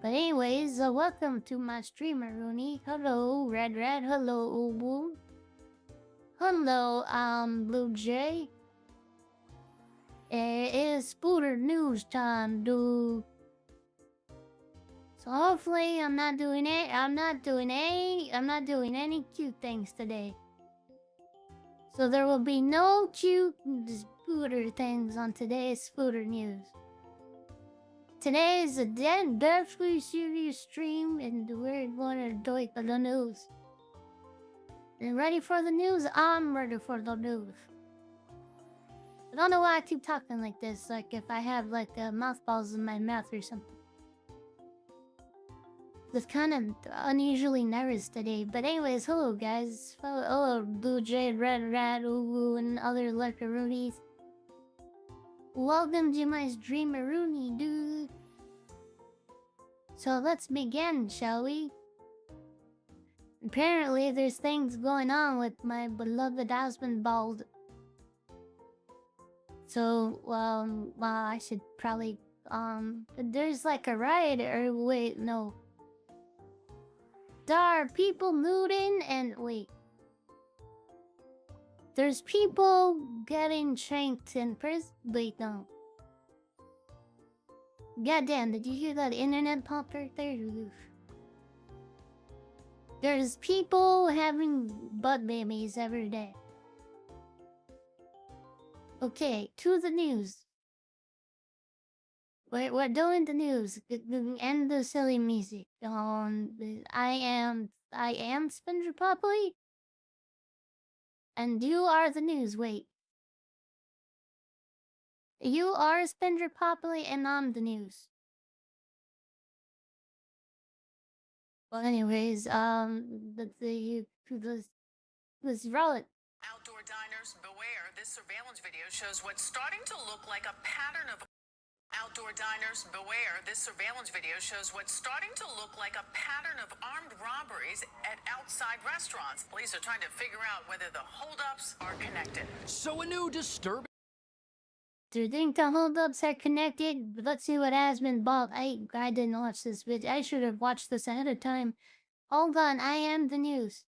But anyways, welcome to my streamer, Rooney. Hello, Red. Hello, Ubu. Hello, Blue Jay. It is Spooter news time, dude. So hopefully I'm not doing any cute things today. So there will be no cute Spooter things on today's Spooter news. Today is a deathly serious stream, and we're going to do it for the news. And ready for the news? I'm ready for the news. I don't know why I keep talking like this, like if I have like mouthballs in my mouth or something. It's kind of unusually nervous today. But anyways, hello guys. Hello Blue Jay, Red, Uwu, and other Leckaroonies. Welcome to my streamer, Rooney, dude. So let's begin, shall we? Apparently there's things going on with my beloved husband, Bald. So, well, I should probably, there's like a riot, or wait, no. There are people looting and, wait. There's people getting shanked in prison, wait, no. Goddamn, did you hear that internet pop right there? There's people having butt babies every day. Okay, to the news. We're doing the news. End the silly music. I am Spindra Popaly. And you are the news. Wait. You are Spindra Popaly and I'm the news. Well, anyways, let's roll it. Outdoor diners, beware. This surveillance video shows what's starting to look like a pattern of... Outdoor diners, beware. This surveillance video shows what's starting to look like a pattern of armed robberies at outside restaurants. Police are trying to figure out whether the holdups are connected. So a new disturbing... Do you think the holdups are connected? Let's see what has been bought. I didn't watch this video. I should have watched this ahead of time. Hold on, I am the news.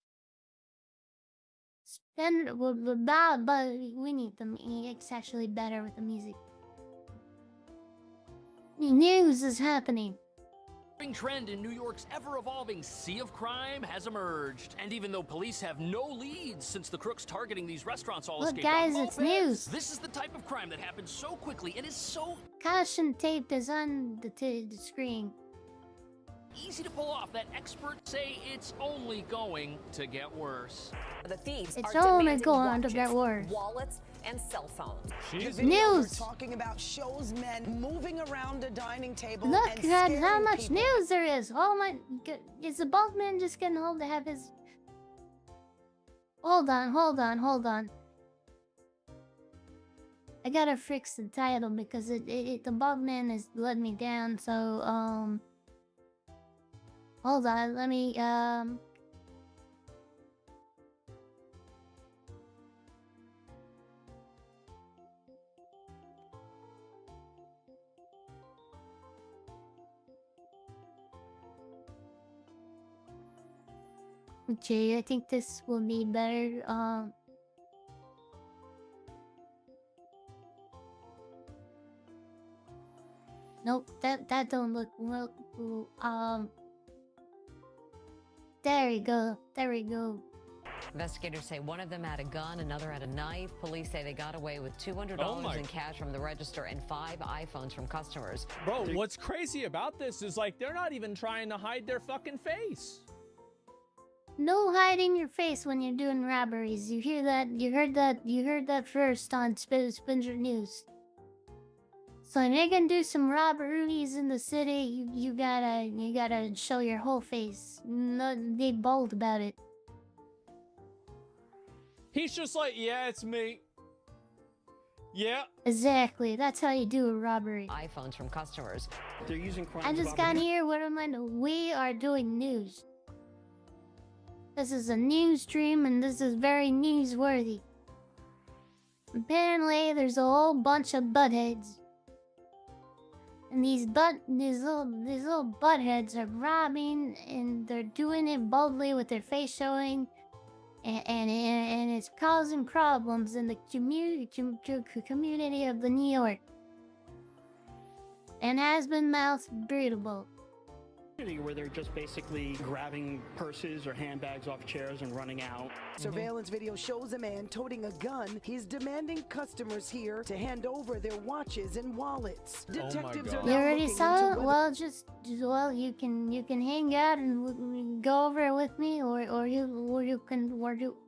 But we need them. It's actually better with the music. News is happening. Trend in New York's ever-evolving sea of crime has emerged. And even though police have no leads since the crooks targeting these restaurants all escaped on guys, it's mopeds, news. This is the type of crime that happens so quickly and is so Caution tape is on the screen. easy to pull off that experts say it's only going to get worse. The thieves It's are only demanding going to watches, get worse. wallets, and cell phones. News. Talking about shows men moving around a dining table. Look and at how scaring much people. news there is. Oh my, is the bald man just getting hold to have his... Hold on. I gotta fix the title because the bald man has let me down, so, hold on, let me, okay, I think this will be better, nope, that don't look well, there we go. Investigators say one of them had a gun, another had a knife. Police say they got away with $200 in cash from the register and 5 iPhones from customers. Bro, what's crazy about this is like they're not even trying to hide their fucking face. No hiding your face when you're doing robberies. You hear that? You heard that first on Spindra News. So if you're gonna do some robberies in the city, you gotta show your whole face. Not be bold about it. He's just like, yeah, it's me. Yeah. Exactly. That's how you do a robbery. iPhones from customers. They're using crime. I just got here. What am I doing? We are doing news. This is a news stream, and this is very newsworthy. Apparently, there's a whole bunch of buttheads And these little buttheads are robbing, and they're doing it boldly with their face showing, and it's causing problems in the community of the New York, and has been mouth breathable. Where they're just basically grabbing purses or handbags off chairs and running out. Surveillance video shows a man toting a gun. He's demanding customers here to hand over their watches and wallets. Detectives are You now already looking saw into it? Well, you can hang out and go over it with me, or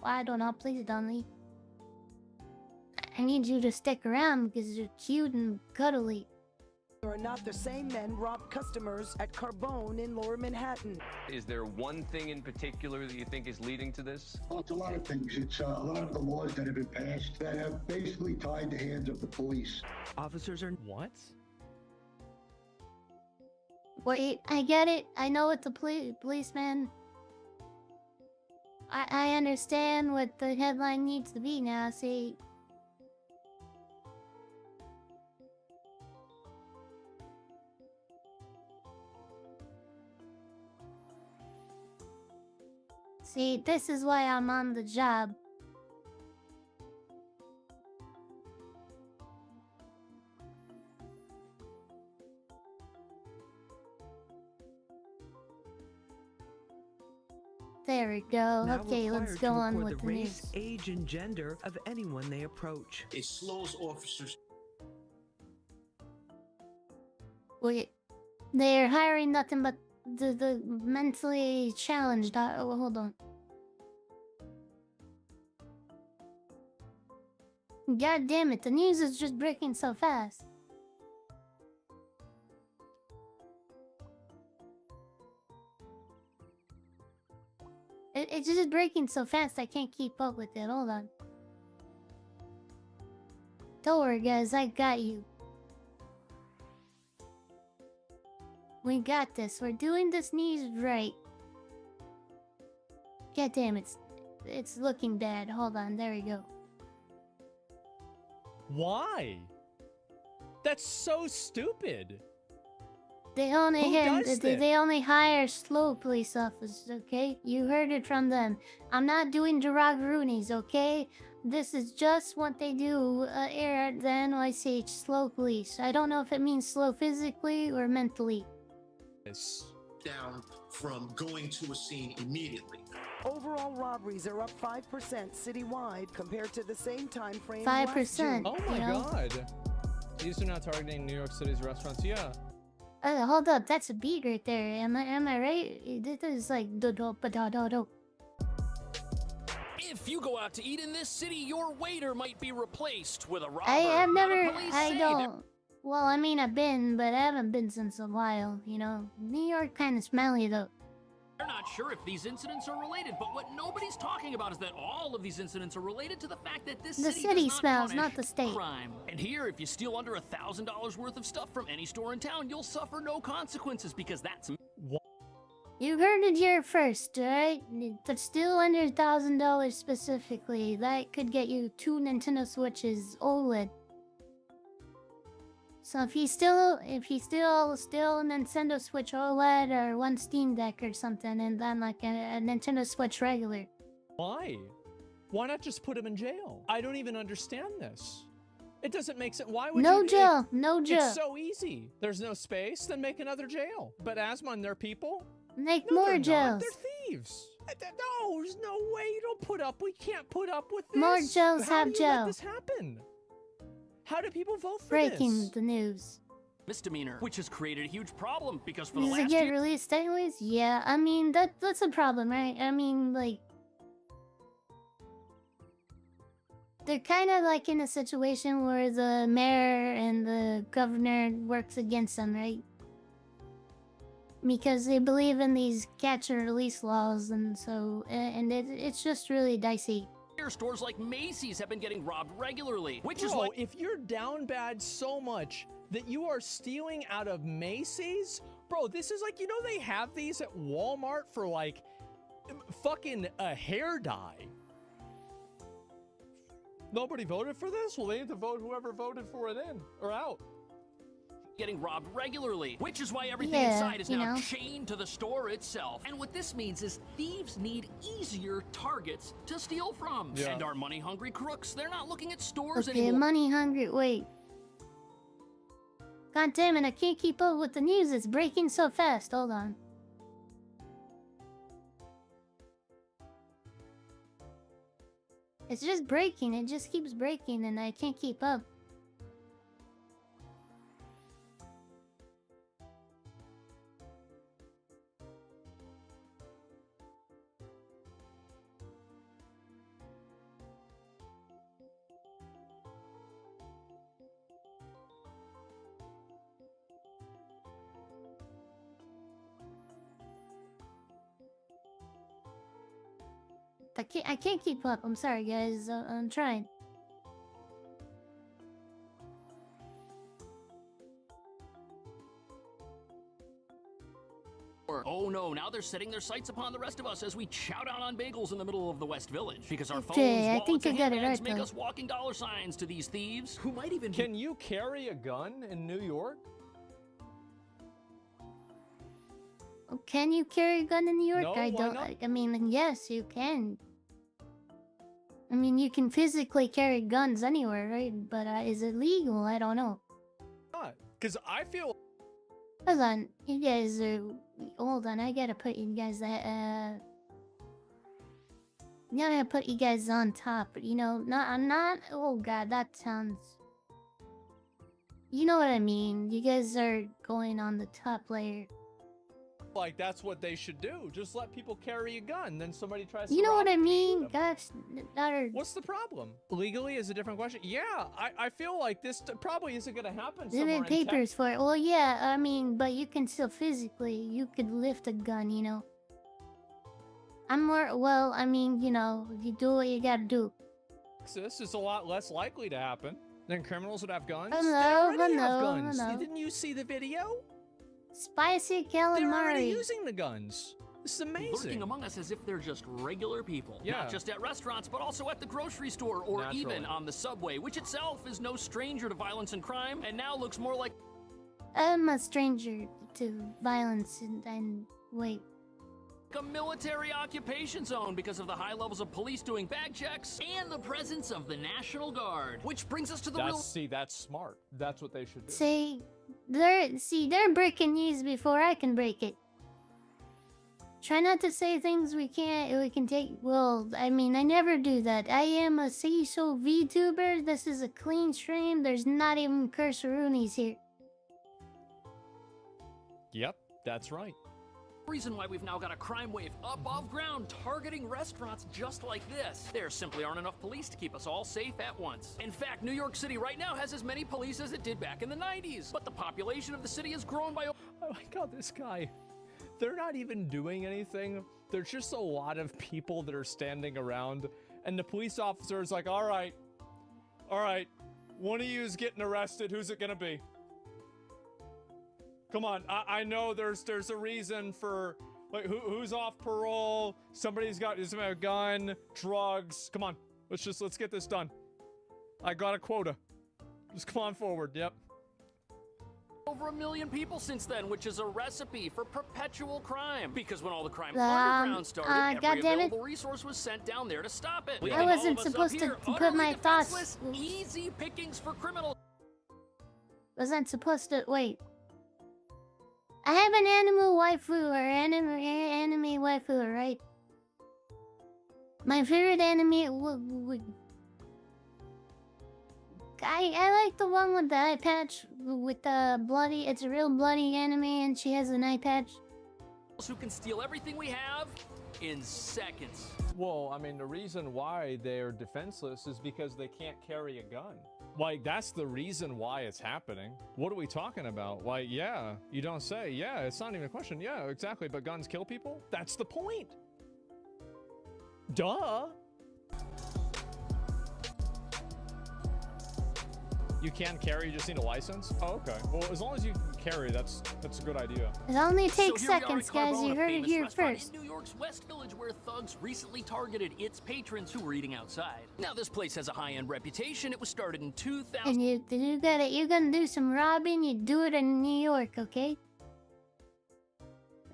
I don't know. Please don't leave. I need you to stick around because you're cute and cuddly. Or not the same men robbed customers at Carbone in Lower Manhattan. Is there one thing in particular that you think is leading to this? Well, it's a lot of things. It's a lot of the laws that have been passed that have basically tied the hands of the police. Officers are... What? Wait, I get it. I know what the policeman... I understand what the headline needs to be now. See... See, this is why I'm on the job. There we go. Now okay, let's go on with the race, news. age, and gender of anyone they approach. It slows officers. Wait, they're hiring nothing but the mentally challenged. Oh, hold on. God damn it, the news is just breaking so fast. It's just breaking so fast I can't keep up with it. Hold on. Don't worry, guys, I got you. We got this. We're doing this news right. God damn it. It's looking bad. Hold on. There we go. Why? That's so stupid. They only they only hire slow police officers, okay? You heard it from them. I'm not doing derogatories, okay? This is just what they do here at the NYC, slow police. I don't know if it means slow physically or mentally. Down from going to a scene immediately. Overall robberies are up 5% citywide compared to the same time frame 5%. Oh my god. These are not targeting New York City's restaurants, yeah. Hold up, that's a beat right there. Am I right? This is like do. If you go out to eat in this city, your waiter might be replaced with a robber. I don't. Well, I mean, I've been, but I haven't been since a while, you know. New York kind of smelly, though. They're not sure if these incidents are related, but what nobody's talking about is that all of these incidents are related to the fact that this city smells, not the state. Crime. And here, if you steal under $1,000 worth of stuff from any store in town, you'll suffer no consequences because that's... You heard it here first, right? But still under $1,000 specifically. That could get you 2 Nintendo Switches OLED. So if you still a Nintendo Switch OLED or 1 Steam Deck or something, and then like a Nintendo Switch regular. Why? Why not just put him in jail? I don't even understand this. It doesn't make sense. Why would no you? Jail. No jail. It's so easy. There's no space, then make another jail. But Asmon, they're people. Make no, more jails. They're thieves. No, there's no way you don't put up. We can't put up with this. More jails How have do you let jail. this happen? How do people vote for Breaking this? the news. Misdemeanor, which has created a huge problem because for the Does last it get year... released anyways? Yeah, I mean, that's a problem, right? I mean, like... They're kind of like in a situation where the mayor and the governor works against them, right? Because they believe in these catch and release laws, and so... And it's just really dicey. Stores like Macy's have been getting robbed regularly, which Bro, is why... if you're down bad so much that you are stealing out of Macy's, bro, this is like, you know, they have these at Walmart for like fucking a hair dye. Nobody voted for this? Well, they need to vote whoever voted for it in or out. getting robbed regularly, which is why everything inside is now chained to the store itself. And what this means is thieves need easier targets to steal from. And our money-hungry crooks, they're not looking at stores anymore. Money-hungry, wait. God damn it, I can't keep up with the news. It's breaking so fast. Hold on. It's just breaking. It just keeps breaking and I can't keep up. I can't keep up. I'm sorry, guys. I'm trying. Oh no, now they're setting their sights upon the rest of us as we chow down on bagels in the middle of the West Village. Because our phones, wallets, and handbags make us walking dollar signs to these thieves who might even... Can you carry a gun in New York? Can you carry a gun in New York? No, I don't. I mean, yes, you can. I mean, you can physically carry guns anywhere, right? But is it legal? I don't know. Not, because I feel. Hold on, you guys are. Hold on, I gotta put you guys. Gotta put you guys on top. You know, I'm not. Oh God, that sounds. You know what I mean? You guys are going on the top layer. Like, that's what they should do. Just let people carry a gun. Then somebody tries to. You know what I mean? Gosh, what's the problem? Legally is a different question. Yeah, I feel like this probably isn't going to happen. There papers for it. Well, yeah, I mean, but you can still physically, you could lift a gun, you know. I'm more, well, I mean, you know, you do what you gotta do. This is a lot less likely to happen than criminals would have guns. Hello. Didn't you see the video? Spicy calamari. They're already using the guns. This is amazing. Lurking among us as if they're just regular people. Not just at restaurants, but also at the grocery store or even on the subway, which itself is no stranger to violence and crime, and now looks more like... I'm a stranger to violence and wait. A military occupation zone because of the high levels of police doing bag checks and the presence of the National Guard. Which brings us to the real... See, that's smart. That's what they should do. They're breaking news before I can break it. Try not to say things we can take. Well, I mean, I never do that. I am a say-so VTuber. This is a clean stream. There's not even cursorunis here. Yep, that's right. Reason why we've now got a crime wave above ground targeting restaurants just like this. There simply aren't enough police to keep us all safe at once. In fact, New York City right now has as many police as it did back in the 90s. But the population of the city has grown by... Oh my God, this guy. They're not even doing anything. There's just a lot of people that are standing around. And the police officer is like, all right, one of you is getting arrested. Who's it gonna be? Come on, I know there's a reason for, like, who's off parole, somebody's got a gun, drugs. Come on, let's get this done. I got a quota. Just come on forward, yep. Over 1 million people since then, which is a recipe for perpetual crime. Because when all the crime underground started, every available resource was sent down there to stop it. I wasn't supposed to put my thoughts... Easy pickings for criminals. Wasn't supposed to... Wait. I have an animal waifu or anime waifu, right? My favorite anime I like the one with the eye patch with the bloody. It's a real bloody anime, and she has an eye patch. Who can steal everything we have in seconds. Well, I mean, the reason why they're defenseless is because they can't carry a gun. Like, that's the reason why it's happening. What are we talking about? Like, yeah, you don't say. Yeah, it's not even a question. Yeah, exactly. But guns kill people? That's the point. Duh. You can carry, you just need a license? Oh, okay. Well, as long as you can carry, that's a good idea. It only So takes here we are seconds, at guys. Carbone, You a heard it famous here restaurant first. in New York's West Village, where thugs recently targeted its patrons who were eating outside. Now, this place has a high-end reputation. It was started in 2000. And you're gonna do some robbing, you do it in New York, okay?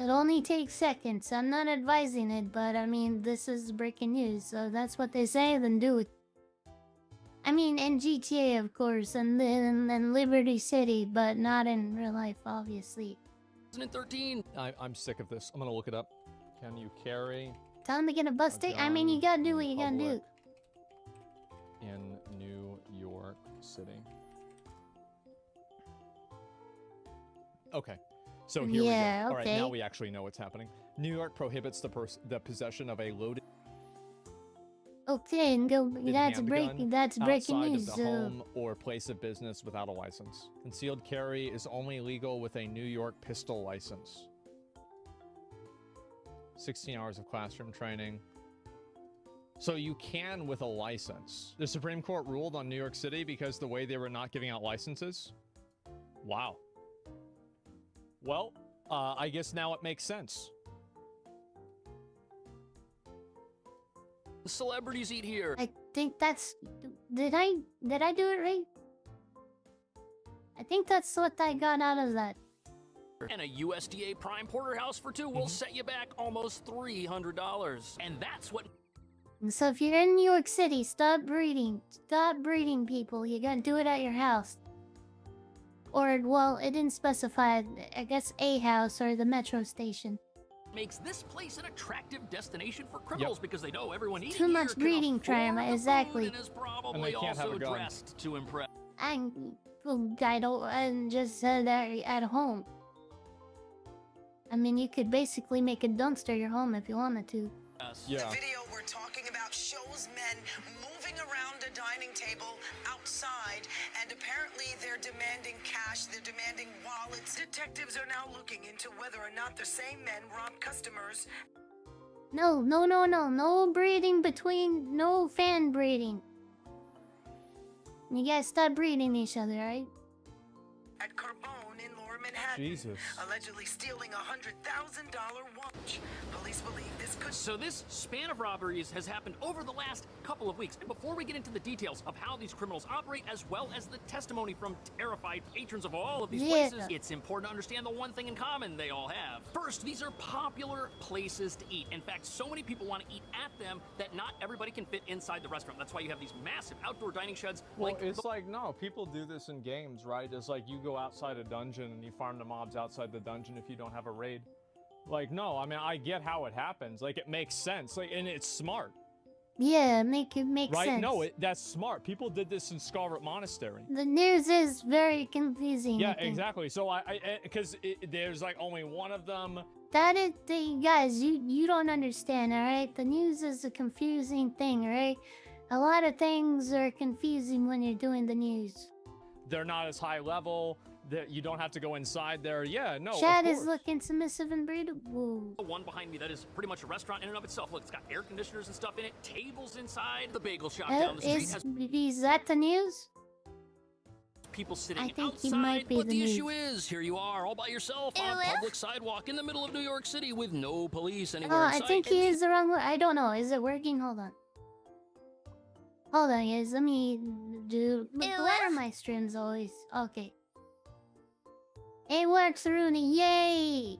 It only takes seconds. I'm not advising it, but I mean, this is breaking news, so that's what they say, then do it. I mean, in GTA, of course, and then Liberty City, but not in real life, obviously. 2013. I'm sick of this. I'm gonna look it up. Can you carry Time to get a bus ticket. I mean, you gotta do what you gotta do. in New York City? Okay. So here we go. All right, now we actually know what's happening. New York prohibits the possession of a loaded Okay, and go. That's handgun breaking outside news. of the home or place of business without a license. Concealed carry is only legal with a New York pistol license. 16 hours of classroom training. So you can with a license. The Supreme Court ruled on New York City because the way they were not giving out licenses. Wow. Well, I guess now it makes sense. The celebrities eat here. I think that's. Did I do it right? I think that's what I got out of that. And a USDA prime porterhouse for two will set you back almost $300. And that's what. So if you're in New York City, stop breeding. Stop breeding, people. You gotta do it at your house. Or, well, it didn't specify. I guess a house or the metro station. Makes this place an attractive destination for criminals because they know everyone eating Too much here can breeding afford crime, the food exactly. and is probably And they can't have also a gun. dressed to impress. I just said that at home. I mean, you could basically make a dumpster your home if you wanted to. Yeah. The video we're talking about shows men moving around a dining table outside, and apparently they're demanding cash, they're demanding wallets. Detectives are now looking into whether or not the same men robbed customers. No. No breeding between. No fan breeding. You guys stop breeding each other, right? At Carbone in Lower Manhattan, Jesus. allegedly stealing a $100,000 watch. Police believe this could. So this span of robberies has happened over the last couple of weeks. And before we get into the details of how these criminals operate, as well as the testimony from terrified patrons of all of these places, it's important to understand the one thing in common they all have. First, these are popular places to eat. In fact, so many people want to eat at them that not everybody can fit inside the restaurant. That's why you have these massive outdoor dining sheds. Well, it's like, no, people do this in games, right? It's like you go outside a dungeon and you farm the mobs outside the dungeon if you don't have a raid. Like, no, I mean, I get how it happens. Like, it makes sense. Like, and it's smart. Yeah, make sense. Right? No, that's smart. People did this in Scarlet Monastery. The news is very confusing. Yeah, exactly. So because there's like only one of them. That is the guys. You don't understand, all right? The news is a confusing thing, all right? A lot of things are confusing when you're doing the news. They're not as high level. That you don't have to go inside there. Yeah, no. Chad is looking submissive and breedable. The one behind me, that is pretty much a restaurant in and of itself. Look, it's got air conditioners and stuff in it, tables inside. The bagel shop down the street has Is that the news? people sitting I think outside. he might be but the news. issue is, here you are, all by yourself on a public sidewalk in the middle of New York City with no police anywhere in I sight. think he is the wrong one. I don't know. Is it working? Hold on. Hold on, guys. Let me do. Where are my streams always? Okay. It works, Rooney. Yay!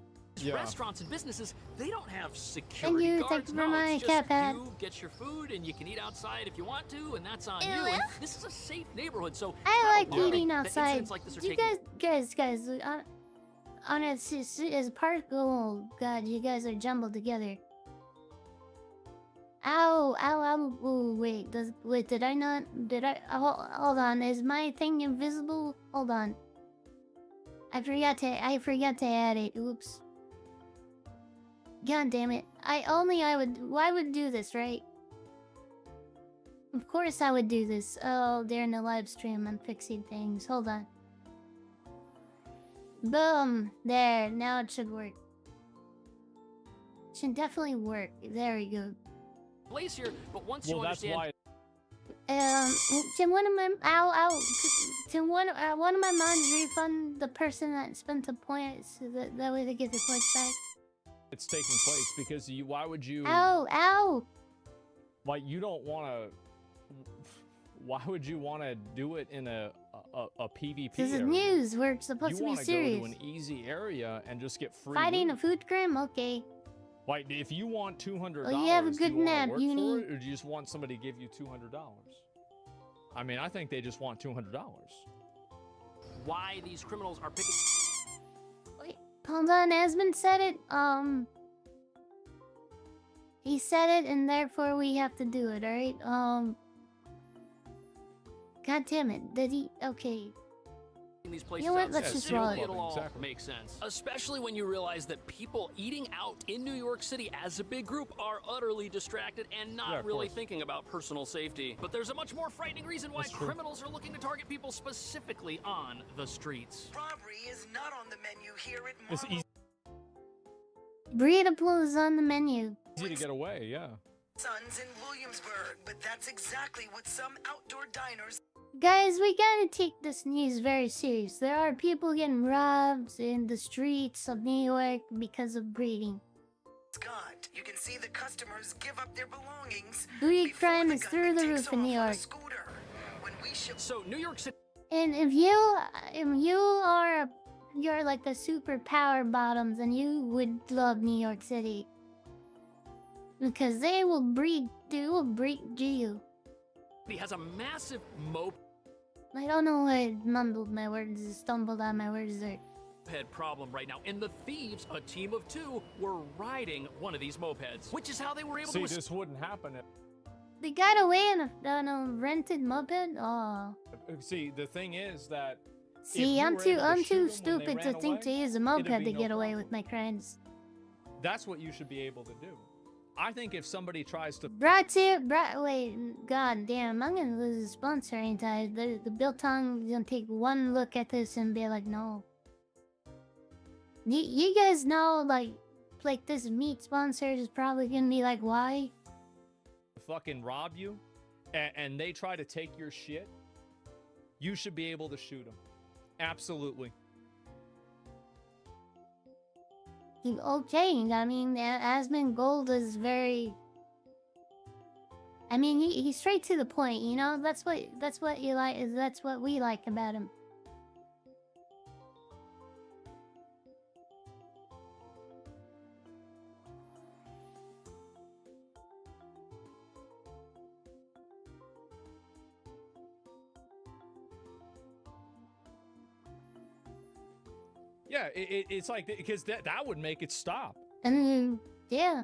Restaurants and businesses, they don't have security Thank you, guards. thank you for No, my it's just cat pad. you get your food and you can eat outside if you want to, and that's on you. And this is a safe neighborhood, so I like worry eating that outside. incidents like this are You taking- guys, on a park. Oh God, you guys are jumbled together. Ow! Oh, wait, did I not? Hold on, is my thing invisible? Hold on. I forgot to add it. Oops. God damn it. I would do this, right? Of course I would do this. Oh, during the live stream, I'm fixing things. Hold on. Boom! There, now it should work. Should definitely work. There we go. place here, but once you understand Can one of my can one of my moms refund the person that spent the points so that way they get their points back? It's taking place because you. Why would you? Ow! Like you don't want to. Why would you want to do it in a PvP? This is news. We're supposed to be serious. You want to go to an easy area and just get free. Fighting loot. a food crime? Okay. Like if you want $200, well, you have a good nap. You need. Or do you just want somebody to give you $200? I mean, I think they just want $200. Why these criminals are picking... Wait, hold on. Asmund said it. He said it, and therefore we have to do it. All right. God damn it! Did he? Okay. These places you know what? Let's just roll it. It'll all make sense. Especially when you realize that people eating out in New York City as a big group are utterly distracted and not really thinking about personal safety. But there's a much more frightening reason why criminals are looking to target people specifically on the streets. Robbery is not on the menu here at It's easy. Breedable is on the menu. Easy to get away, yeah. Sons in Williamsburg, but that's exactly what some outdoor diners. Guys, we gotta take this news very serious. There are people getting robbed in the streets of New York because of breeding. Scott, you can see the customers give up their belongings. Breed crime is through the roof in New York. So New York City. And if you're like the super power bottoms, and you would love New York City because they will breed you. He has a massive moped. I don't know why I mumbled my words, stumbled on my words there. Problem right now, and the thieves, a team of 2, were riding one of these mopeds, which is how they were able to. See, this wouldn't happen. They got away on a rented moped. Oh. See, the thing is that. See, I'm too stupid to think to use a moped to get away with my crimes. That's what you should be able to do. I think if somebody tries to... Wait, god damn, I'm gonna lose a sponsor, ain't I? The Biltong's gonna take one look at this and be like, no. You guys know, like this meat sponsor is probably gonna be like, why? Fucking rob you, and they try to take your shit, you should be able to shoot them. Absolutely. Okay, I mean, Asmund Gold is very... I mean, he's straight to the point, you know? That's what you like, that's what we like about him. Yeah, it's like, because that would make it stop. And yeah.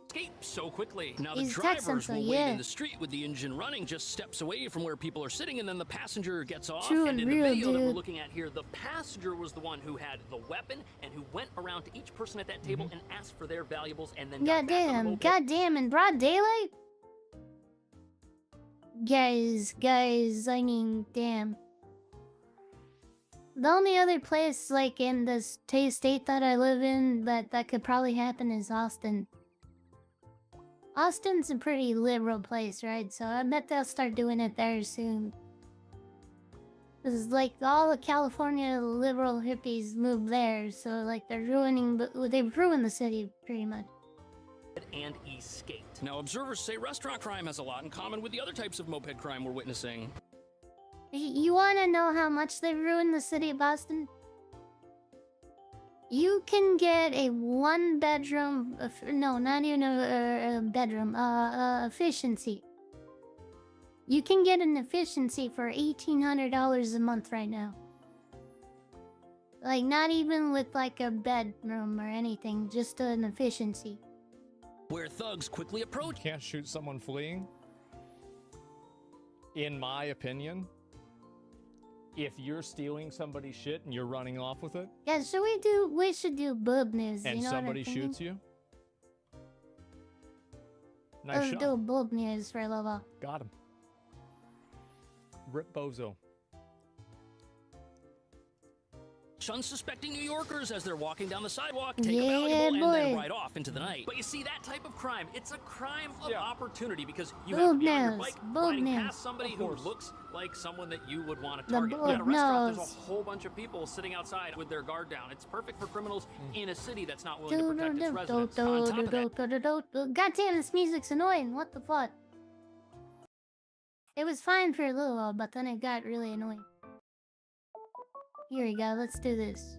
Escape so quickly. Now He's the drivers will wait in the street with the engine running just steps away from where people are sitting, and then the passenger gets off. True and in real, the video that we're dude. looking at here, the passenger was the one who had the weapon and who went around to each person at that table and asked for their valuables, and then Goddamn, in broad daylight? Guys, I mean, damn. The only other place, like, in the state that I live in that could probably happen is Austin. Austin's a pretty liberal place, right? So I bet they'll start doing it there soon. Because, like, all the California liberal hippies moved there, so, like, they've ruined the city, pretty much. And escaped. Now, observers say restaurant crime has a lot in common with the other types of moped crime we're witnessing. You want to know how much they've ruined the city of Boston? You can get a one-bedroom... no, not even a bedroom. Efficiency. You can get an efficiency for $1,800 a month right now. Like, not even with, like, a bedroom or anything. Just an efficiency. Where thugs quickly approach... You can't shoot someone fleeing. In my opinion... If you're stealing somebody's shit and you're running off with it, yeah, we should do boob news. And you know somebody shoots you. Nice Let's shot. do boob news for a little. Got him. Rip Bozo. unsuspecting New Yorkers as they're walking down the sidewalk, take a Yeah, valuable, and then boy. ride off into the night. But you see, that type of crime, it's a crime of opportunity because you Boob have to be on your nails, bike boob riding nails. past somebody who looks like someone that you would want to The target. boob At a restaurant, nose. there's a whole bunch of people sitting outside with their guard down. It's perfect for criminals in a city that's not willing to protect its residents. On top of that, God damn, this music's annoying. What the fuck? It was fine for a little while, but then it got really annoying. Here we go, let's do this.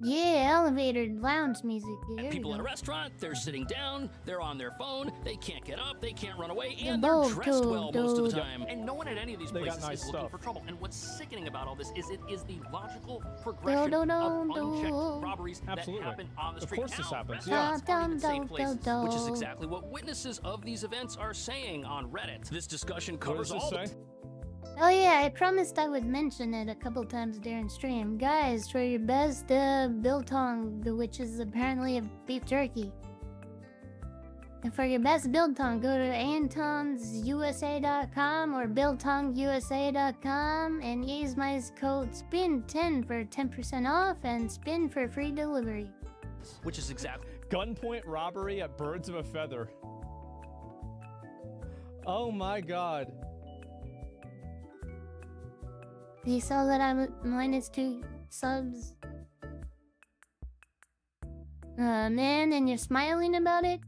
Yeah, elevator lounge music. Here people we at a go. restaurant, they're sitting down, they're on their phone, they can't get up, they can't run away, The and they're bulb dressed too, well most of the dude. time. And no one at any of these They got places nice is looking stuff. for trouble. And what's sickening about all this is it is the logical progression of unchecked robberies Absolutely. that happen on the Of street. course this Now, happens, restaurants yeah. aren't even safe Dum, places, dum, which is dum. exactly what witnesses of these events are saying on Reddit. This discussion What covers does all it the say? Oh yeah, I promised I would mention it a couple times during stream. Guys, for your best biltong, which is apparently a beef jerky. And for your best biltong, go to antonsusa.com or biltongusa.com and use my code SPIN10 for 10% off and SPIN for free delivery. which is exactly Gunpoint robbery at Birds of a Feather. Oh my god. You saw that I'm -2 subs? Man, and you're smiling about it?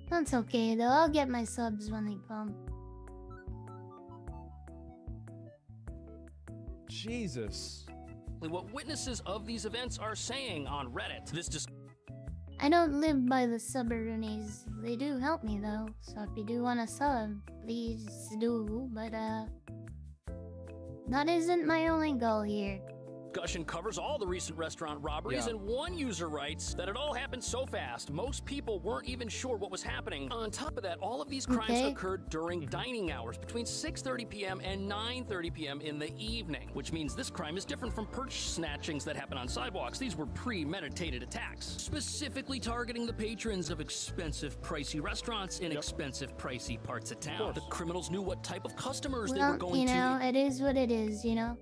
That's okay though, I'll get my subs when they come. Jesus. what witnesses of these events are saying on Reddit. This I don't live by the sub-roonies. They do help me though, so if you do want a sub, please do, but that isn't my only goal here. discussion covers all the recent restaurant robberies, Yeah. and one user writes that it all happened so fast, most people weren't even sure what was happening. On top of that, all of these crimes Okay. occurred during dining hours between 6:30 p.m. and 9:30 p.m. in the evening, which means this crime is different from purse snatchings that happen on sidewalks. These were premeditated attacks, specifically targeting the patrons of expensive, pricey restaurants in expensive, pricey parts of town. The criminals knew what type of customers they were Well, going you know, to. it is what it is, you know?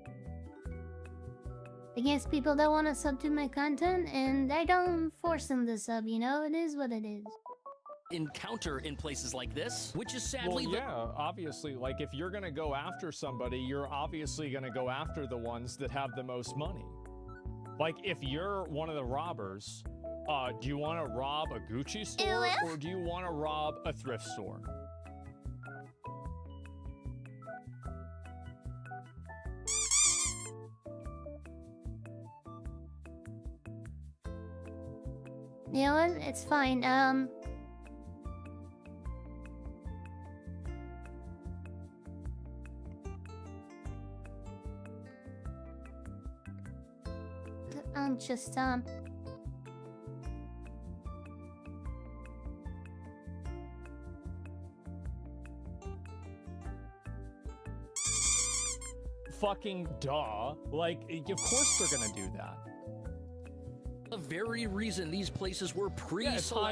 Against people that want to sub to my content, and I don't force them to sub, you know? It is what it is. Encounter in places like this, which is Well, sadly yeah, obviously, like if you're gonna go after somebody, you're obviously gonna go after the ones that have the most money. Like if you're one of the robbers, do you want to rob a Gucci store or do you want to rob a thrift store? You know what? It's fine. I'm just, Fucking duh. Like, of course they're gonna do that. the very reason these places were it's high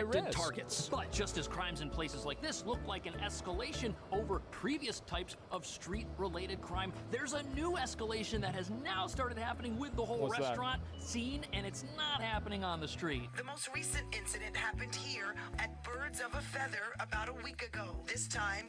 pre-selected risk. targets. But just as crimes in places like this look like an escalation over previous types of street-related crime, there's a new escalation that has now started happening with the whole What's that? restaurant scene, and it's not happening on the street. The most recent incident happened here at Birds of a Feather about a week ago. This time,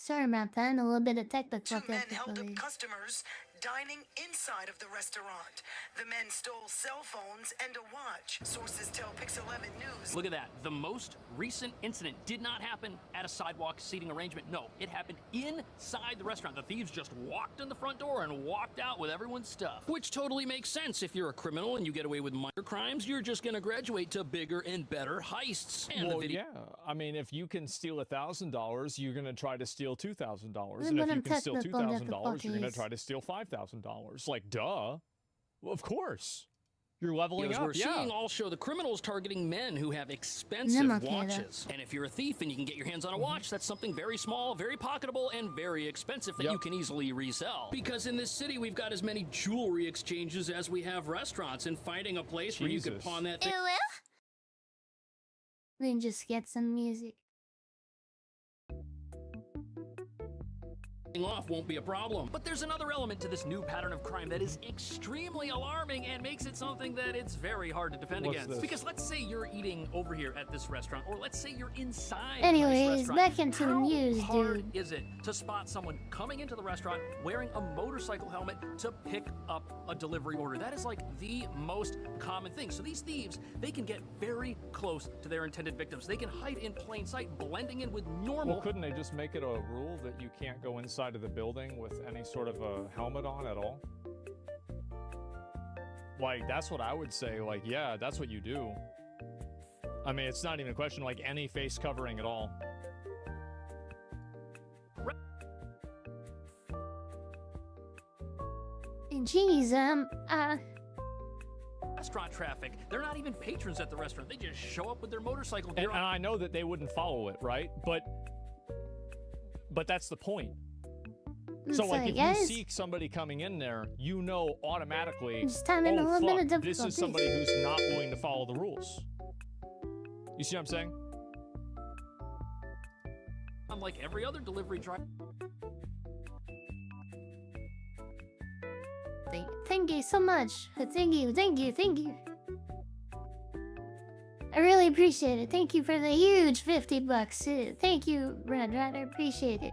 Sorry about that. A little bit of technical Two men held up difficulty. customers dining inside of the restaurant. The men stole cell phones and a watch. Sources tell Pix 11 News. Look at that. The most recent incident did not happen at a sidewalk seating arrangement. No, it happened inside the restaurant. The thieves just walked in the front door and walked out with everyone's stuff. Which totally makes sense. If you're a criminal and you get away with minor crimes, you're just gonna graduate to bigger and better heists. And well, yeah. I mean, if you can steal $1,000, you're gonna try to steal $2,000. And Little if bit you of can steal $2,000, you're gonna difficulties. try to steal $5,000. Like, duh. Well, of course. You're leveling Videos up. we're Yeah. seeing all show the criminals targeting men who have expensive watches. And if you're a thief and you can get your hands on a watch, that's something very small, very pocketable, and very expensive that you can easily resell. Because in this city, we've got as many jewelry exchanges as we have restaurants, and finding a place where you could pawn that thing We can just get some music. off won't be a problem. But there's another element to this new pattern of crime that is extremely alarming and makes it something that it's very hard to defend What's against. this? Because let's say you're eating over here at this restaurant, or let's say you're inside Anyways, this restaurant. back into the How news, hard dude. is it to spot someone coming into the restaurant wearing a motorcycle helmet to pick up a delivery order? That is like the most common thing. So these thieves, they can get very close to their intended victims. They can hide in plain sight, blending in with normal. Well, couldn't they just make it a rule that you can't go inside of the building with any sort of a helmet on at all? Like, that's what I would say. Like, yeah, that's what you do. I mean, it's not even a question, like, any face covering at all. Jeez, Restaurant traffic. They're not even patrons at the restaurant. They just show up with their motorcycle And, gear and on. I know that they wouldn't follow it, right? But that's the point. So, like, if you see somebody coming in there, you know automatically, Just having a oh, little bit of fuck, this is difficulties. somebody who's not willing to follow the rules. You see what I'm saying? Unlike every other delivery driver. Thank you so much. Thank you. I really appreciate it. Thank you for the huge $50. Thank you, Red Rider. Appreciate it.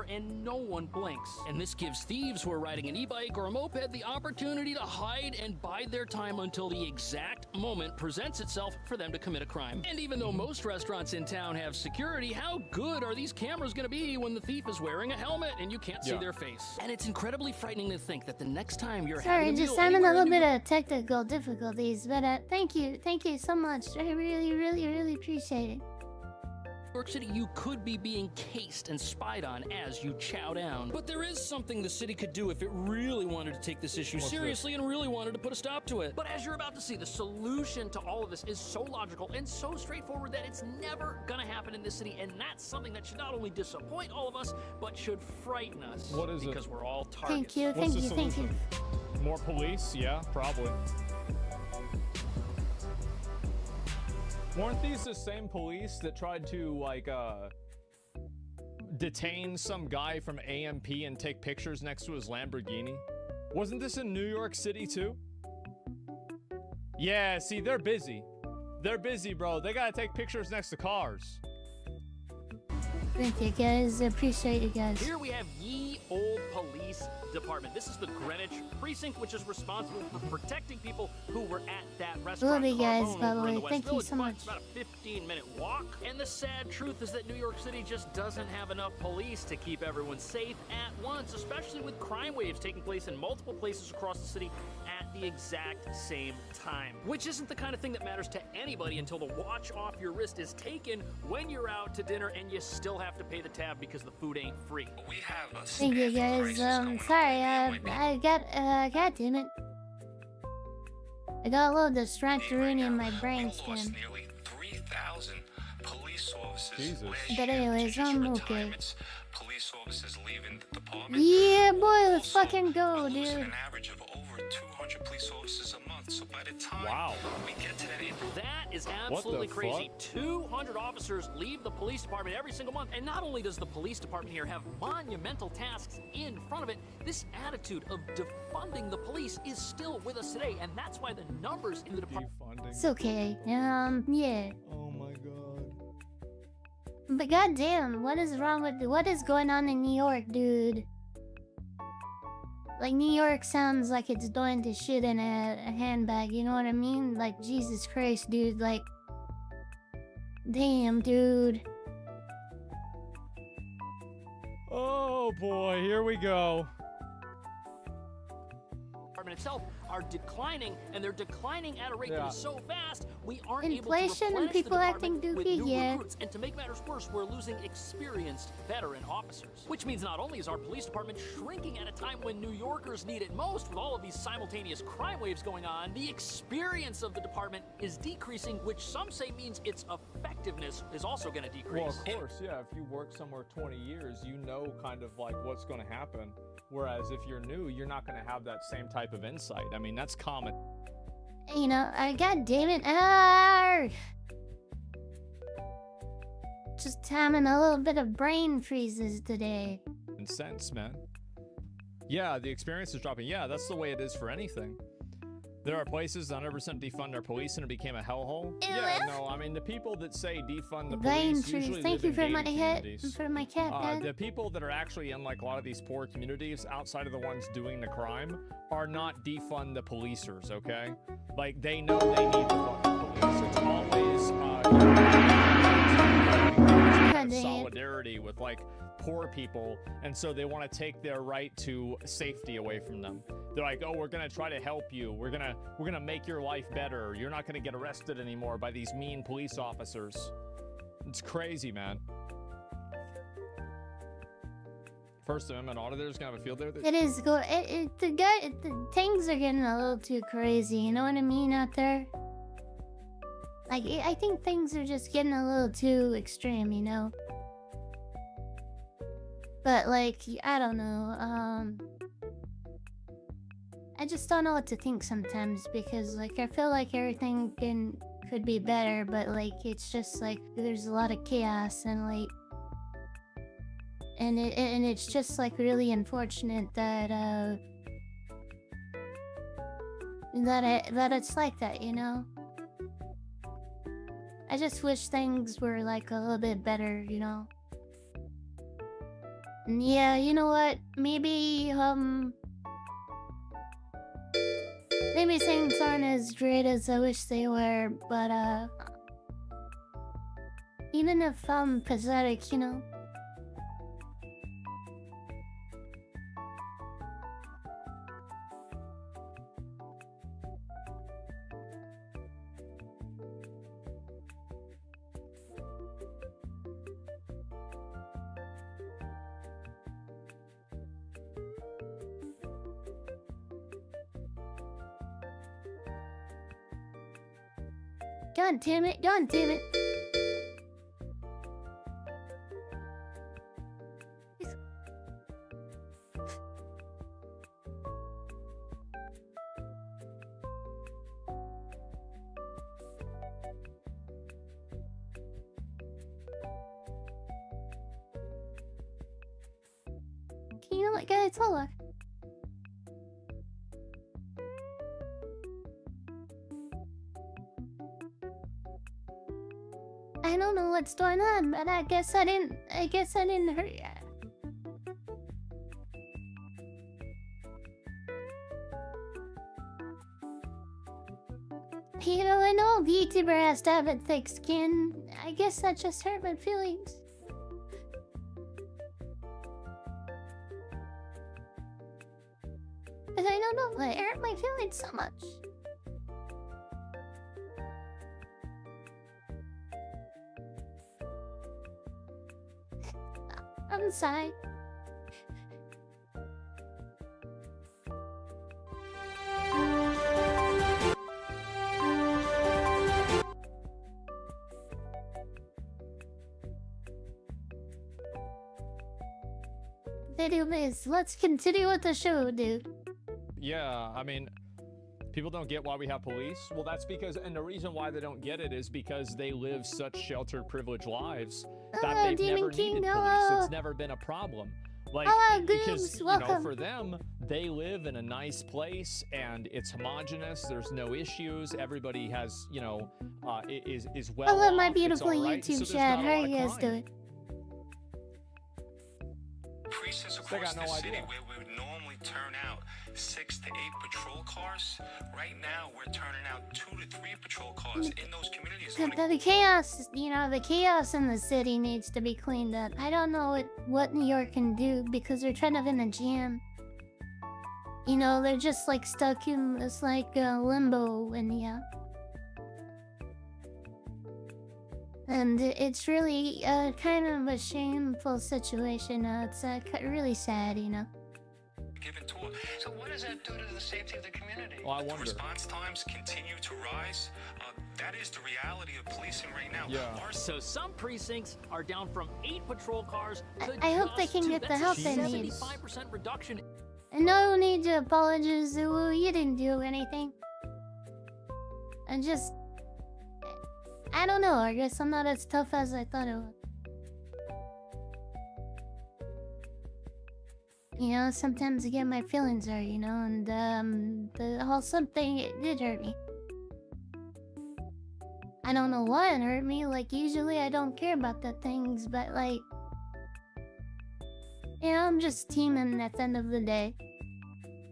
And no one blinks. And this gives thieves who are riding an e-bike or a moped the opportunity to hide and bide their time until the exact moment presents itself for them to commit a crime. And even though most restaurants in town have security, how good are these cameras going to be when the thief is wearing a helmet and you can't see their face? And it's incredibly frightening to think that the next time you're Sorry, having a just meal having a anywhere little in bit of technical difficulties, but thank you so much. I really appreciate it. New York City, you could be being cased and spied on as you chow down. But there is something the city could do if it really wanted to take this issue seriously and really wanted to put a stop to it. But as you're about to see, the solution to all of this is so logical and so straightforward that it's never gonna happen in this city, and that's something that should not only disappoint all of us, but should frighten us. What is it? Because we're all targets. Thank you. More police? Yeah, probably. Weren't these the same police that tried to, like, detain some guy from AMP and take pictures next to his Lamborghini? Wasn't this in New York City, too? Yeah, see, they're busy. They're busy, bro. They gotta take pictures next to cars. Thank you, guys. I appreciate you guys. Here we have Ye Old Police Department. This is the Greenwich precinct, which is responsible for protecting people who were at that restaurant. Love you guys, Carbone by the over in way. West Thank you Village, so but much. It's about a 15-minute walk. And the sad truth is that New York City just doesn't have enough police to keep everyone safe at once, especially with crime waves taking place in multiple places across the city at the exact same time. Which isn't the kind of thing that matters to anybody until the watch off your wrist is taken when you're out to dinner and you still have to pay the tab because the food ain't free. We have a Thank you, guys. Sorry, I got, God damn it. I got a little distracted in my brainstem. nearly 3,000 police officers last But year anyways, due to I'm okay. retirements, police officers leaving the department. Yeah, boy, let's fucking go, We're losing dude. an average of over 200 police officers a month. So by the time we get to that end, That is absolutely the crazy. fuck? 200 officers leave the police department every single month. And not only does the police department here have monumental tasks in front of it, this attitude of defunding the police is still with us today. And that's why the numbers in the department... It's okay. Yeah. Oh my god. But goddamn, what is wrong with what is going on in New York, dude? Like, New York sounds like it's going to shit in a handbag, you know what I mean? Like, Jesus Christ, dude, like... Damn, dude. Oh boy, here we go. Itself are declining, and they're declining at a rate that is so fast we aren't Inflation able to and people acting with doofy, new yeah. recruits. And to make matters worse, we're losing experienced veteran officers, which means not only is our police department shrinking at a time when New Yorkers need it most, with all of these simultaneous crime waves going on, the experience of the department is decreasing, which some say means its effectiveness is also going to decrease. Well, of course, yeah. If you work somewhere 20 years, you know kind of like what's going to happen. Whereas if you're new, you're not going to have that same type of insight. I mean, that's common. You know, God damn it. Just having a little bit of brain freezes today. In sense, man. Yeah, the experience is dropping. Yeah, that's the way it is for anything. There are places that 100% defund our police and it became a hellhole. Yeah, no, I mean, the people that say defund the police usually Thank live you in for my gated hit, communities. for my cat, man. The people that are actually in like a lot of these poor communities outside of the ones doing the crime are not defund the policers, okay? Like, they know they need the fucking police. It's always solidarity with like poor people, and so they want to take their right to safety away from them. They're like, oh, we're gonna try to help you. We're gonna make your life better. You're not gonna get arrested anymore by these mean police officers. It's crazy, man. First Amendment auditors gonna have a field day with it. It is good. The things are getting a little too crazy. You know what I mean out there? Like, I think things are just getting a little too extreme, you know? But, like, I don't know, I just don't know what to think sometimes because, like, I feel like everything could be better, but, like, it's just, like, there's a lot of chaos and, like... And it's just, like, really unfortunate that, that it's like that, you know? I just wish things were, like, a little bit better, you know? And yeah, you know what? Maybe things aren't as great as I wish they were, but, even if I'm pathetic, you know? God damn it, God damn it. You know what, guys, hold on. I don't know what's going on, but I guess I didn't hurt ya. You know, I know VTuber has to have a thick skin. I guess that just hurt my feelings. But I don't know why it hurt my feelings so much. I'm sorry. Anyways, let's continue with the show, dude. Yeah, I mean, people don't get why we have police. Well, that's because, and the reason why they don't get it is because they live such sheltered, privileged lives that they've Demon never King, needed hello. police. It's never been a problem. Like, Hello, because, Goobs, you welcome. know, for them, they live in a nice place and it's homogenous. There's no issues. Everybody has, you know, is well Hello, my off, beautiful it's all right. YouTube So there's chat. not a How are lot you of guys crime. doing? Precincts They across got the no city idea. where we would normally turn out 6 to 8 patrol cars, right now we're turning out 2 to 3 patrol cars in those communities. The chaos, you know, the chaos in the city needs to be cleaned up. I don't know what New York can do because they're kind of in a jam. You know, they're just like stuck in this like limbo, and yeah. And it's really kind of a shameful situation. It's really sad, you know. Given tour. So what does that do to the safety of the community? Well, I wonder. Response times continue to rise. That is the reality of policing right now. Yeah. So some precincts are down from 8 patrol cars to I hope they just can 2. get the That's help a they need. 75% reduction. And no need to apologize. Well, you didn't do anything. And just... I don't know. I guess I'm not as tough as I thought it was. You know, sometimes I get my feelings hurt, you know, and the whole sub thing, it did hurt me. I don't know why it hurt me. Like, usually I don't care about the things, but like... Yeah, I'm just teaming at the end of the day.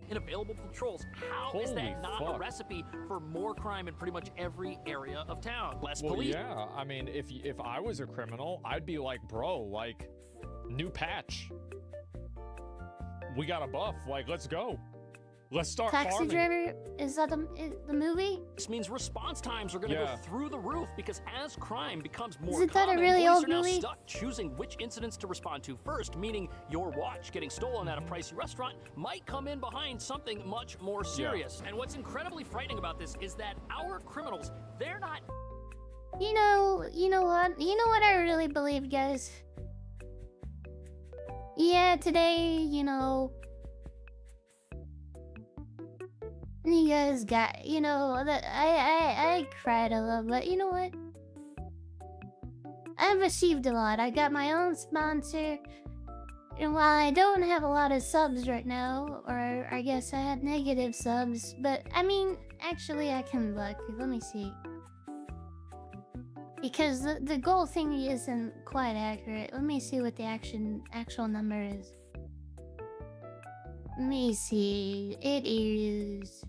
In available patrols, how is Holy that not fuck. a recipe for more crime in pretty much every area of town? Less Well, police. yeah. I mean, if I was a criminal, I'd be like, bro, like, new patch. We got a buff. Like, let's go. Let's start Taxi farming. Driver, is that the movie? This means response times are going to Yeah. go through the roof because as crime becomes more Isn't that a common, really police old are now movie? stuck choosing which incidents to respond to first, meaning your watch getting stolen at a pricey restaurant might come in behind something much more serious. And what's incredibly frightening about this is that our criminals, they're not... You know what? You know what I really believe, guys? Yeah, today, you know... You guys got, you know, that I cried a lot, but you know what? I've achieved a lot. I got my own sponsor, and while I don't have a lot of subs right now, or I guess I had negative subs, but I mean, actually I can look. Let me see. Because the goal thing isn't quite accurate. Let me see what the actual number is. Let me see. It is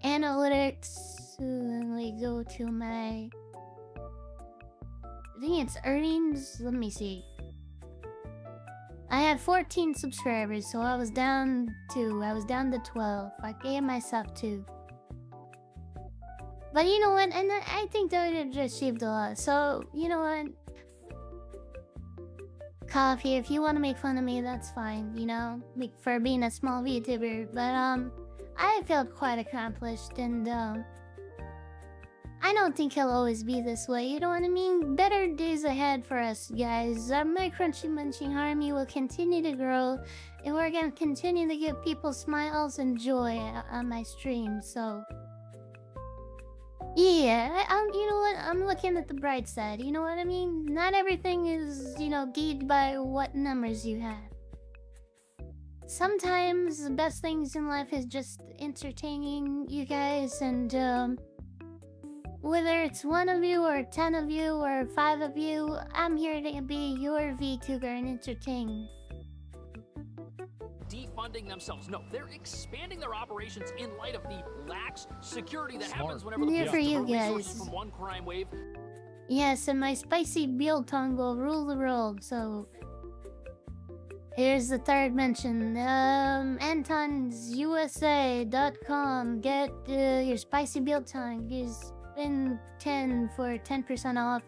analytics. Let me go to my... I think it's earnings. Let me see. I had 14 subscribers, so I was down to 12. I gave myself 2. But you know what? And I think that I achieved a lot. So, you know what? Coffee, if you want to make fun of me, that's fine, you know, for being a small VTuber. But I felt quite accomplished, and I don't think he'll always be this way, you know what I mean? Better days ahead for us, guys. My Crunchy Munching Army will continue to grow, and we're gonna continue to give people smiles and joy on my stream, so... Yeah, you know what? I'm looking at the bright side, you know what I mean? Not everything is, you know, gauged by what numbers you have. Sometimes the best things in life is just entertaining you guys, and whether it's 1 of you or 10 of you or 5 of you, I'm here to be your VTuber and entertain. Defunding themselves. No, they're expanding their operations in light of the lax security that Smart. happens whenever the Here police for you divert resources guys. from one crime wave. Yes, and my spicy build tongue will rule the world, so... Here's the third mention. AntonsUSA.com. Get your spicy build tongue. Use spin 10 for 10% off.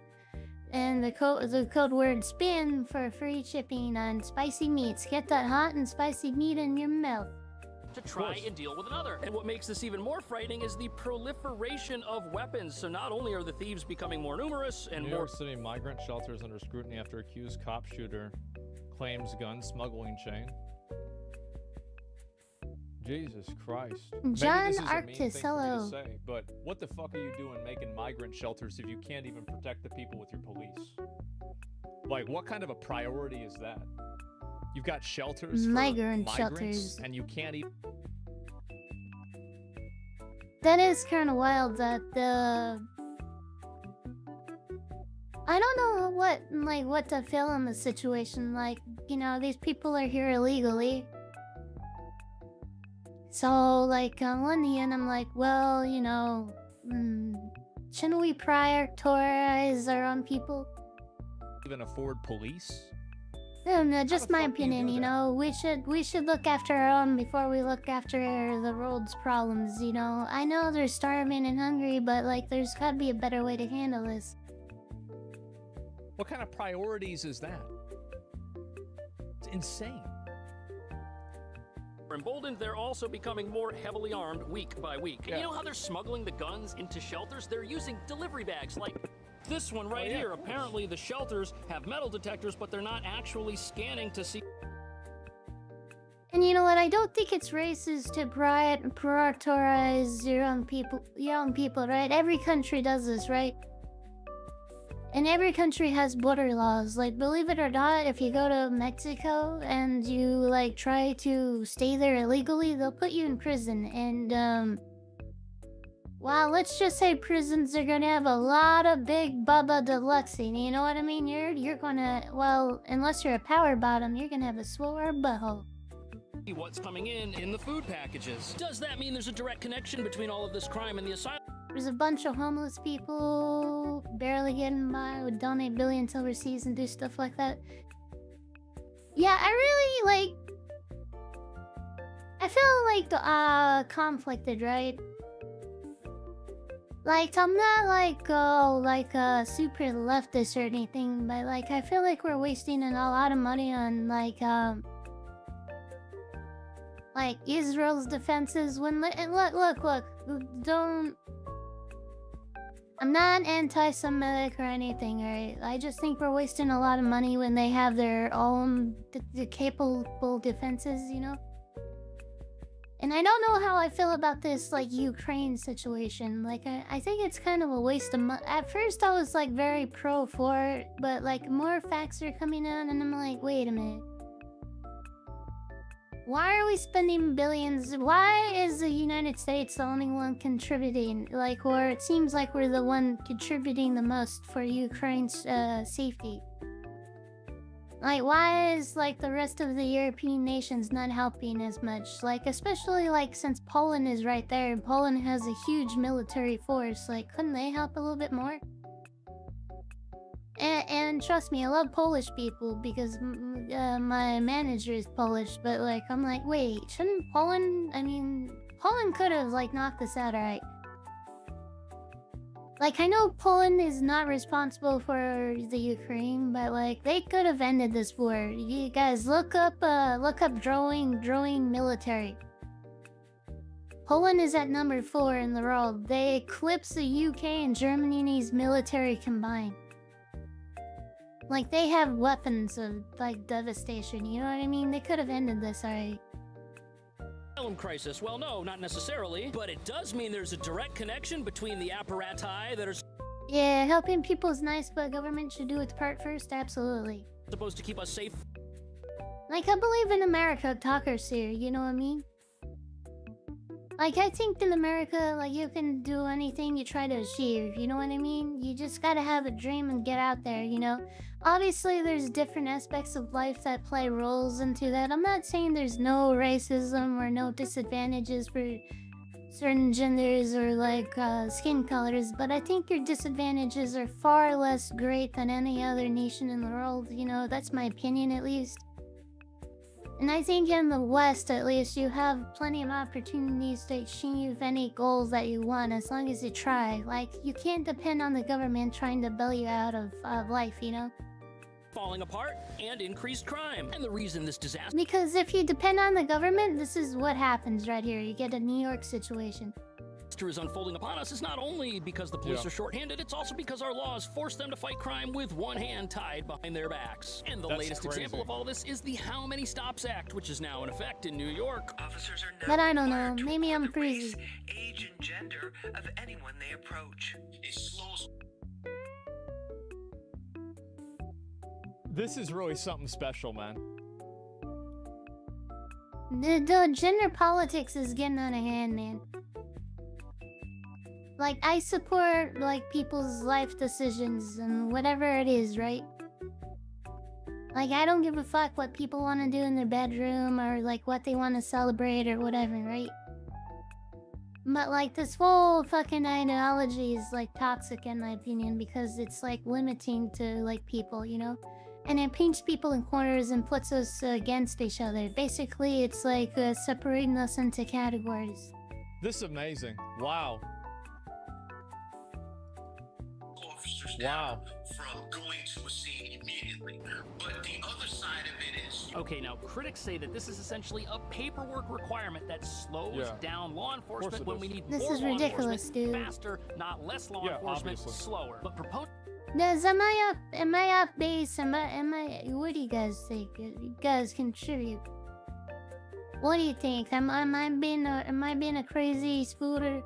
And the code word SPIN for free shipping on spicy meats. Get that hot and spicy meat in your mouth. To try and deal with another. And what makes this even more frightening is the proliferation of weapons. So not only are the thieves becoming more numerous and New more... York City migrant shelters under scrutiny after accused cop shooter claims gun smuggling chain. Jesus Christ. John Maybe this is a mean Arctis, thing for me to hello. say, but what the fuck are you doing making migrant shelters if you can't even protect the people with your police? Like, what kind of a priority is that? You've got shelters for Migrant migrants, shelters. and you can't even... That is kind of wild that I don't know what to feel in the situation. Like, you know, these people are here illegally. So, like, on one hand, I'm like, well, you know, shouldn't we prioritize our own people? Even afford police? No, just my opinion, you know. We should look after our own before we look after the world's problems, you know. I know they're starving and hungry, but, like, there's gotta be a better way to handle this. What kind of priorities is that? It's insane. Emboldened, they're also becoming more heavily armed week by week. Yeah. You know how they're smuggling the guns into shelters? They're using delivery bags like this one right here. Apparently the shelters have metal detectors, but they're not actually scanning to see. And you know what? I don't think it's racist to prioritize your own people, right? Every country does this, right? And every country has border laws. Like, believe it or not, if you go to Mexico and you, like, try to stay there illegally, they'll put you in prison. And, wow, let's just say prisons are gonna have a lot of big Bubba Deluxing, you know what I mean? You're gonna, well, unless you're a power bottom, you're gonna have a swore butthole. What's coming in the food packages. Does that mean there's a direct connection between all of this crime and the asylum? There's a bunch of homeless people barely getting by, would donate billions overseas and do stuff like that. Yeah, I really, like... I feel, like, conflicted, right? Like, I'm not, like, a super leftist or anything, but, like, I feel like we're wasting a lot of money on, like, Israel's defenses when... Look, don't... I'm not anti-Semitic or anything, right? I just think we're wasting a lot of money when they have their own capable defenses, you know? And I don't know how I feel about this, like, Ukraine situation. Like, I think it's kind of a waste of money. At first, I was, like, very pro for it, but, like, more facts are coming out, and I'm like, wait a minute. Why are we spending billions? Why is the United States the only one contributing? Like, or it seems like we're the one contributing the most for Ukraine's safety. Like, why is, like, the rest of the European nations not helping as much? Like, especially, like, since Poland is right there, and Poland has a huge military force, like, couldn't they help a little bit more? And trust me, I love Polish people because my manager is Polish, but, like, I'm like, wait, shouldn't Poland... I mean, Poland could have, like, knocked this out, right? Like, I know Poland is not responsible for the Ukraine, but, like, they could have ended this war. You guys, look up drawing military. Poland is at number 4 in the world. They eclipse the UK and Germany's military combined. Like, they have weapons of, like, devastation, you know what I mean? They could have ended this, alright. Asylum crisis. Well, no, not necessarily, but it does mean there's a direct connection between the apparati that are Yeah, helping people is nice, but government should do its part first, absolutely. supposed to keep us safe. Like, I believe in meritocracy here, you know what I mean? Like, I think in America, like, you can do anything you try to achieve, you know what I mean? You just gotta have a dream and get out there, you know? Obviously, there's different aspects of life that play roles into that. I'm not saying there's no racism or no disadvantages for certain genders or, like, skin colors, but I think your disadvantages are far less great than any other nation in the world, you know? That's my opinion, at least. And I think in the West, at least, you have plenty of opportunities to achieve any goals that you want, as long as you try. Like, you can't depend on the government trying to bail you out of life, you know? Falling apart and increased crime. And the reason this disaster Because if you depend on the government, this is what happens right here. You get a New York situation. is unfolding upon us is not only because the police are shorthanded, it's also because our laws force them to fight crime with one hand tied behind their backs. And the latest example of all this is the How Many Stops Act, which is now in effect in New York. Officers are now But I don't know, maybe I'm crazy. age and gender of anyone they approach. It slows. This is really something special, man. The gender politics is getting out of hand, man. Like, I support, like, people's life decisions and whatever it is, right? Like, I don't give a fuck what people want to do in their bedroom or, like, what they want to celebrate or whatever, right? But, like, this whole fucking ideology is, like, toxic in my opinion because it's, like, limiting to, like, people, you know? And it paints people in corners and puts us against each other. Basically, it's, like, separating us into categories. This is amazing. Wow. Officers down from going to a scene immediately. But the other side of it is... Okay, now critics say that this is essentially a paperwork requirement that slows down law enforcement when we need This more is law ridiculous, enforcement dude. faster, not less law enforcement, slower. But Guys, am I off base? What do you guys think? You guys contribute. What do you think? Am I being a crazy spooter?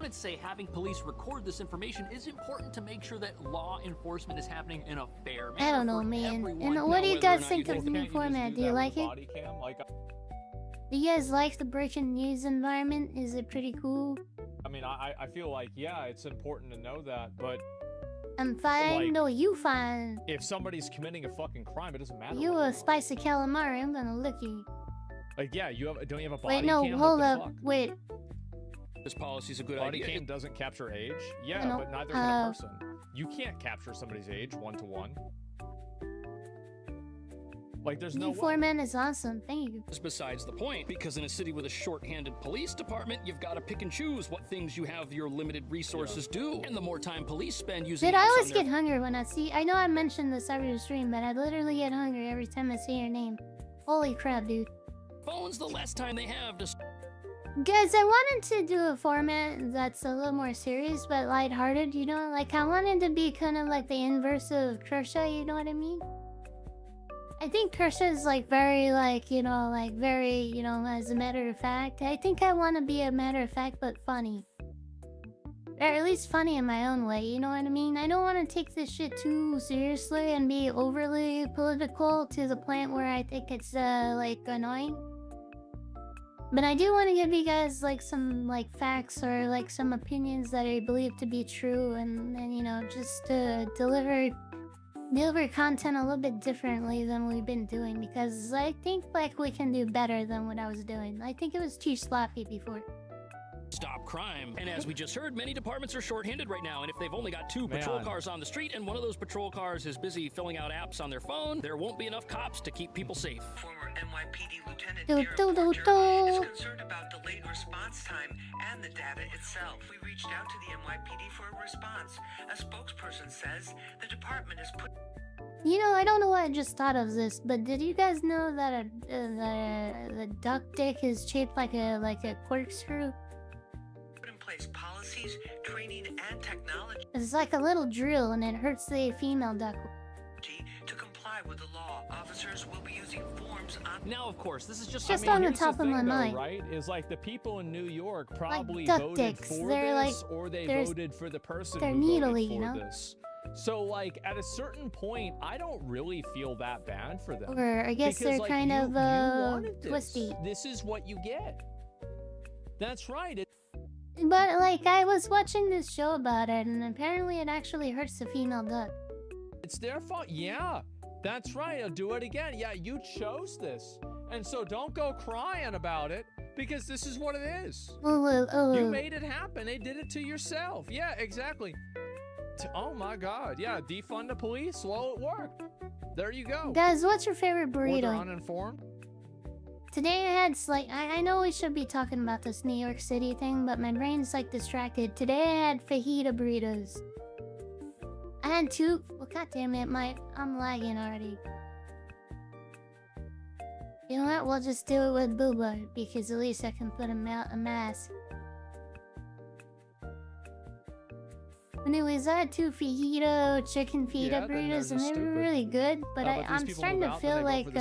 I would say having police record this information is important to make sure that law enforcement is happening in a fair manner. I don't know, man. And what do you guys think of the new format? Do you like it? Do you guys like the breaking news environment? Is it pretty cool? I mean, I feel like, yeah, it's important to know that, but... I'm fine. Like, no, you fine. If somebody's committing a fucking crime, it doesn't matter. You a spicy calamari. I'm gonna lick you. Like, yeah, don't you have a body Wait, no, cam? hold up. Wait. This policy's a good body idea. cam doesn't capture age? Yeah, but neither can a person. You can't capture somebody's age one-to-one. Like, there's no way. New format is awesome. Thank you. Besides the point, because in a city with a short-handed police department, you've got to pick and choose what things you have your limited resources do. And the more time police spend using Dude, I always get hungry when I see... I know I mentioned this every stream, but I literally get hungry every time I see your name. Holy crap, dude. Phones, the less time they have to... Guys, I wanted to do a format that's a little more serious, but lighthearted, you know? Like, I wanted to be kind of like the inverse of Kershaw, you know what I mean? I think Kershaw is like very, like, you know, like very, you know, as a matter of fact. I think I want to be a matter of fact, but funny. Or at least funny in my own way, you know what I mean? I don't want to take this shit too seriously and be overly political to the point where I think it's, like, annoying. But I do want to give you guys, like, some, like, facts or, like, some opinions that I believe to be true and you know, just deliver content a little bit differently than we've been doing because I think, like, we can do better than what I was doing. I think it was too sloppy before. Stop crime. And as we just heard, many departments are short-handed right now, and if they've only got 2 patrol cars on the street and one of those patrol cars is busy filling out apps on their phone, there won't be enough cops to keep people safe. Former NYPD Lieutenant Derek Porter is concerned about delayed response time and the data itself. We reached out to the NYPD for a response. A spokesperson says the department is put... You know, I don't know why I just thought of this, but did you guys know that the duck dick is shaped like a corkscrew? Place policies, training, and technology. It's like a little drill, and it hurts the female duck. To comply with the law, officers will be using forms on... Now, of course, this is just on the top of my mind. Right? Is like the people in New York probably like voted dicks. for they're this, like, or they voted for the person they're who needly, voted for you know? this. So, like, at a certain point, I don't really feel that bad for them. Or I guess because, they're like, kind you of wanted twisty. This is what you get. That's right. But, like, I was watching this show about it, and apparently it actually hurts the female duck. It's their fault. Yeah, that's right. I'll do it again. Yeah, you chose this. And so don't go crying about it, because this is what it is. You made it happen. They did it to yourself. Yeah, exactly. Oh my god. Yeah, defund the police. Well, it worked. There you go. Guys, what's your favorite burrito? Or they're uninformed. Today I had I know we should be talking about this New York City thing, but my brain's like distracted. Today I had fajita burritos. I had 2. Well, god damn it, I'm lagging already. You know what? We'll just do it with booba because at least I can put a mask. Anyways, I had 2 fajita chicken fajita burritos, and they were really good. But I'm starting to feel like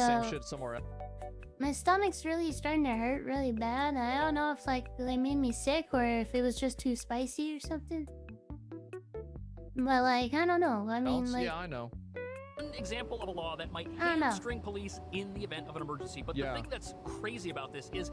my stomach's really starting to hurt really bad. I don't know if like they made me sick or if it was just too spicy or something. But like, I don't know. I mean, like, yeah, I know. An example of a law that might I don't know. hamstring police in the event of an emergency. But the thing that's crazy about this is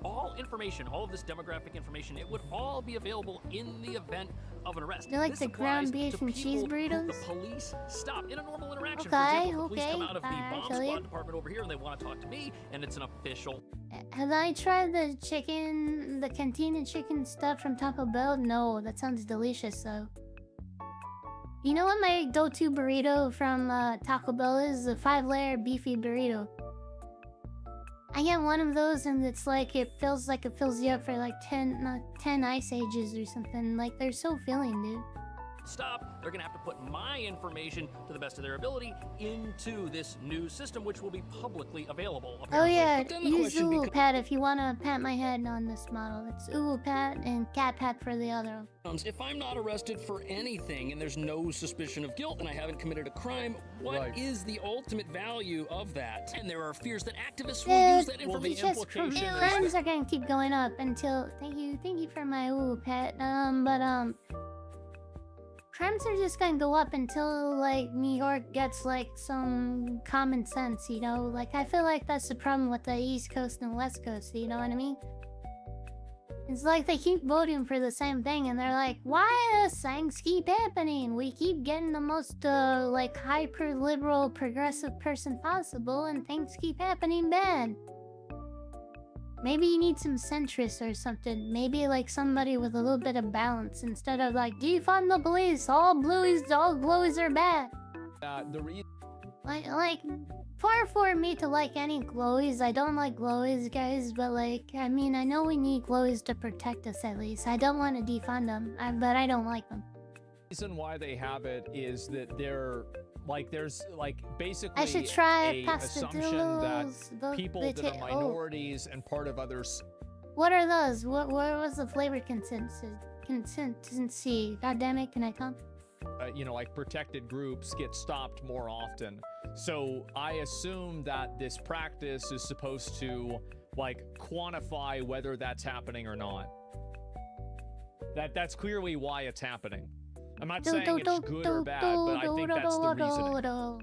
all information, all of this demographic information, it would all be available in the event of an arrest. You like This the ground applies beef to and cheese people who burritos? the police stop in a normal interaction. Okay, For example, the police come out of the bomb actually. squad department over here and they want to talk to me, and it's an official. Have I tried the chicken, the cantina chicken stuff from Taco Bell? No, that sounds delicious though. You know what my go-to burrito from Taco Bell is? The 5-layer beefy burrito. I get one of those and it's like, it feels you up for like 10 ice ages or something. Like, they're so filling, dude. Stop, they're gonna have to put my information to the best of their ability into this new system, which will be publicly available. Oh yeah, But then the use question Uwu Pat if you want to pat my head on this model. It's Uwu Pat and Cat Pat for the other one. if I'm not arrested for anything and there's no suspicion of guilt and I haven't committed a crime, what is the ultimate value of that? And there are fears that activists will use that information. Crimes are gonna keep going up until thank you for my Uwu Pat. Crimes are just gonna go up until, like, New York gets, like, some common sense, you know? Like, I feel like that's the problem with the East Coast and West Coast, you know what I mean? It's like they keep voting for the same thing, and they're like, why does things keep happening? We keep getting the most, like, hyper-liberal, progressive person possible, and things keep happening bad. Maybe you need some centrists or something. Maybe like somebody with a little bit of balance instead of like defund the police. All glowies are bad. Like far for me to like any glowies. I don't like glowies, guys. But like, I mean, I know we need glowies to protect us at least. I don't want to defund them, but I don't like them. The reason why they have it is that they're like, there's like basically I should try a assumption that people that are minorities and part of others. What are those? What was the flavor consistency? God damn it, can I come? You know, like protected groups get stopped more often. So I assume that this practice is supposed to like quantify whether that's happening or not. That's clearly why it's happening. I'm not saying it's good or bad, but I think that's the reasoning.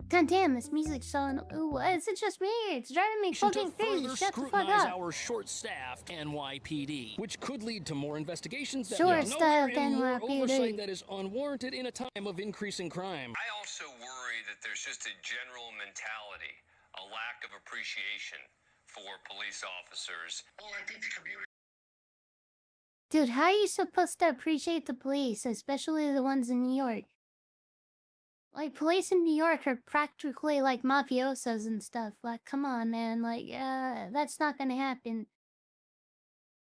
God damn, this music's so... Ooh, is it just me? It's driving me fucking crazy. Shut the fuck up. Our short-staffed NYPD, which could lead to more investigations that short-staffed and more NYPD. oversight that is unwarranted in a time of increasing crime. I also worry that there's just a general mentality, a lack of appreciation for police officers. Well, I think the community... Dude, how are you supposed to appreciate the police, especially the ones in New York? Like, police in New York are practically like mafiosos and stuff. Like, come on, man. Like, that's not gonna happen.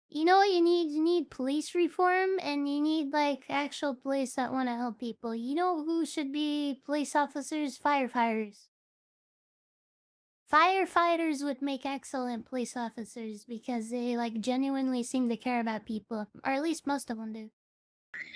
You know what you need? You need police reform, and you need, like, actual police that want to help people. You know who should be police officers? Firefighters. Firefighters would make excellent police officers because they, like, genuinely seem to care about people. Or at least most of them do. Really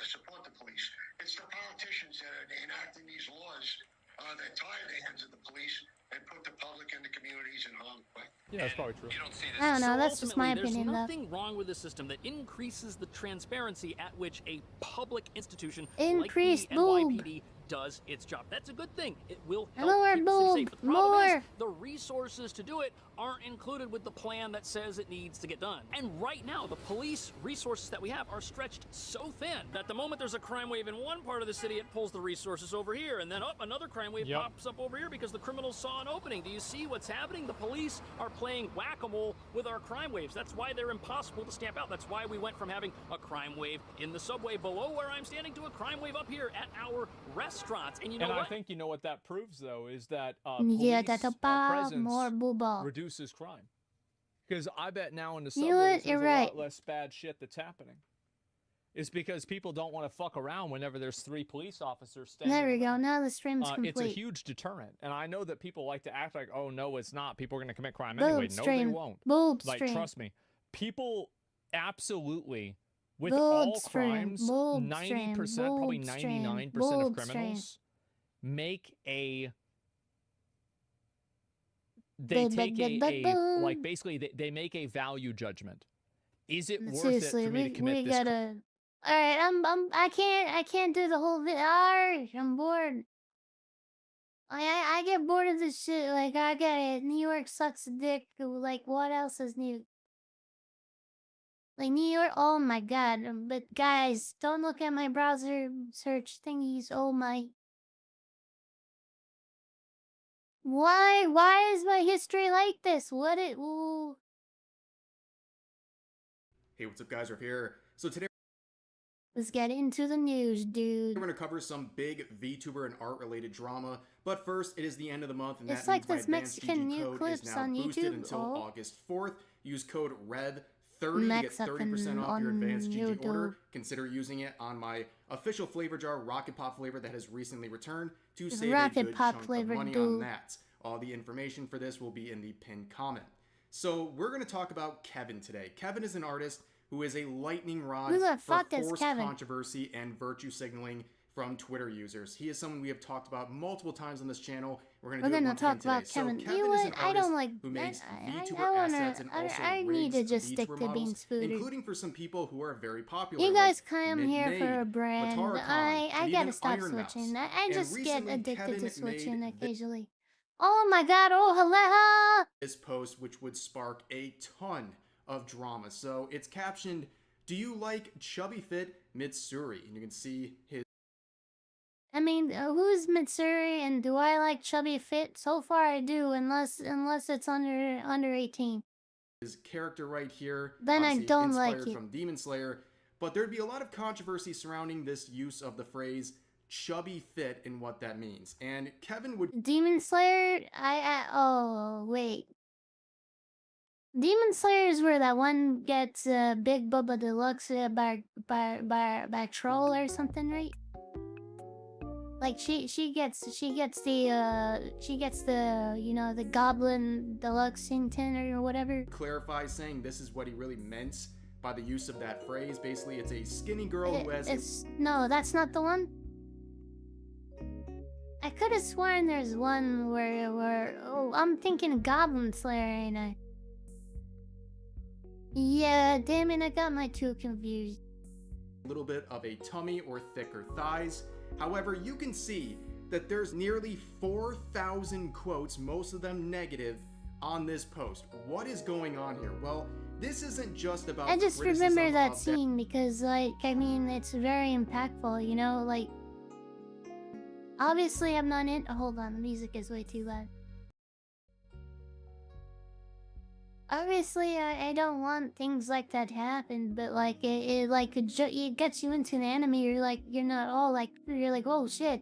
support the police. It's the politicians that are enacting these laws that tie the hands of the police and put the public and the communities in harm's way. Yeah, that's probably true. You don't see this. I don't know, So that's just my ultimately, opinion, though. There's nothing wrong with a system that increases the transparency at which a public institution Increase like the NYPD does its job. That's a good thing. It will help More keep us safe. boob. But the problem is, More. the resources to do it aren't included with the plan that says it needs to get done. And right now, the police resources that we have are stretched so thin that the moment there's a crime wave in one part of the city, it pulls the resources over here, and then another crime wave pops up over here because the criminals saw an opening. Do you see what's happening? The police are playing whack-a-mole with our crime waves. That's why they're impossible to stamp out. That's why we went from having a crime wave in the subway below where I'm standing to a crime wave up here at our restaurants. And you know And what? I think you know what that proves, though, is that Yeah, police that's a presence more booba. reduces crime. Because I bet now in the You know subways what? You're there's a right. lot less bad shit that's happening. It's because people don't want to fuck around whenever there's 3 police officers standing. There we go. Now the stream's complete. It's a huge deterrent. And I know that people like to act like, oh, no, it's not. People are going to commit crime anyway. No, they won't. Like, trust me. People absolutely, with all crimes, 90%, probably 99% of criminals make a... They take like, basically, they make a value judgment. Is it worth it for me to commit this crime? Alright, I can't do the whole video. Alright, I'm bored. I get bored of this shit. Like, I get it. New York sucks dick. Like, what else is new? Like, New York, oh my god. But guys, don't look at my browser search thingies. Oh my. Why is my history like this? What it, ooh. Hey, what's up guys, Riff here. So today Let's get into the news, dude. we're going to cover some big VTuber and art related drama, but first it is the end of the month and It's that like means my this advanced Mexican GG new code is clips now on boosted YouTube. until Oh. August 4th. Use code REV30 to get 30% off your on advanced GG YouTube. order. Consider using it on my official flavor jar, Rocket Pop flavor, that has recently returned to save Rocket a good Pop chunk flavor, of money dude. on that. All the information for this will be in the pinned comment. So we're going to talk about Kevin today. Kevin is an artist who is a lightning rod Who the for fuck is forced Kevin? controversy and virtue signaling from Twitter users. He is someone we have talked about multiple times on this channel. We're going to do it once talk again today. about Kevin. So You know Kevin is what? an I don't artist like who makes I VTuber wanna- assets and also I need to rigs just stick VTuber to models, being spooted. including for some people who are very popular. You guys like come here Mint for Maid, a brand. Latarcon, I and gotta even stop Iron Mouse. switching. I And just get recently, addicted Kevin to switching made occasionally. Oh my god, oh hello! this post, which would spark a ton of drama. So it's captioned, "Do you like chubby fit Mitsuri?" And you can see his I mean, who's Mitsuri and do I like chubby fit? So far I do, unless it's under 18. character right here. Then I Obviously don't like inspired it. from Demon Slayer, but there'd be a lot of controversy surrounding this use of the phrase chubby fit and what that means. And Kevin would Demon Slayer? Oh, wait. Demon Slayer is where that one gets Big Bubba Deluxe by Troll or something, right? Like she gets the you know, the Goblin Deluxe Sington or whatever. clarify, saying this is what he really meant by the use of that phrase. Basically, it's a skinny girl who has No, that's not the one. I could have sworn there's one where oh, I'm thinking Goblin Slayer, ain't I? Yeah, damn it, I got my two confused. a little bit of a tummy or thicker thighs. However, you can see that there's nearly 4,000 quotes, most of them negative, on this post. What is going on here? Well, this isn't just about I just criticism remember that of scene because, like, I mean, it's very impactful, you know? Like, obviously I'm not in- hold on, the music is way too loud. Obviously, I don't want things like that to happen, but like it gets you into the anime. You're like, you're not all like, you're like, oh shit,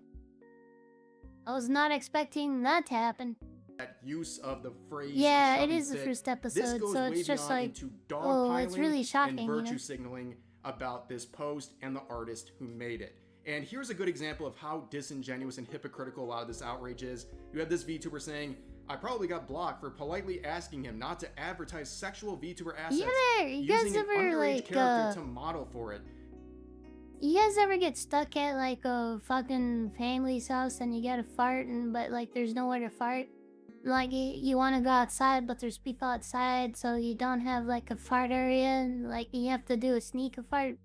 I was not expecting that to happen. that use of the phrase. Yeah, it chubby is the fit. first This episode, goes so way it's just beyond like, into oh, it's dogpiling really shocking, and you virtue know? signaling about this post and the artist who made it. And here's a good example of how disingenuous and hypocritical a lot of this outrage is. You have this VTuber saying, "I probably got blocked for politely asking him not to advertise sexual VTuber assets Yeah, you guys using an ever, underage like, character to model for it." You guys ever get stuck at like a fucking family's house and you gotta fart but like there's nowhere to fart? Like you want to go outside but there's people outside, so you don't have like a fart area and like you have to do a sneak fart.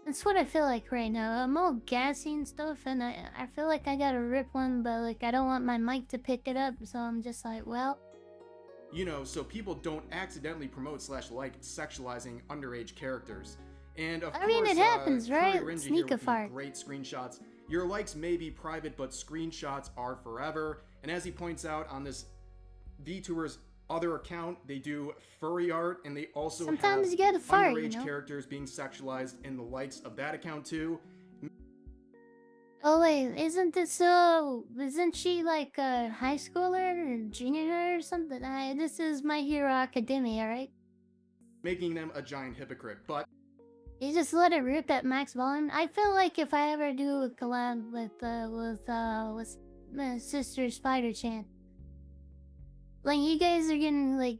That's what I feel like right now. I'm all gassy and stuff and I feel like I gotta rip one, but like I don't want my mic to pick it up, so I'm just like, well. You know, so people don't accidentally promote / like sexualizing underage characters. And of I mean, course, it happens, Curry right? Rinja Sneak here a with the fart. great screenshots. Your likes may be private, but screenshots are forever. And as he points out on this VTuber's other account, they do furry art, and they also Sometimes have you gotta fart, underage you know? characters being sexualized in the likes of that account too. Oh wait, isn't she like a high schooler or junior or something? This is My Hero Academia, right? Making them a giant hypocrite. But You just let it rip at max volume. I feel like if I ever do a collab with my sister Spider-Chan, like you guys are getting like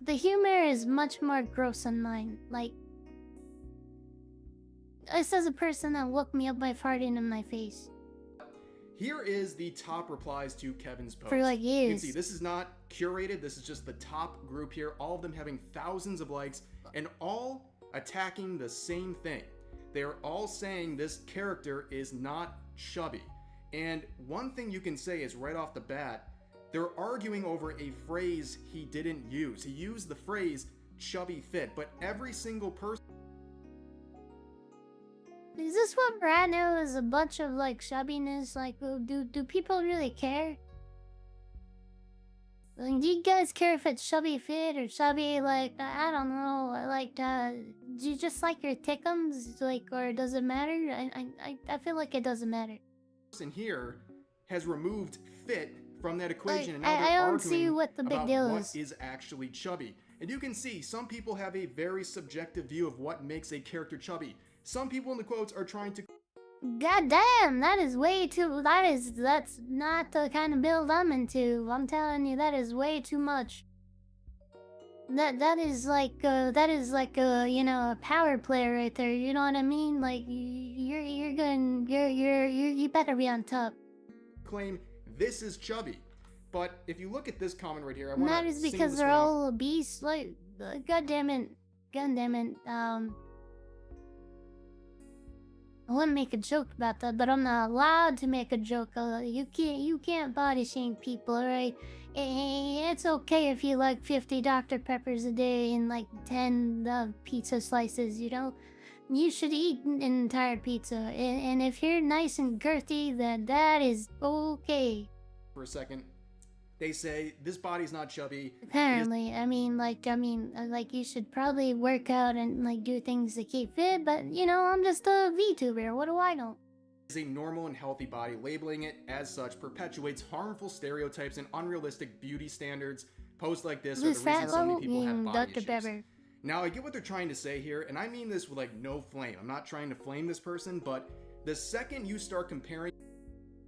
the humor is much more gross than mine. Like this is a person that woke me up by farting in my face. here is the top replies to Kevin's post. For, like, You can years. see this is not curated. This is just the top group here. All of them having thousands of likes and all attacking the same thing. They're all saying this character is not chubby. And one thing you can say is right off the bat, they're arguing over a phrase he didn't use. He used the phrase chubby fit, but every single person... Is this what we're at now, is a bunch of like chubbiness? Like, do people really care? Like, do you guys care if it's chubby fit or chubby, like, I don't know, like, do you just like your tickums, like, or does it matter? I feel like it doesn't matter. Person here has removed fit from that equation, like, and now they're I don't arguing see what the big about deal what is. is actually chubby. And you can see some people have a very subjective view of what makes a character chubby. Some people in the quotes are trying to... God damn, that is way too, that's not the kind of build I'm into. I'm telling you, that is way too much. That is like a, you know, a power play right there, you know what I mean? Like, you better be on top. Claim this is chubby. But if you look at this comment right here, I want to... That is because they're all obese, like, god damn it, I wouldn't make a joke about that, but I'm not allowed to make a joke. You can't body shame people, alright? It's okay if you like 50 Dr. Peppers a day and like 10 pizza slices, you know? You should eat an entire pizza, and if you're nice and girthy, then that is okay. For a second, they say this body's not chubby. Apparently, I mean, like you should probably work out and like do things to keep fit, but you know, I'm just a VTuber. What do I know? Is a normal and healthy body. Labeling it as such perpetuates harmful stereotypes and unrealistic beauty standards. Posts like this are the reason so many people have body issues. Now, I get what they're trying to say here, and I mean this with like no flame. I'm not trying to flame this person, but the second you start comparing...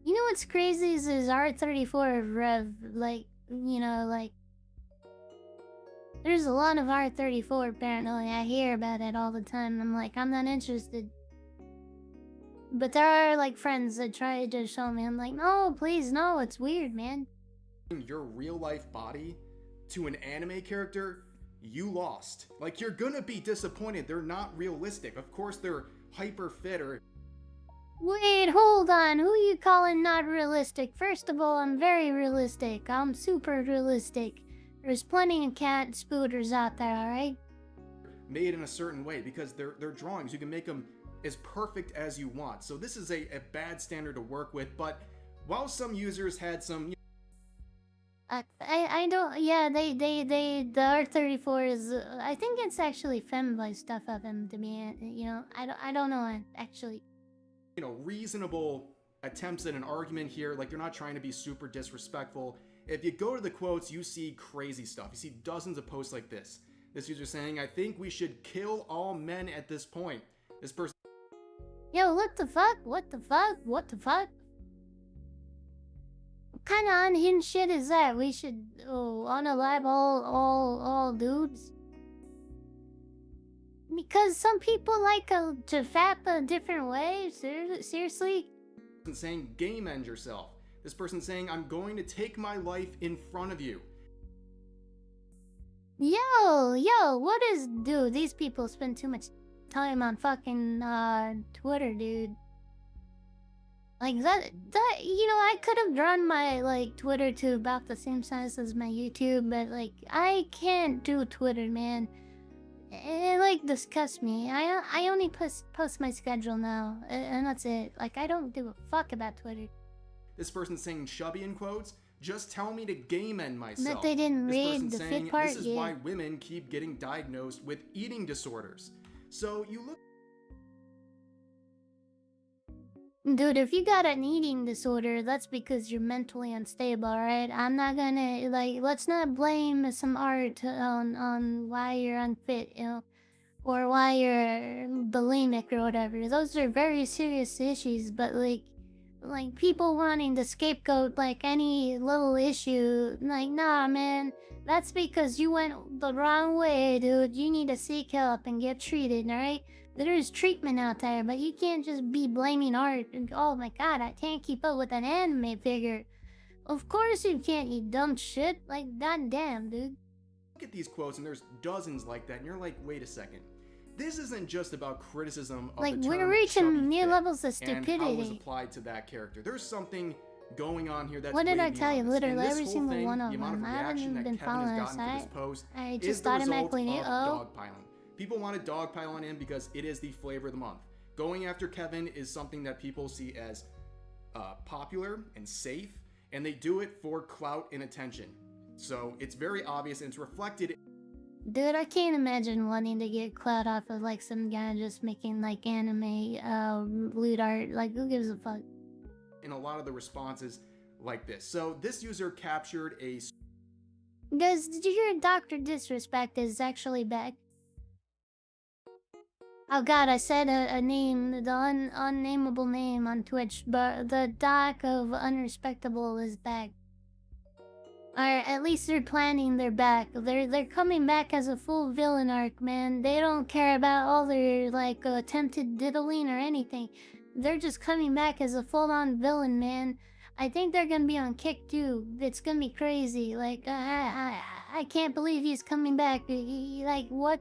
You know what's crazy is R34 Rev, like, you know, like... There's a lot of R34 apparently. I hear about it all the time. I'm like, I'm not interested. But there are like friends that try to show me. I'm like, no, please, no, it's weird, man. Your real life body to an anime character, you lost. Like, you're gonna be disappointed. They're not realistic. Of course, they're hyper fit or... Wait, hold on. Who you calling not realistic? First of all, I'm very realistic. I'm super realistic. There's plenty of cat spooters out there, alright? Made in a certain way because they're drawings. You can make them as perfect as you want. So this is a bad standard to work with, but while some users had some... I don't... Yeah, the R34 is... I think it's actually femboy stuff of him to me, you know? I don't know, actually. You know, reasonable attempts at an argument here. Like, they're not trying to be super disrespectful. If you go to the quotes, you see crazy stuff. You see dozens of posts like this. This user saying, I think we should kill all men at this point. This person... Yo, what the fuck? What the fuck? What the fuck? What kind of unhinged shit is that? We should unalive all dudes? Because some people like to fap a different way? Seriously? This person saying, game end yourself. This person saying, I'm going to take my life in front of you. Yo, what is... Dude, these people spend too much time on fucking Twitter, dude. Like, that, you know, I could have drawn my, like, Twitter to about the same size as my YouTube, but, like, I can't do Twitter, man. It, like, disgusts me. I only post my schedule now, and that's it. Like, I don't give a fuck about Twitter. This person saying chubby in quotes, just tell me to game end myself. But they didn't read the saying, fit part this is yet. why women keep getting diagnosed with eating disorders. So you look... Dude, if you got an eating disorder, that's because you're mentally unstable, alright? I'm not gonna, like, let's not blame some art on why you're unfit, you know? Or why you're bulimic or whatever. Those are very serious issues, but, like people wanting to scapegoat, like, any little issue, like, nah, man. That's because you went the wrong way, dude. You need to seek help and get treated, alright? There is treatment out there, but you can't just be blaming art and, oh my god, I can't keep up with an anime figure. Of course you can't, you dumb shit. Like, goddamn, dude. Look at these quotes, and there's dozens like that, and you're like, wait a second. this isn't just about criticism of like the we're term reaching chubby new fit levels of and how it was stupidity. applied to that character. There's something going on here that's What did way I tell you? beyond this. And Literally this every whole single thing, one of the amount them. of I haven't reaction even that been Kevin has following gotten that for this site. post I is just the result automatically knew. of Oh, dogpiling. People want to dogpile on him because it is the flavor of the month. Going after Kevin is something that people see as popular and safe, and they do it for clout and attention. So it's very obvious, and it's reflected. dude, I can't imagine wanting to get clout off of like some guy just making like anime lewd art. Like, who gives a fuck? In a lot of the responses like this. So this user captured a... Guys, did you hear Dr. Disrespect is actually back? Oh god, I said a name, the unnameable name on Twitch, but the doc of Unrespectable is back. Or at least they're planning their back. They're coming back as a full villain arc, man. They don't care about all their like attempted diddling or anything. They're just coming back as a full-on villain, man. I think they're gonna be on Kick too. It's gonna be crazy. Like I can't believe he's coming back. Like what?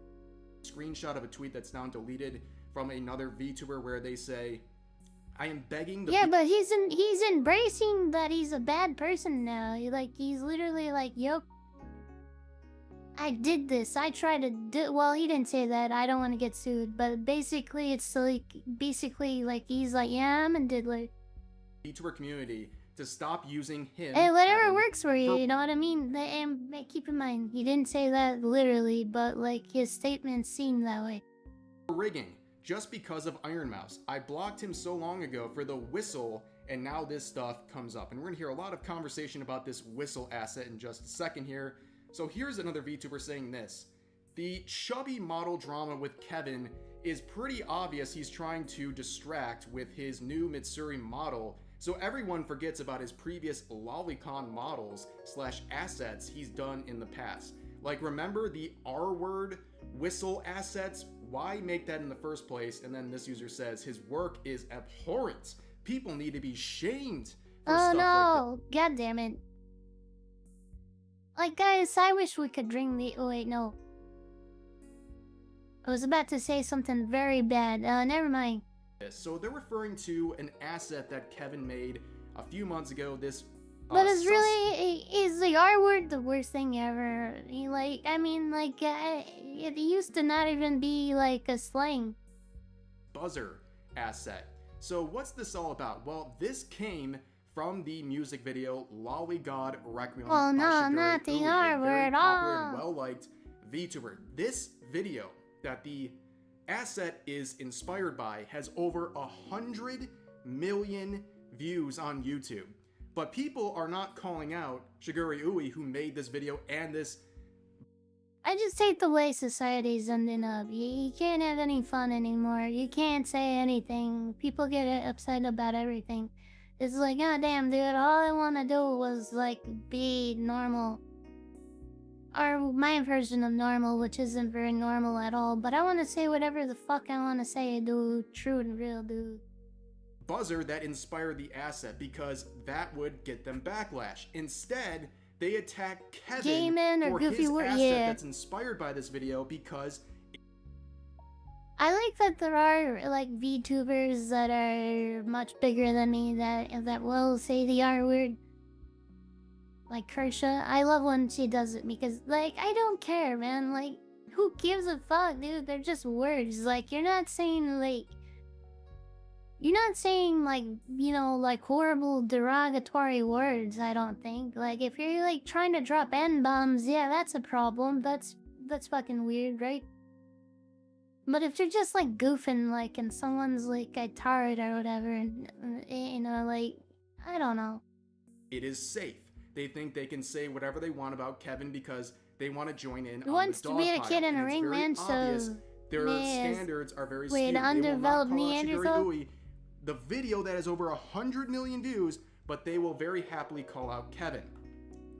Screenshot of a tweet that's now deleted from another VTuber where they say, I am begging the... Yeah, but he's embracing that he's a bad person now. He's literally like, yo, I did this. I tried to do... Well, he didn't say that. I don't want to get sued. But basically, it's like... Basically, like, he's like, yeah, I'm a diddler. VTuber community to stop using him... Hey, whatever Kevin, works for you, you know what I mean? And keep in mind, he didn't say that literally, but, like, his statements seem that way. rigging. Just because of Iron Mouse. I blocked him so long ago for the whistle, and now this stuff comes up. And we're gonna hear a lot of conversation about this whistle asset in just a second here. So here's another VTuber saying this. The chubby model drama with Kevin is pretty obvious he's trying to distract with his new Mitsuri model, so everyone forgets about his previous lolicon models / assets he's done in the past. Like, remember the R-word whistle assets? Why make that in the first place? And then this user says his work is abhorrent. People need to be shamed for stuff like that. Oh no! God damn it. Like, guys, I wish we could bring the... Oh wait, no. I was about to say something very bad. Never mind. So they're referring to an asset that Kevin made a few months ago. This... But it's really... Is the R-word the worst thing ever? Like, I mean, like, it used to not even be, like, a slang. Buzzer asset. So what's this all about? Well, this came from the music video Lolly God Requiem. Well, no, by Shigure not the Ui, a R-word. very popular and Oh. well-liked VTuber. This video that the asset is inspired by has over 100 million views on YouTube. But people are not calling out Shigure Ui, who made this video and this... I just hate the way society's ending up. You can't have any fun anymore. You can't say anything. People get upset about everything. It's like, oh damn, dude, all I want to do was, like, be normal. Or my version of normal, which isn't very normal at all. But I want to say whatever the fuck I want to say, dude. True and real, dude. Buzzer that inspired the asset because that would get them backlash. Instead, they attack Kevin J-Man or for Goofy his Word, asset yeah. that's inspired by this video because... I like that there are, like, VTubers that are much bigger than me that will say the R-word. Like Kersha. I love when she does it because, like, I don't care, man. Like, who gives a fuck, dude? They're just words. Like, you're not saying, like... You're not saying, like, you know, like, horrible derogatory words, I don't think. Like, if you're, like, trying to drop N-bombs, yeah, that's a problem. That's fucking weird, right? But if you're just, like, goofing, like, and someone's, like, a tard or whatever, and, you know, like, I don't know. It is safe. They think they can say whatever they want about Kevin because they want to join in He on wants the to be a dogpile. kid in And a it's ring, very man, obvious so... their Yes. standards are very Wait, skewed. They will not undeveloped call out Neanderthal? Shigure Ui, the video that has over 100 million views, but they will very happily call out Kevin.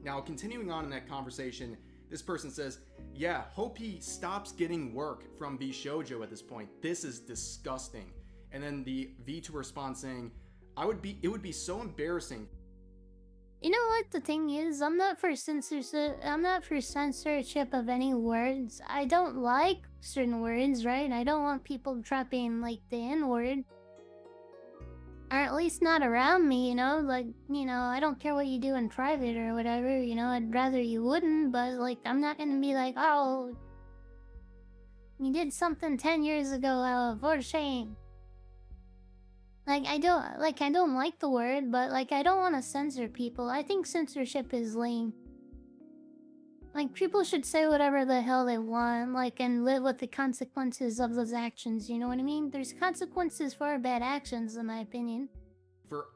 Now, continuing on in that conversation, this person says, yeah, hope he stops getting work from VShojo at this point. This is disgusting. And then the VTuber responds saying, it would be so embarrassing You know what the thing is? I'm not for censorship. I'm not for censorship of any words. I don't like certain words, right? I don't want people dropping like the N-word. Or at least not around me, you know? Like, you know, I don't care what you do in private or whatever, you know? I'd rather you wouldn't, but like, I'm not gonna be like, oh, you did something 10 years ago, for shame. Like, I don't like the word, but like, I don't want to censor people. I think censorship is lame. Like, people should say whatever the hell they want, like, and live with the consequences of those actions, you know what I mean? There's consequences for bad actions, in my opinion. For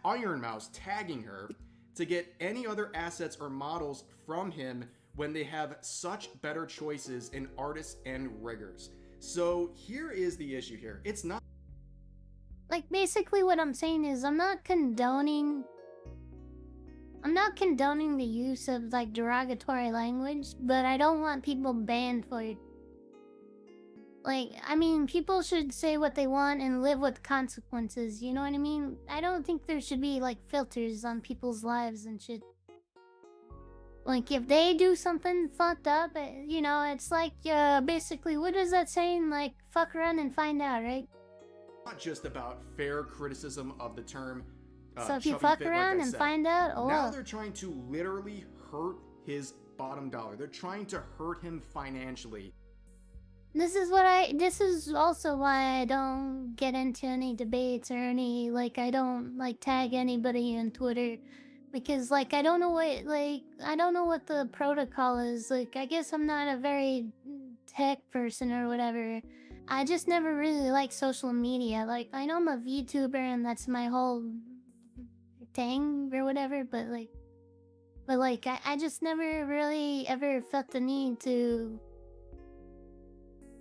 @IronMouse tagging her to get any other assets or models from him when they have such better choices in artists and riggers. So here is the issue here. It's not... Like, basically what I'm saying is I'm not condoning the use of, like, derogatory language, but I don't want people banned for it. Like, I mean, people should say what they want and live with consequences, you know what I mean? I don't think there should be, like, filters on people's lives and shit. Like, if they do something fucked up, you know, it's like, basically, what is that saying? Like, fuck around and find out, right? Not just about fair criticism of the term. So if you fuck around and find out, oh now well. they're trying to literally hurt his bottom dollar. They're trying to hurt him financially. This is also why I don't get into any debates or any, like, I don't, like, tag anybody on Twitter. Because, like, I don't know what the protocol is. Like, I guess I'm not a very tech person or whatever. I just never really liked social media. Like, I know I'm a VTuber and that's my whole thing or whatever, but I just never really ever felt the need to...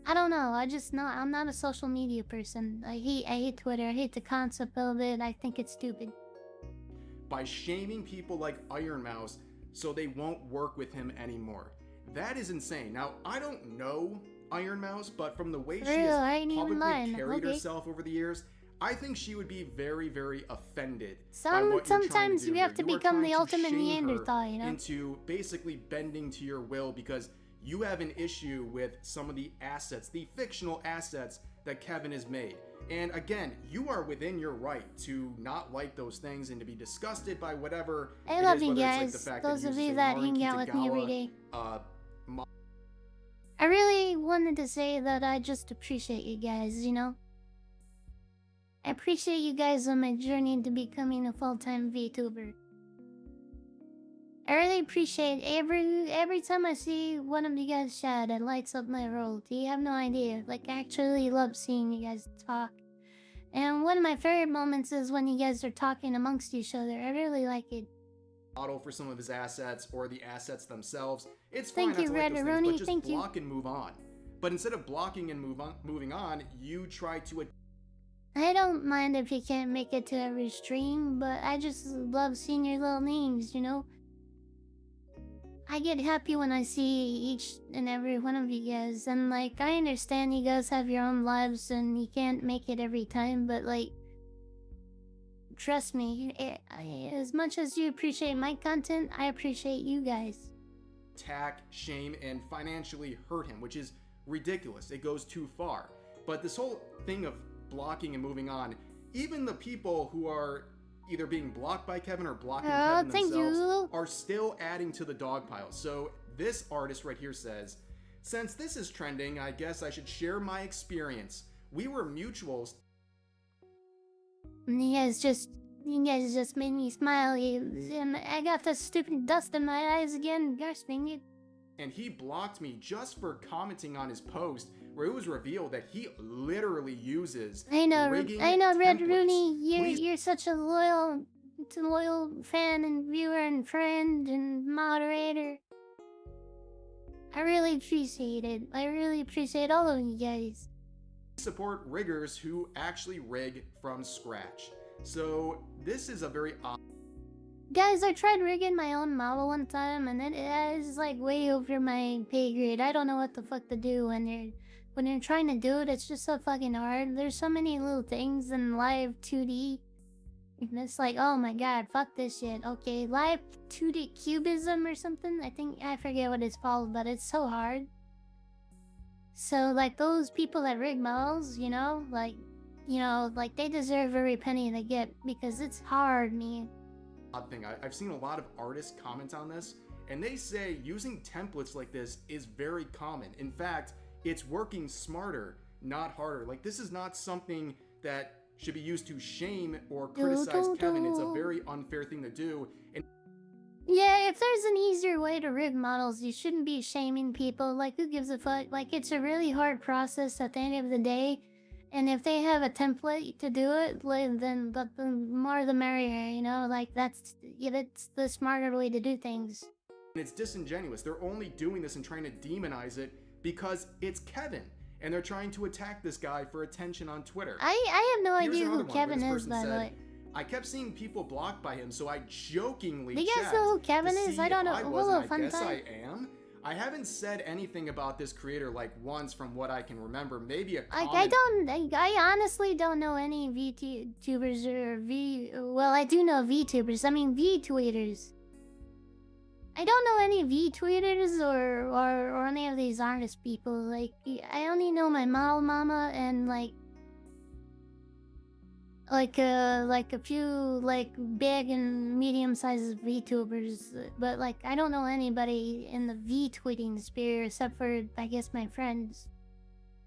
I don't know, I'm not a social media person. I hate Twitter, I hate the concept of it, I think it's stupid. By shaming people like IronMouse so they won't work with him anymore. That is insane. Now, I don't know IronMouse, but from the way she has publicly carried herself over the years, I think she would be very, very offended. Sometimes you have to become the ultimate Neanderthal, you know? Into basically bending to your will because you have an issue with some of the assets, the fictional assets that Kevin has made. And again, you are within your right to not like those things and to be disgusted by whatever. I love you guys, those of you that hang out with me every day. I really wanted to say that I just appreciate you guys, you know? I appreciate you guys on my journey to becoming a full-time VTuber. I really appreciate every time I see one of you guys chat, it lights up my world. You have no idea. Like, I actually love seeing you guys talk. And one of my favorite moments is when you guys are talking amongst each other. I really like it. Model for some of his assets or the assets themselves. It's fine. Thank you, Red Rooney. But just block and move on. But instead of blocking and moving on, you try to... I don't mind if you can't make it to every stream, but I just love seeing your little names, you know? I get happy when I see each and every one of you guys, and like, I understand you guys have your own lives and you can't make it every time, but like, trust me, as much as you appreciate my content, I appreciate you guys. Attack, shame, and financially hurt him, which is ridiculous. It goes too far. But this whole thing of blocking and moving on, even the people who are either being blocked by Kevin or blocking Kevin themselves are still adding to the dog pile. So this artist right here says, since this is trending, I guess I should share my experience. We were mutuals. You guys just made me smile. I got the stupid dust in my eyes again. Gosh dang it. And he blocked me just for commenting on his post where it was revealed that he literally uses rigging Red templates. Rooney, you're such a loyal fan and viewer and friend and moderator. I really appreciate it. I really appreciate all of you guys. Support riggers who actually rig from scratch. So this is a very odd... Guys, I tried rigging my own model one time and it is like way over my pay grade. I don't know what the fuck to do when you're trying to do it. It's just so fucking hard. There's so many little things in live 2D And it's like, oh my god, fuck this shit. Okay, live 2D cubism or something. I forget what it's called, but it's so hard. So like those people that rig models, you know, like they deserve every penny they get because it's hard, man. Odd thing, I've seen a lot of artists comment on this, and they say using templates like this is very common. In fact, it's working smarter, not harder. Like, this is not something that should be used to shame or criticize Kevin. It's a very unfair thing to do. And yeah, if there's an easier way to rig models, you shouldn't be shaming people. Like, who gives a fuck? Like, it's a really hard process at the end of the day. And if they have a template to do it, like, then the more the merrier, you know? Like, that's the smarter way to do things. it's disingenuous. They're only doing this and trying to demonize it because it's Kevin. And they're trying to attack this guy for attention on Twitter. I have no Here's idea who another one Kevin where this is, person by the said, way. I kept seeing people blocked by him, so I jokingly Do you guys checked know who Kevin to is? see I don't if know. I A was, little and fun I guess time. I am. I haven't said anything about this creator like once from what I can remember. Maybe a comment. I honestly don't know any VTubers or well, I do know VTubers. I mean VTweeters. I don't know any VTweeters or any of these artist people. Like, I only know my mama and like a few like big and medium-sized VTubers, but like I don't know anybody in the V-tweeting sphere except for I guess my friends.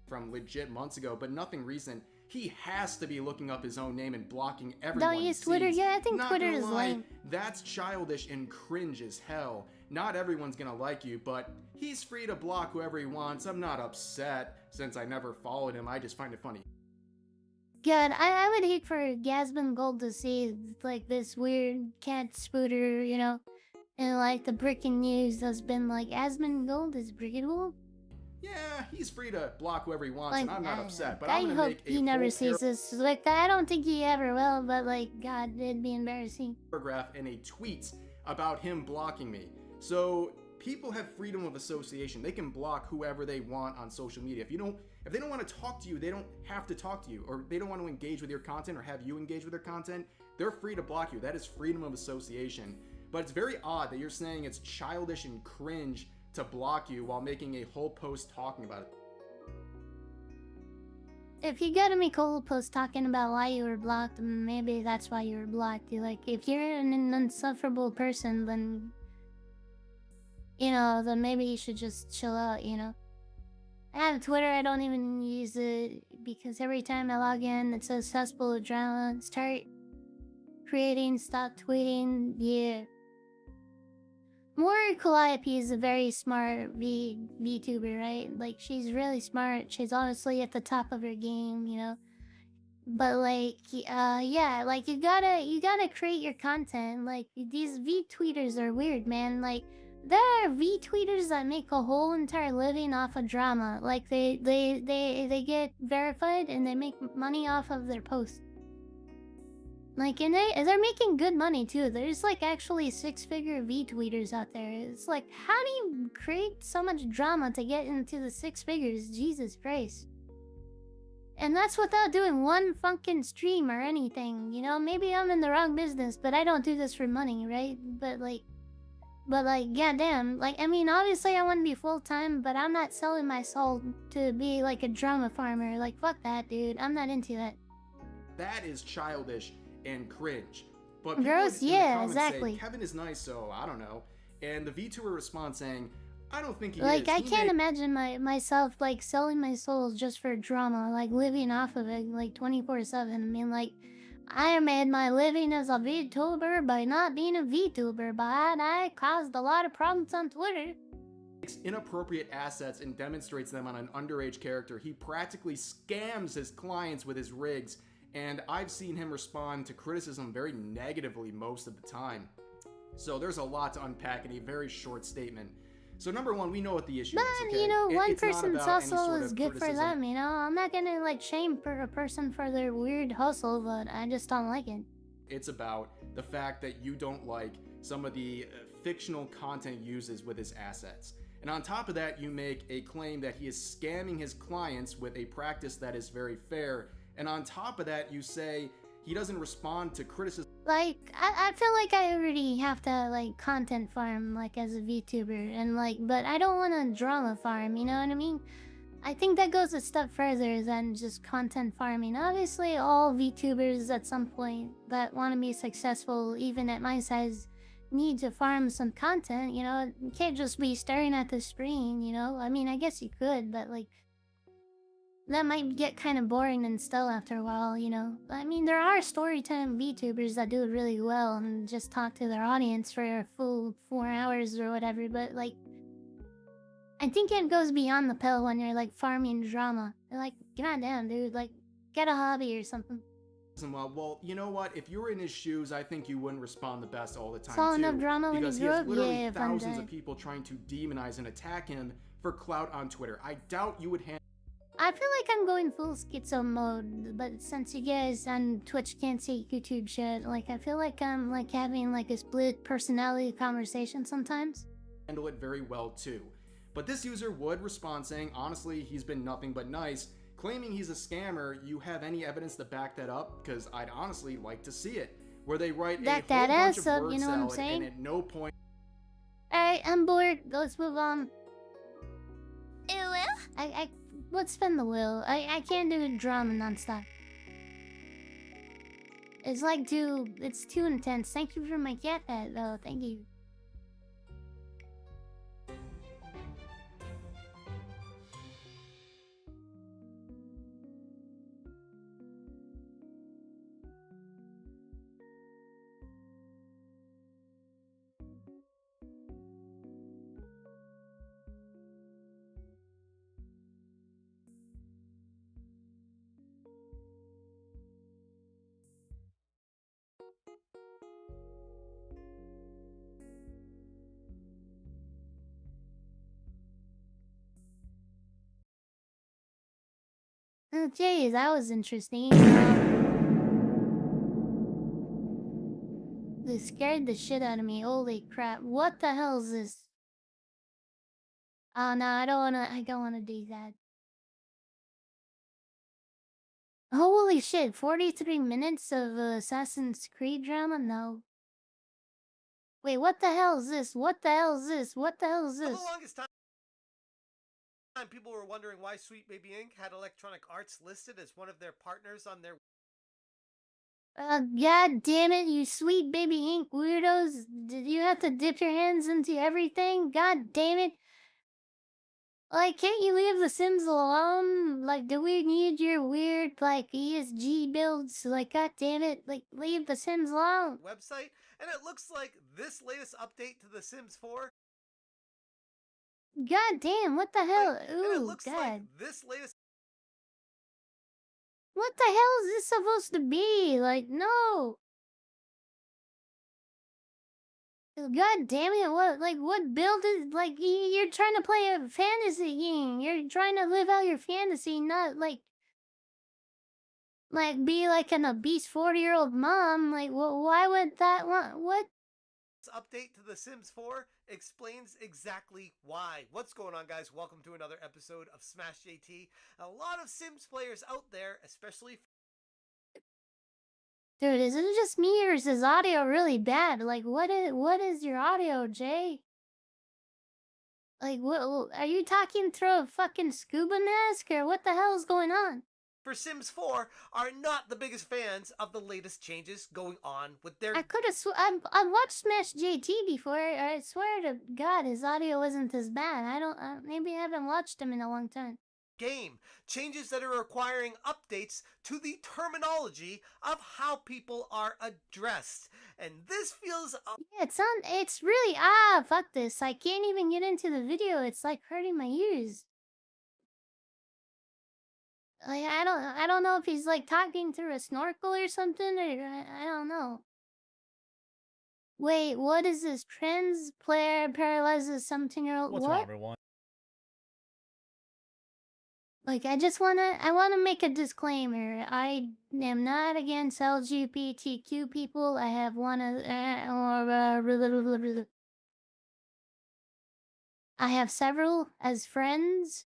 From legit months ago, but nothing recent. He has to be looking up his own name and blocking everyone. Don't he use Twitter? sees. Yeah, I think Not Twitter gonna is lie, lame. That's childish and cringe as hell. Not everyone's gonna like you, but he's free to block whoever he wants. I'm not upset since I never followed him. I just find it funny. God, I would hate for Gasman Gold to see like this weird cat spooter, you know, and like the breaking news has been like Asmon Gold is breakable. Yeah, he's free to block whoever he wants, Like, and I'm not upset. But I I'm gonna hope make a he never whole sees this. Like, I don't think he ever will, but like, God, it'd be embarrassing. paragraph and a tweet about him blocking me. So people have freedom of association. They can block whoever they want on social media. If they don't want to talk to you, they don't have to talk to you, or they don't want to engage with your content or have you engage with their content, they're free to block you. That is freedom of association. But it's very odd that you're saying it's childish and cringe to block you while making a whole post talking about it. If you got to make a whole post talking about why you were blocked, maybe that's why you were blocked. Like, if you're an insufferable person, then, you know, then maybe you should just chill out, you know? I have Twitter, I don't even use it because every time I log in, it says cesspool drama. Start creating, stop tweeting, yeah. More Calliope is a very smart VTuber, right? Like, she's really smart. She's honestly at the top of her game, you know? But like, yeah, like you gotta create your content. Like, these V-tweeters are weird, man. Like, there are V-tweeters that make a whole entire living off of drama. Like, they get verified and they make money off of their posts. Like, and they're making good money too. There's like actually 6-figure V-tweeters out there. It's like, how do you create so much drama to get into the 6 figures? Jesus Christ. And that's without doing one fucking stream or anything, you know? Maybe I'm in the wrong business, but I don't do this for money, right? But like, goddamn. Like, I mean, obviously I want to be full-time, but I'm not selling my soul to be like a drama farmer. Like, fuck that, dude. I'm not into that. That is childish and cringe. But people Gross, in the yeah, comments exactly. say, Kevin is nice, so I don't know. And the VTuber responds saying, I don't think he Like, is. I He can't may- imagine myself, like, selling my soul just for drama, like, living off of it, like, 24/7. I mean, like, I made my living as a VTuber by not being a VTuber, but I caused a lot of problems on Twitter. Takes inappropriate assets and demonstrates them on an underage character. He practically scams his clients with his rigs, and I've seen him respond to criticism very negatively most of the time. So there's a lot to unpack in a very short statement. So number one, we know what the issue is, okay? You know, one It's not person's about any hustle sort is of good for criticism. them, you know? I'm not gonna, like, shame a person for their weird hustle, but I just don't like it. It's about the fact that you don't like some of the fictional content he uses with his assets. And on top of that, you make a claim that he is scamming his clients with a practice that is very fair. And on top of that, you say He doesn't respond to criticism. Like, I feel like I already have to, like, content farm, like, as a VTuber, and, like, but I don't want to drama farm, you know what I mean? I think that goes a step further than just content farming. Obviously, all VTubers at some point that want to be successful, even at my size, need to farm some content, you know? You can't just be staring at the screen, you know? I mean, I guess you could, but, like, that might get kind of boring and still after a while, you know? I mean, there are storytime VTubers that do it really well and just talk to their audience for a full 4 hours or whatever, but, like, I think it goes beyond the pale when you're, like, farming drama. You're like, goddamn, dude, like, get a hobby or something. Well, you know what? If you were in his shoes, I think you wouldn't respond the best all the time, Saw too. enough drama when because he he grew has up? literally Yeah, thousands of people trying to demonize and attack him for clout on Twitter. I doubt you would handle... I feel like I'm going full schizo mode, but since you guys on Twitch can't see YouTube shit, like, I feel like I'm, like, having, like, a split personality conversation sometimes. Handle it very well, too. But this user would respond saying, honestly, he's been nothing but nice. Claiming he's a scammer, you have any evidence to back that up? Because I'd honestly like to see it. Where they write a whole bunch of word you know what I'm salad saying? and at no point... Alright, I'm bored. Let's move on. Let's spin the wheel. I can't do drama nonstop. It's like it's too intense. Thank you for my cat pet though. Thank you. Oh, jeez, that was interesting. This scared the shit out of me. Holy crap. What the hell is this? Oh no, I don't wanna do that. Holy shit, 43 minutes of Assassin's Creed drama? No. Wait, what the hell is this? What the hell is this? What the hell is For this? the longest time, people were wondering why Sweet Baby Inc. had Electronic Arts listed as one of their partners on their... God damn it, you Sweet Baby Inc. weirdos. Did you have to dip your hands into everything? God damn it. Like, can't you leave The Sims alone? Like, do we need your weird, like, ESG builds? Like, god damn it, like, leave The Sims alone. Website, and it looks like this latest update to The Sims 4... God damn, what the hell? and it Ooh, looks God. like this latest... What the hell is this supposed to be? Like, no. God damn it, what build is, like, you're trying to play a fantasy game. You're trying to live out your fantasy, not, like, be like an obese 40-year-old mom. Like, why would that want, what? This update to The Sims 4 explains exactly why. What's going on, guys? Welcome to another episode of Smash JT. A lot of Sims players out there, especially... Dude, is it just me or is his audio really bad? Like, what is your audio, Jay? Like, what, are you talking through a fucking scuba mask or what the hell is going on? For Sims 4 are not the biggest fans of the latest changes going on with their... I could have I've watched Smash JT before. I swear to God, his audio wasn't as bad. I don't, maybe I haven't watched him in a long time. Game. Changes that are requiring updates to the terminology of how people are addressed. And this feels... Yeah, it's really, fuck this. I can't even get into the video. It's like hurting my ears. Like, I don't know if he's like talking through a snorkel or something, or I don't know. Wait, what is this? Trans player paralyzes 17-year-old. What's wrong, everyone? Like, I wanna make a disclaimer. I am not against LGBTQ people. I have I have several as friends.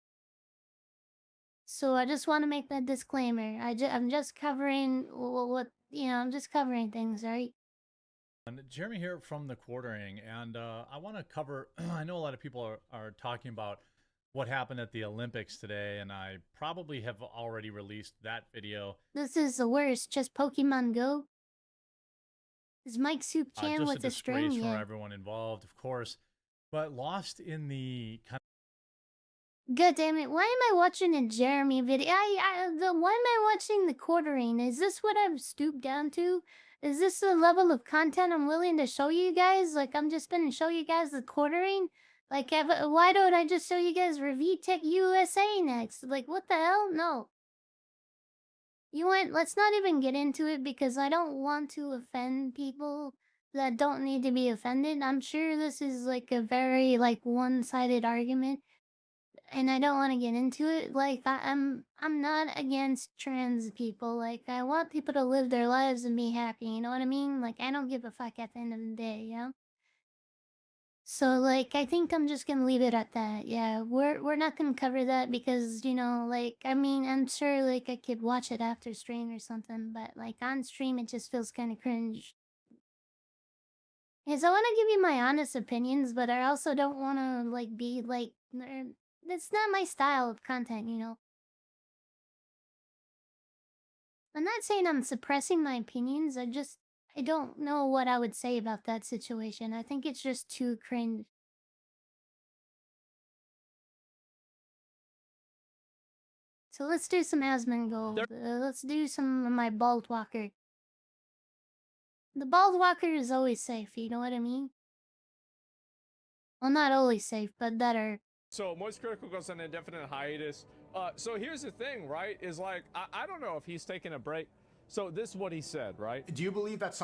So I just want to make that disclaimer. I'm just covering what, you know, I'm just covering things, right? And Jeremy here from the Quartering, and I want to cover, I know a lot of people are talking about what happened at the Olympics today, and I probably have already released that video. This is the worst. Just Pokemon Go. Is Mike Soup Chan Just with a the string? disgrace for Yeah. everyone involved, of course, but lost in the kind God damn it! Why am I watching a Jeremy video? Why am I watching the Quartering? Is this what I've stooped down to? Is this the level of content I'm willing to show you guys? Like, I'm just gonna show you guys the Quartering? Like, why don't I just show you guys Review Tech USA next? Like, what the hell? No. You want, let's not even get into it because I don't want to offend people that don't need to be offended. I'm sure this is like a very like one-sided argument and I don't want to get into it. Like I'm not against trans people. Like I want people to live their lives and be happy, you know what I mean? Like I don't give a fuck at the end of the day, yeah? So like I think I'm just gonna leave it at that. Yeah, we're not gonna cover that because, you know, like I mean I'm sure like I could watch it after stream or something, but like on stream it just feels kinda cringe. Yes, I wanna give you my honest opinions, but I also don't wanna like be like that's not my style of content, you know. I'm not saying I'm suppressing my opinions, I don't know what I would say about that situation. I think it's just too cringe. So let's do some Asmongold. Let's do some of my Bald Walker. The Bald Walker is always safe, you know what I mean? Well, not always safe, but better. So Moist Critical goes on an indefinite hiatus. So here's the thing, right? Is like, I don't know if he's taking a break. So this is what he said, right? Do you believe that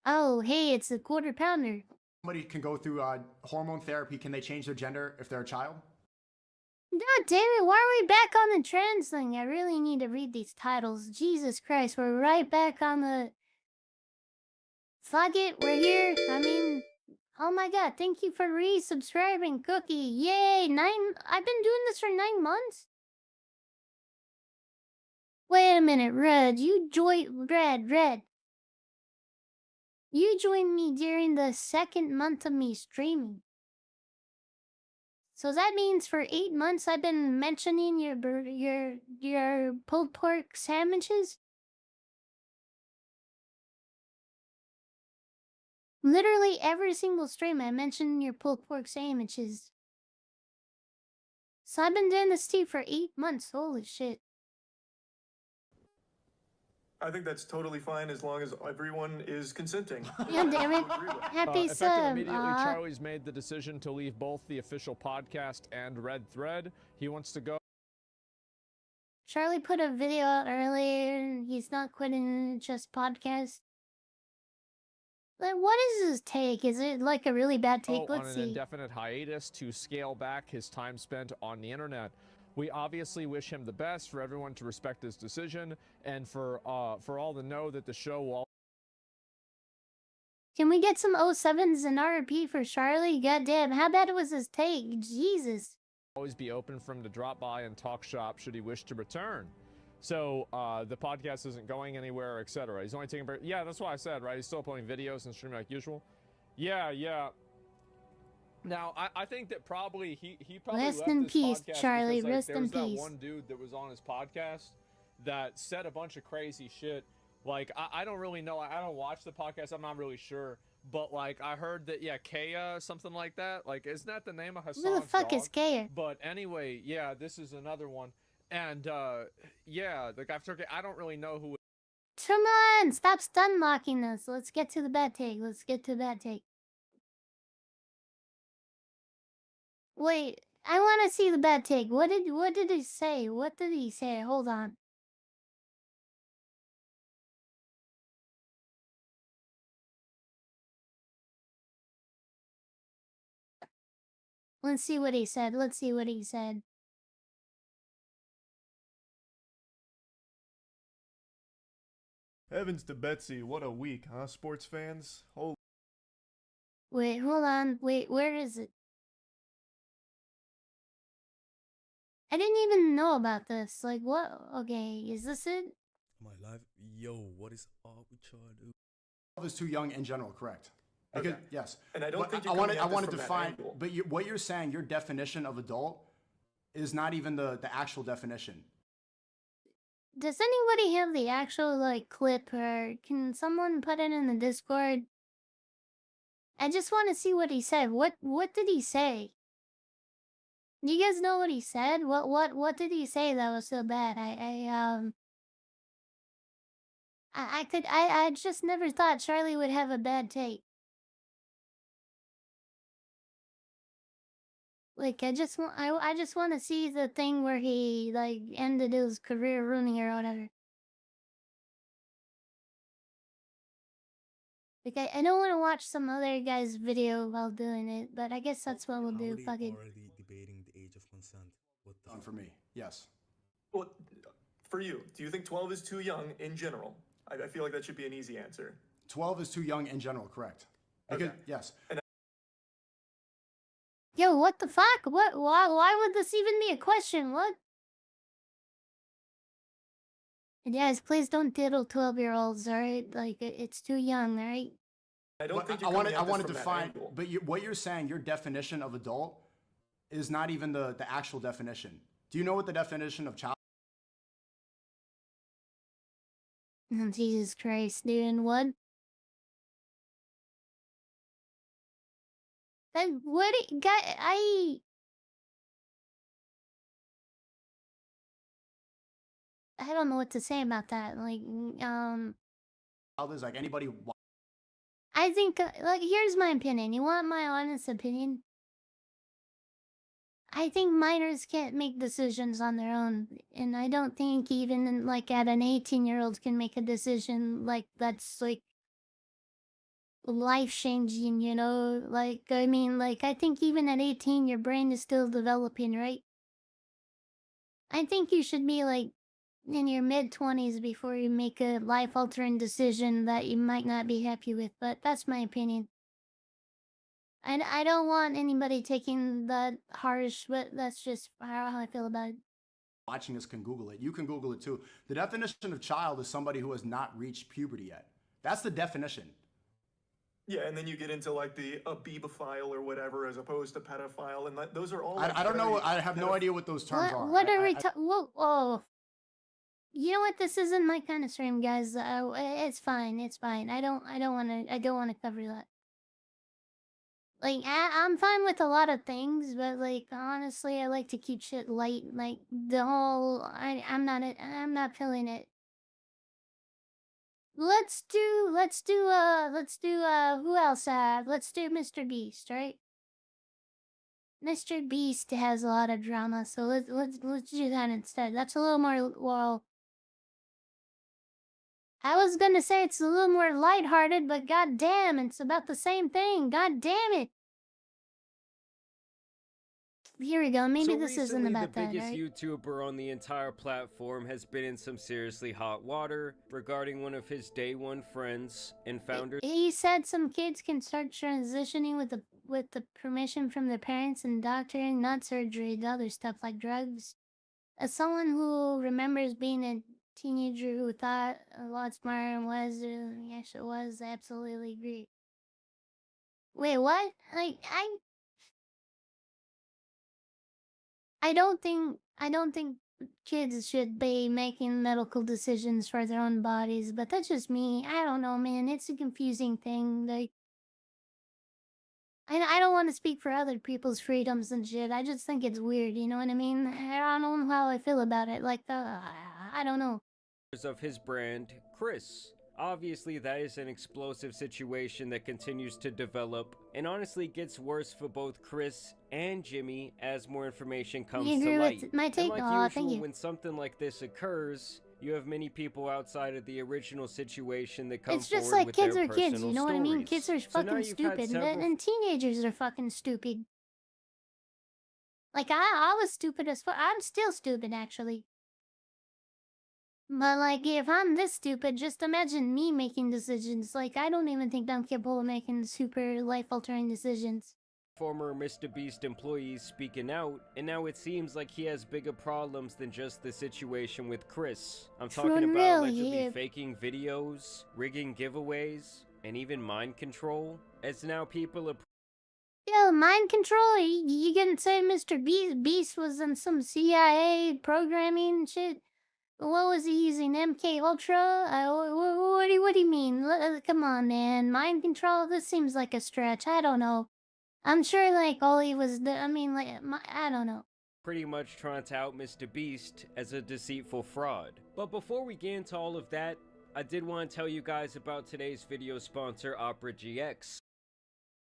Oh, hey, it's a quarter pounder. somebody can go through hormone therapy? Can they change their gender if they're a child? God damn it, why are we back on the trans thing? I really need to read these titles. Jesus Christ, we're right back on the... Fuck it, we're here. I mean, oh my god, thank you for resubscribing, Cookie. Yay, I've been doing this for 9 months? Wait a minute, Red, Red. You joined me during the 2nd month of me streaming. So that means for 8 months I've been mentioning your pulled pork sandwiches? Literally every single stream I mentioned your pulled pork sandwiches. So I've been doing this tea for 8 months, holy shit. I think that's totally fine as long as everyone is consenting. Yeah, damn it. Happy Effective sub. immediately, Charlie's made the decision to leave both the official podcast and Red Thread. He wants to go. Charlie put a video out earlier. He's not quitting just podcast. Like, what is his take? Is it like a really bad take? Let's on see. an indefinite hiatus to scale back his time spent on the internet. We obviously wish him the best, for everyone to respect his decision, and for all to know that the show will. Can we get some 07s and RP for Charlie? Goddamn, how bad was his take? Jesus. Always be open for him to drop by and talk shop should he wish to return. So the podcast isn't going anywhere, etc. He's only taking a break. Yeah, that's what I said, right? He's still uploading videos and streaming like usual. Yeah. Now, I think that probably he probably Rest left in this peace, podcast Charlie. because, like, Rest there in was that peace. one dude that was on his podcast that said a bunch of crazy shit. Like, I don't really know. I don't watch the podcast. I'm not really sure. But, like, I heard that, yeah, Kaya, something like that. Like, isn't that the name of Hassan's Who the fuck dog? is Kaya? But anyway, yeah, this is another one. And, yeah, the guy from Turkey, I don't really know who. Come on, stop stun locking us. Let's get to the bad take. Wait, I want to see the bad take. What did he say? What did he say? Hold on. Let's see what he said. Heavens to Betsy, what a week, huh, sports fans? Holy. Wait, hold on. Wait, where is it? I didn't even know about this. Like, what? Okay, is this it? Am I live? Yo, what is up with y'all, dude? 12 is too young in general, correct? Because, Okay. Yes. And I don't But think you're I coming at want this to from that define, angle. but what you're saying, your definition of adult is not even the actual definition. Does anybody have the actual like clip, or can someone put it in the Discord? I just want to see what he said. What did he say? Do you guys know what he said? What did he say that was so bad? I just never thought Charlie would have a bad take. Like, I just want to see the thing where he like ended his career ruining or whatever. Like, I don't want to watch some other guy's video while doing it, but I guess that's what we'll do. Fuck it. Already debating the age of consent. What the For me, yes. Well, for you, do you think 12 is too young in general? I feel like that should be an easy answer. 12 is too young in general, correct? Because, yes. Yo, what the fuck? What? Why would this even be a question? What? And guys, please don't diddle 12-year-olds, alright? Like, it's too young, alright? I don't think I want to define, but what you're saying, your definition of adult is not even the actual definition. Do you know what the definition of child? Oh, Jesus Christ, dude, what? I don't know what to say about that. Like, Child is like anybody. I think, like, here's my opinion. You want my honest opinion? I think minors can't make decisions on their own, and I don't think even like at an 18-year-old can make a decision like that's like life-changing, you know? Like, I mean, like, I think even at 18 your brain is still developing, right? I think you should be like in your mid-20s before you make a life-altering decision that you might not be happy with, but that's my opinion. And I don't want anybody taking that harsh, but that's just how I feel about it. Watching this can Google it. You can Google it too. The definition of child is somebody who has not reached puberty yet. That's the definition. Yeah, and then you get into like the abibophile or whatever as opposed to pedophile, and those are all. I don't know. I have no idea what those terms are. What are we talking? Whoa. You know what? This isn't my kind of stream, guys. It's fine. It's fine. I don't want to cover that. Like, I'm fine with a lot of things, but like honestly, I like to keep shit light. Like the whole, I'm not feeling it. Let's do who else? Let's do Mr. Beast, right? Mr. Beast has a lot of drama, so let's do that instead. That's a little more, well, I was gonna say it's a little more lighthearted, but goddamn, it's about the same thing. God damn it. Here we go. Maybe this isn't about that, the biggest right? YouTuber on the entire platform has been in some seriously hot water regarding one of his day one friends and founders. He said some kids can start transitioning with the permission from their parents and doctoring, not surgery, and other stuff like drugs. As someone who remembers being a teenager who thought a lot smarter and was, yes, it was, absolutely agree. Wait, what? Like, I don't think kids should be making medical decisions for their own bodies, but that's just me. I don't know, man. It's a confusing thing. Like, I don't want to speak for other people's freedoms and shit. I just think it's weird, you know what I mean? I don't know how I feel about it. Like, I don't know. Of his brand, Chris. Obviously, that is an explosive situation that continues to develop, and honestly gets worse for both Chris and Jimmy as more information comes You agree to light. with my take? And like Aw, usual, thank you. when something like this occurs, you have many people outside of the original situation that come It's just forward like with kids their are kids, personal you know what I mean? stories. Kids are So now fucking you've had stupid, several and teenagers are fucking stupid. Like, I was stupid as fuck. I'm still stupid, actually. But, like, if I'm this stupid, just imagine me making decisions. Like, I don't even think I'm capable of making super life-altering decisions. former Mr. Beast employees speaking out, and now it seems like he has bigger problems than just the situation with Chris. I'm talking about allegedly faking videos, rigging giveaways, and even mind control, as now people are... Yo, mind control? You gonna say Mr. Beast was in some CIA programming shit? What was he using? MK Ultra? What do you mean? Come on, man. Mind control? This seems like a stretch. I don't know. I'm sure, like, all he was... I mean, like, I don't know. Pretty much trying to out Mr. Beast as a deceitful fraud. But before we get into all of that, I did want to tell you guys about today's video sponsor, Opera GX.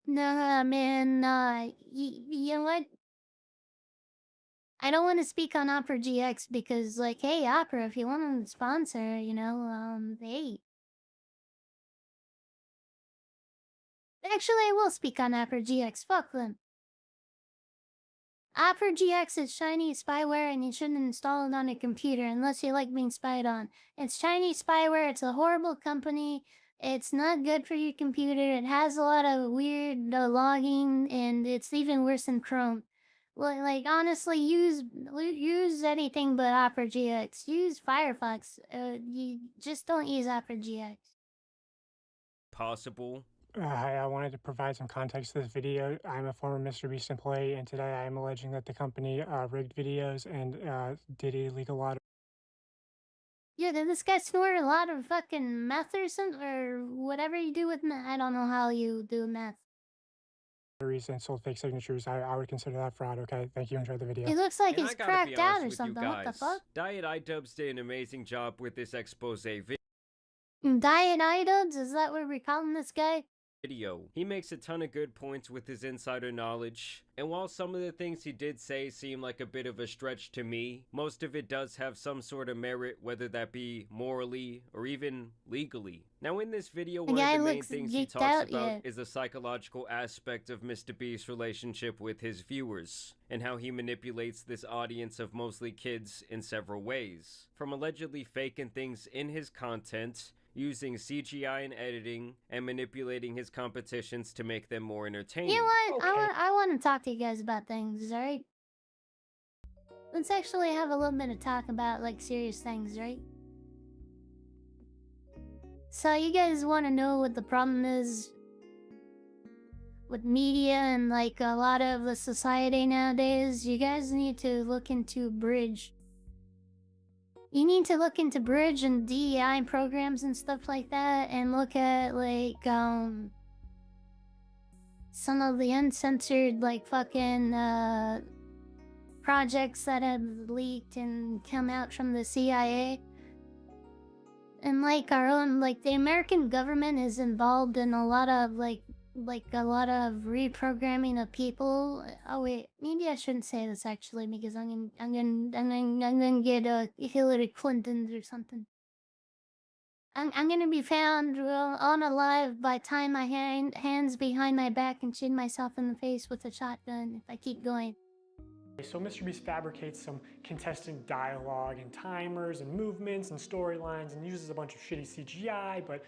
Nah, man, you know what? I don't want to speak on Opera GX because, like, hey, Opera, if you want to sponsor, you know, hey. Actually, I will speak on Opera GX. Fuck them. Opera GX is Chinese spyware and you shouldn't install it on a computer unless you like being spied on. It's Chinese spyware, it's a horrible company, it's not good for your computer, it has a lot of weird logging, and it's even worse than Chrome. Like, honestly, use anything but Opera GX. Use Firefox. You just don't use Opera GX. Possible. Hi, I wanted to provide some context to this video. I'm a former Mr. Beast employee, and today I am alleging that the company rigged videos and did illegal lottery. Yeah, did this guy snort a lot of fucking meth or something? Or whatever you do with meth? I don't know how you do meth. And sold fake signatures. I would consider that fraud. Okay, thank you. Enjoy the video. It looks like he's cracked out or something. What the fuck? Diet iDubbbz did an amazing job with this expose video. Diet iDubbbz? Is that what we're calling this guy? He makes a ton of good points with his insider knowledge, and while some of the things he did say seem like a bit of a stretch to me, most of it does have some sort of merit, whether that be morally or even legally. Now in this video, one of the main things he talks about is the psychological aspect of Mr. Beast's relationship with his viewers, and how he manipulates this audience of mostly kids in several ways. From allegedly faking things in his content, using CGI and editing, and manipulating his competitions to make them more entertaining. You know what? Okay. I want to talk to you guys about things, alright? Let's actually have a little bit of talk about, like, serious things, right? So you guys want to know what the problem is with media and, like, a lot of the society nowadays? You guys need to look into Bridge. You need to look into Bridge and DEI programs and stuff like that, and look at, like, some of the uncensored, like, fucking, projects that have leaked and come out from the CIA. And, like, our own, like, the American government is involved in a lot of, like a lot of reprogramming of people. Oh wait, maybe I shouldn't say this actually, because I'm gonna get Hillary Clinton or something. I'm gonna be found on a live by tying my hands behind my back and shooting myself in the face with a shotgun if I keep going. So Mr. Beast fabricates some contestant dialogue and timers and movements and storylines and uses a bunch of shitty CGI, but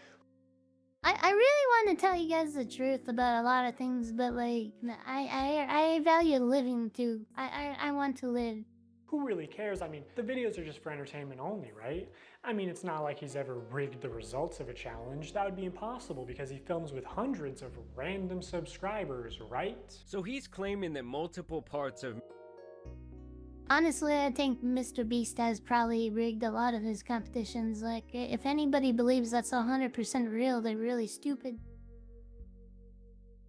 I really want to tell you guys the truth about a lot of things, but like I value living too. I want to live. Who really cares? I mean, the videos are just for entertainment only, right? I mean, it's not like he's ever rigged the results of a challenge. That would be impossible because he films with hundreds of random subscribers, right? So he's claiming that multiple parts of... Honestly, I think Mr. Beast has probably rigged a lot of his competitions. Like, if anybody believes that's 100% real, they're really stupid.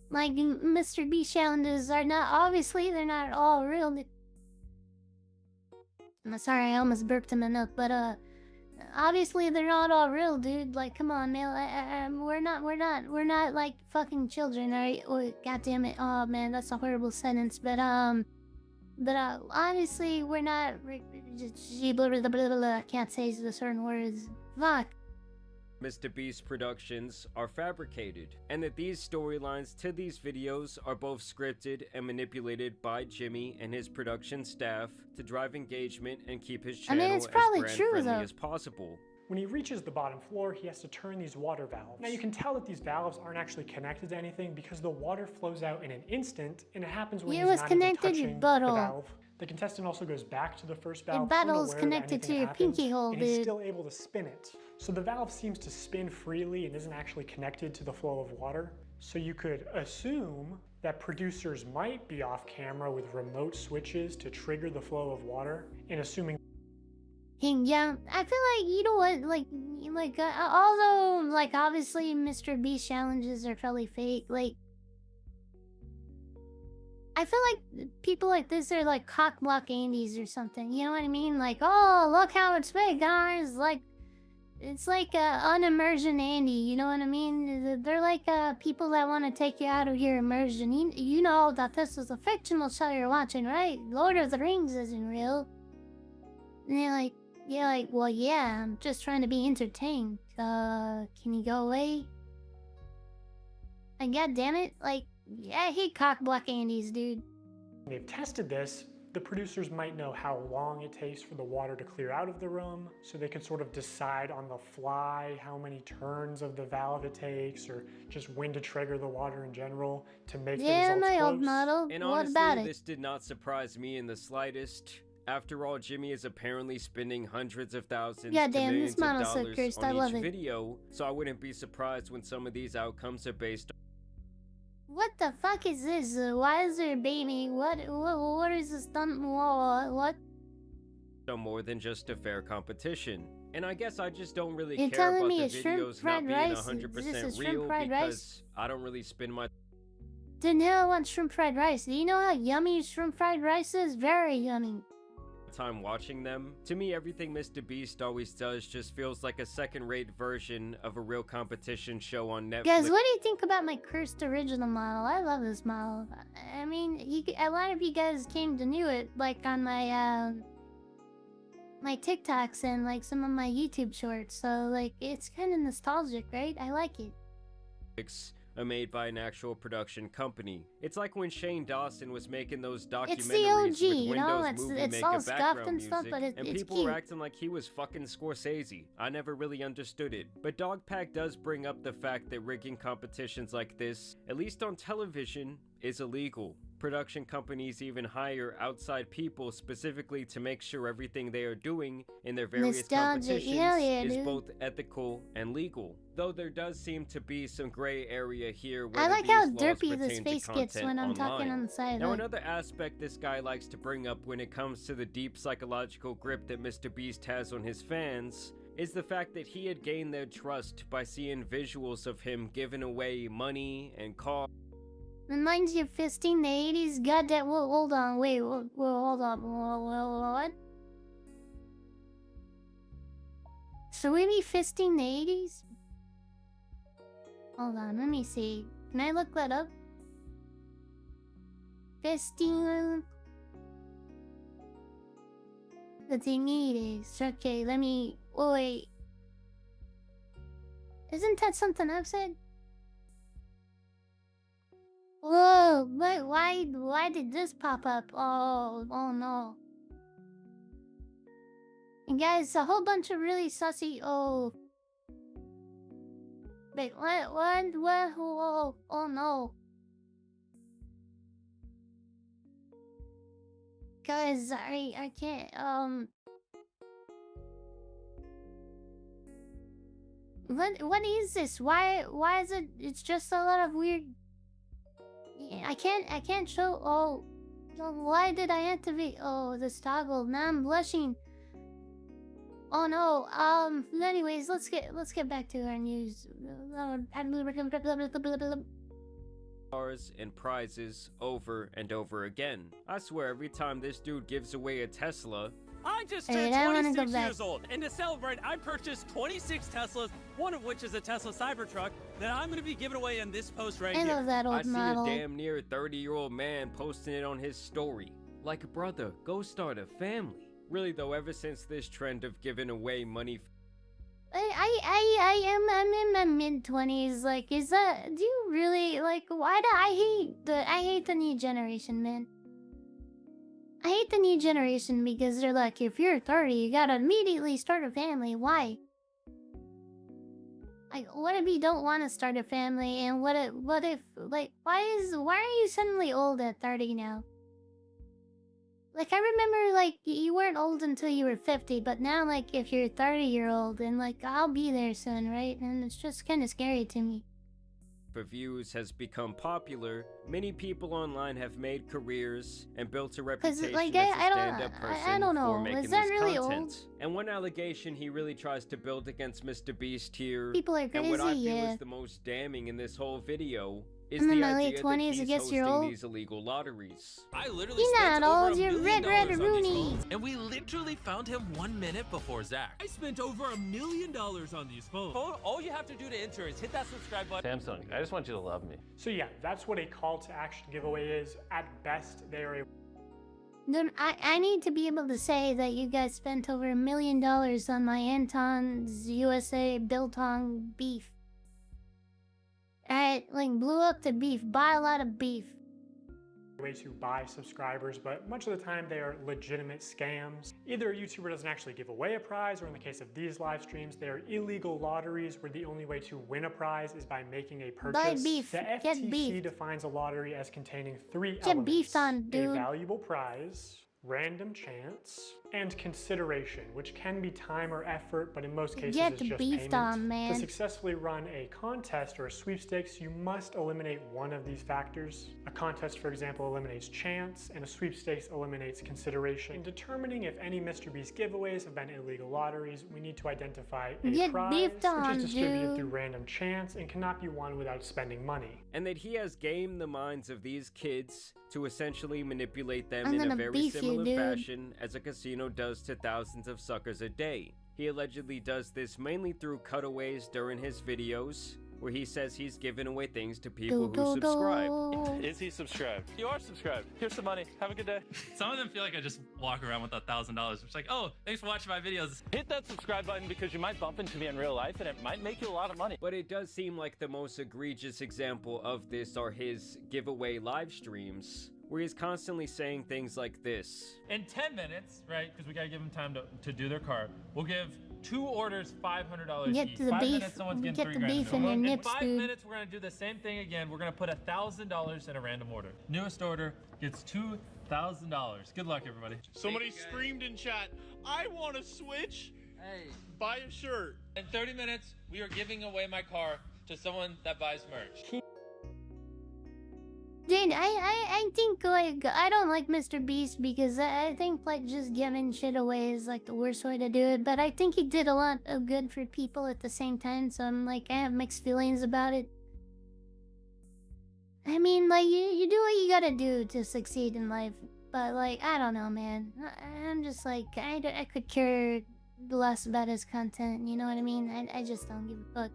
Like, Mr. Beast challenges are not, obviously, they're not all real. I'm sorry, I almost burped him enough, but, obviously they're not all real, dude. Like, come on, man. We're not like fucking children, alright? Oh, God damn it. Oh, man, that's a horrible sentence, but, honestly, we're not. I can't say the certain words. Fuck. Mr. Beast productions are fabricated, and that these storylines to these videos are both scripted and manipulated by Jimmy and his production staff to drive engagement and keep his channel as brand friendly as possible. When he reaches the bottom floor, he has to turn these water valves. Now you can tell that these valves aren't actually connected to anything because the water flows out in an instant, and it happens when he's not even touching the valve. The contestant also goes back to the first valve. Your butthole's connected to your pinky hole, and he's still able to spin it. So the valve seems to spin freely and isn't actually connected to the flow of water. So you could assume that producers might be off camera with remote switches to trigger the flow of water, and assuming. Yeah, I feel like, you know what, although, like, obviously Mr. Beast challenges are fairly fake, like, I feel like people like this are like cock-block Andes or something, you know what I mean? Like, oh, look how it's fake, guys, like, it's like unimmersion Andy, you know what I mean? They're like people that want to take you out of your immersion. You know that this is a fictional show you're watching, right? Lord of the Rings isn't real. And you're like, well, yeah, I'm just trying to be entertained. Can you go away? And god damn it, like, yeah, I hate cock-block Andes, dude. They've tested this. The producers might know how long it takes for the water to clear out of the room, so they can sort of decide on the fly how many turns of the valve it takes, or just when to trigger the water in general to make the results my close. old model. And What honestly, about it? this did not surprise me in the slightest. After all, Jimmy is apparently spending hundreds of thousands Yeah, to damn, millions this model's of so dollars cursed. I on love each it. video, so I wouldn't be surprised when some of these outcomes are based What the fuck is this? Why is there a baby? What is this done? What? on more than just a fair competition. And I guess I just don't really You're care telling about me the a shrimp videos not fried being rice? Is 100% this a real shrimp fried because rice? I don't really spend my Didn't know I want shrimp fried rice. Do you know how yummy shrimp fried rice is? Very yummy. time watching them. To me, everything Mr. Beast always does just feels like a second-rate version of a real competition show on Netflix. Guys, what do you think about my cursed original model? I love this model. I mean, a lot of you guys came to know it, like on my my TikToks and like some of my YouTube shorts. So like, it's kind of nostalgic, right? I like it. Are made by an actual production company. It's like when Shane Dawson was making those documentaries It's the OG, with you know? Windows Movie It's Maker all scuffed background and music, stuff, but and it's people cute. were acting like he was fucking Scorsese. I never really understood it. But Dogpack does bring up the fact that rigging competitions like this, at least on television, is illegal. Production companies even hire outside people specifically to make sure everything they are doing in their various Nostalgic. competitions Hell yeah, is dude. both ethical and legal. Though there does seem to be some gray area here where I like how derpy this face gets when I'm talking on the side. Now Like, another aspect this guy likes to bring up when it comes to the deep psychological grip that Mr. Beast has on his fans is the fact that he had gained their trust by seeing visuals of him giving away money and cars. reminds you of fisting the 80s? Goddamn, hold on, wait, hold on, what? So we be fisting the 80s? Hold on, let me see. Can I look that up? Fisting... The thing is, okay, let me... Oh, wait. Isn't that something I've said? Whoa, why did this pop up? Oh no. And guys, a whole bunch of really sussy, wait, what, whoa, oh no. Guys, I can't, what is this? Why is it, it's just a lot of weird... I can't show. Oh, why did I activate? Oh, this toggle. Now I'm blushing. Oh no. Anyways, let's get back to our news. Cars and prizes over and over again. I swear every time this dude gives away a Tesla, I just Alright, turned I wanna go 26 back. years old, and to celebrate, I purchased 26 Teslas, one of which is a Tesla Cybertruck that I'm going to be giving away in this post right I here. love that old I see model. a damn near 30-year-old man posting it on his story. Like, brother, go start a family. Really though, ever since this trend of giving away money I'm in my mid-20s. Like, is that? Do you really like? Why do I hate the new generation, man? I hate the new generation because they're like, if you're 30, you gotta immediately start a family. Why? Like, what if you don't want to start a family? And what if, like, why are you suddenly old at 30 now? Like, I remember, like, you weren't old until you were 50, but now, like, if you're 30-year-old, and, like, I'll be there soon, right? And it's just kind of scary to me. Views has become popular, many people online have made careers and built a reputation like, as a stand-up person I don't know. for making Is that this really content. old? And one allegation he really tries to build against Mr. Beast here, People are and what I crazy, feel yeah. is the most damning in this whole video, is I'm the in my idea late that 20s, he's I guess you're hosting old. these illegal lotteries. I literally You're spent not over old, $1 you're million red on these Rooney. phones, and we literally found him 1 minute before Zach. I spent over $1 million on these phones. All you have to do to enter is hit that subscribe button. Samsung, I just want you to love me. So yeah, that's what a call to action giveaway is. At best, they are a Dude, I need to be able to say that you guys spent over $1 million on my Anton's USA Biltong beef. Alright, like, blew up the beef, buy a lot of beef. way to buy subscribers, but much of the time they are legitimate scams. Either a YouTuber doesn't actually give away a prize, or in the case of these live streams, they are illegal lotteries where the only way to win a prize is by making a purchase. Buy beef. The Get FTC beef. defines a lottery as containing three Get elements: beefed on, dude. a valuable prize, random chance, and consideration, which can be time or effort, but in most cases Get is just beefed payment. on, man. To successfully run a contest or a sweepstakes, you must eliminate one of these factors. A contest, for example, eliminates chance, and a sweepstakes eliminates consideration. In determining if any Mr. Beast giveaways have been illegal lotteries, we need to identify a Get prize, beefed on, which is distributed dude. through random chance and cannot be won without spending money. And that he has gamed the minds of these kids to essentially manipulate them I'm in a gonna very beef you, similar dude. fashion as a casino does to thousands of suckers a day. He allegedly does this mainly through cutaways during his videos, where he says he's giving away things to people who subscribe. Is he subscribed? You are subscribed. Here's some money. Have a good day. Some of them feel like I just walk around with $1,000. It's like, oh, thanks for watching my videos. Hit that subscribe button because you might bump into me in real life and it might make you a lot of money. But it does seem like the most egregious example of this are his giveaway live streams, where he's constantly saying things like this. In 10 minutes, right, because we gotta give them time to do their card, we'll give 2 orders $500 Get each. to the 5 beef. minutes, someone's getting Get 3 the grand. beef in your nips, In 5 dude. minutes, we're gonna do the same thing again. We're gonna put $1,000 in a random order. Newest order gets $2,000. Good luck, everybody. Somebody screamed in chat, I want to switch. Hey, buy a shirt. In 30 minutes, we are giving away my car to someone that buys merch. Dude, I think, like, I don't like Mr. Beast because I think, like, just giving shit away is, like, the worst way to do it. But I think he did a lot of good for people at the same time, so I'm, like, I have mixed feelings about it. I mean, like, you do what you gotta do to succeed in life. But, like, I don't know, man. I'm just, like, I could care less about his content, you know what I mean? I just don't give a fuck.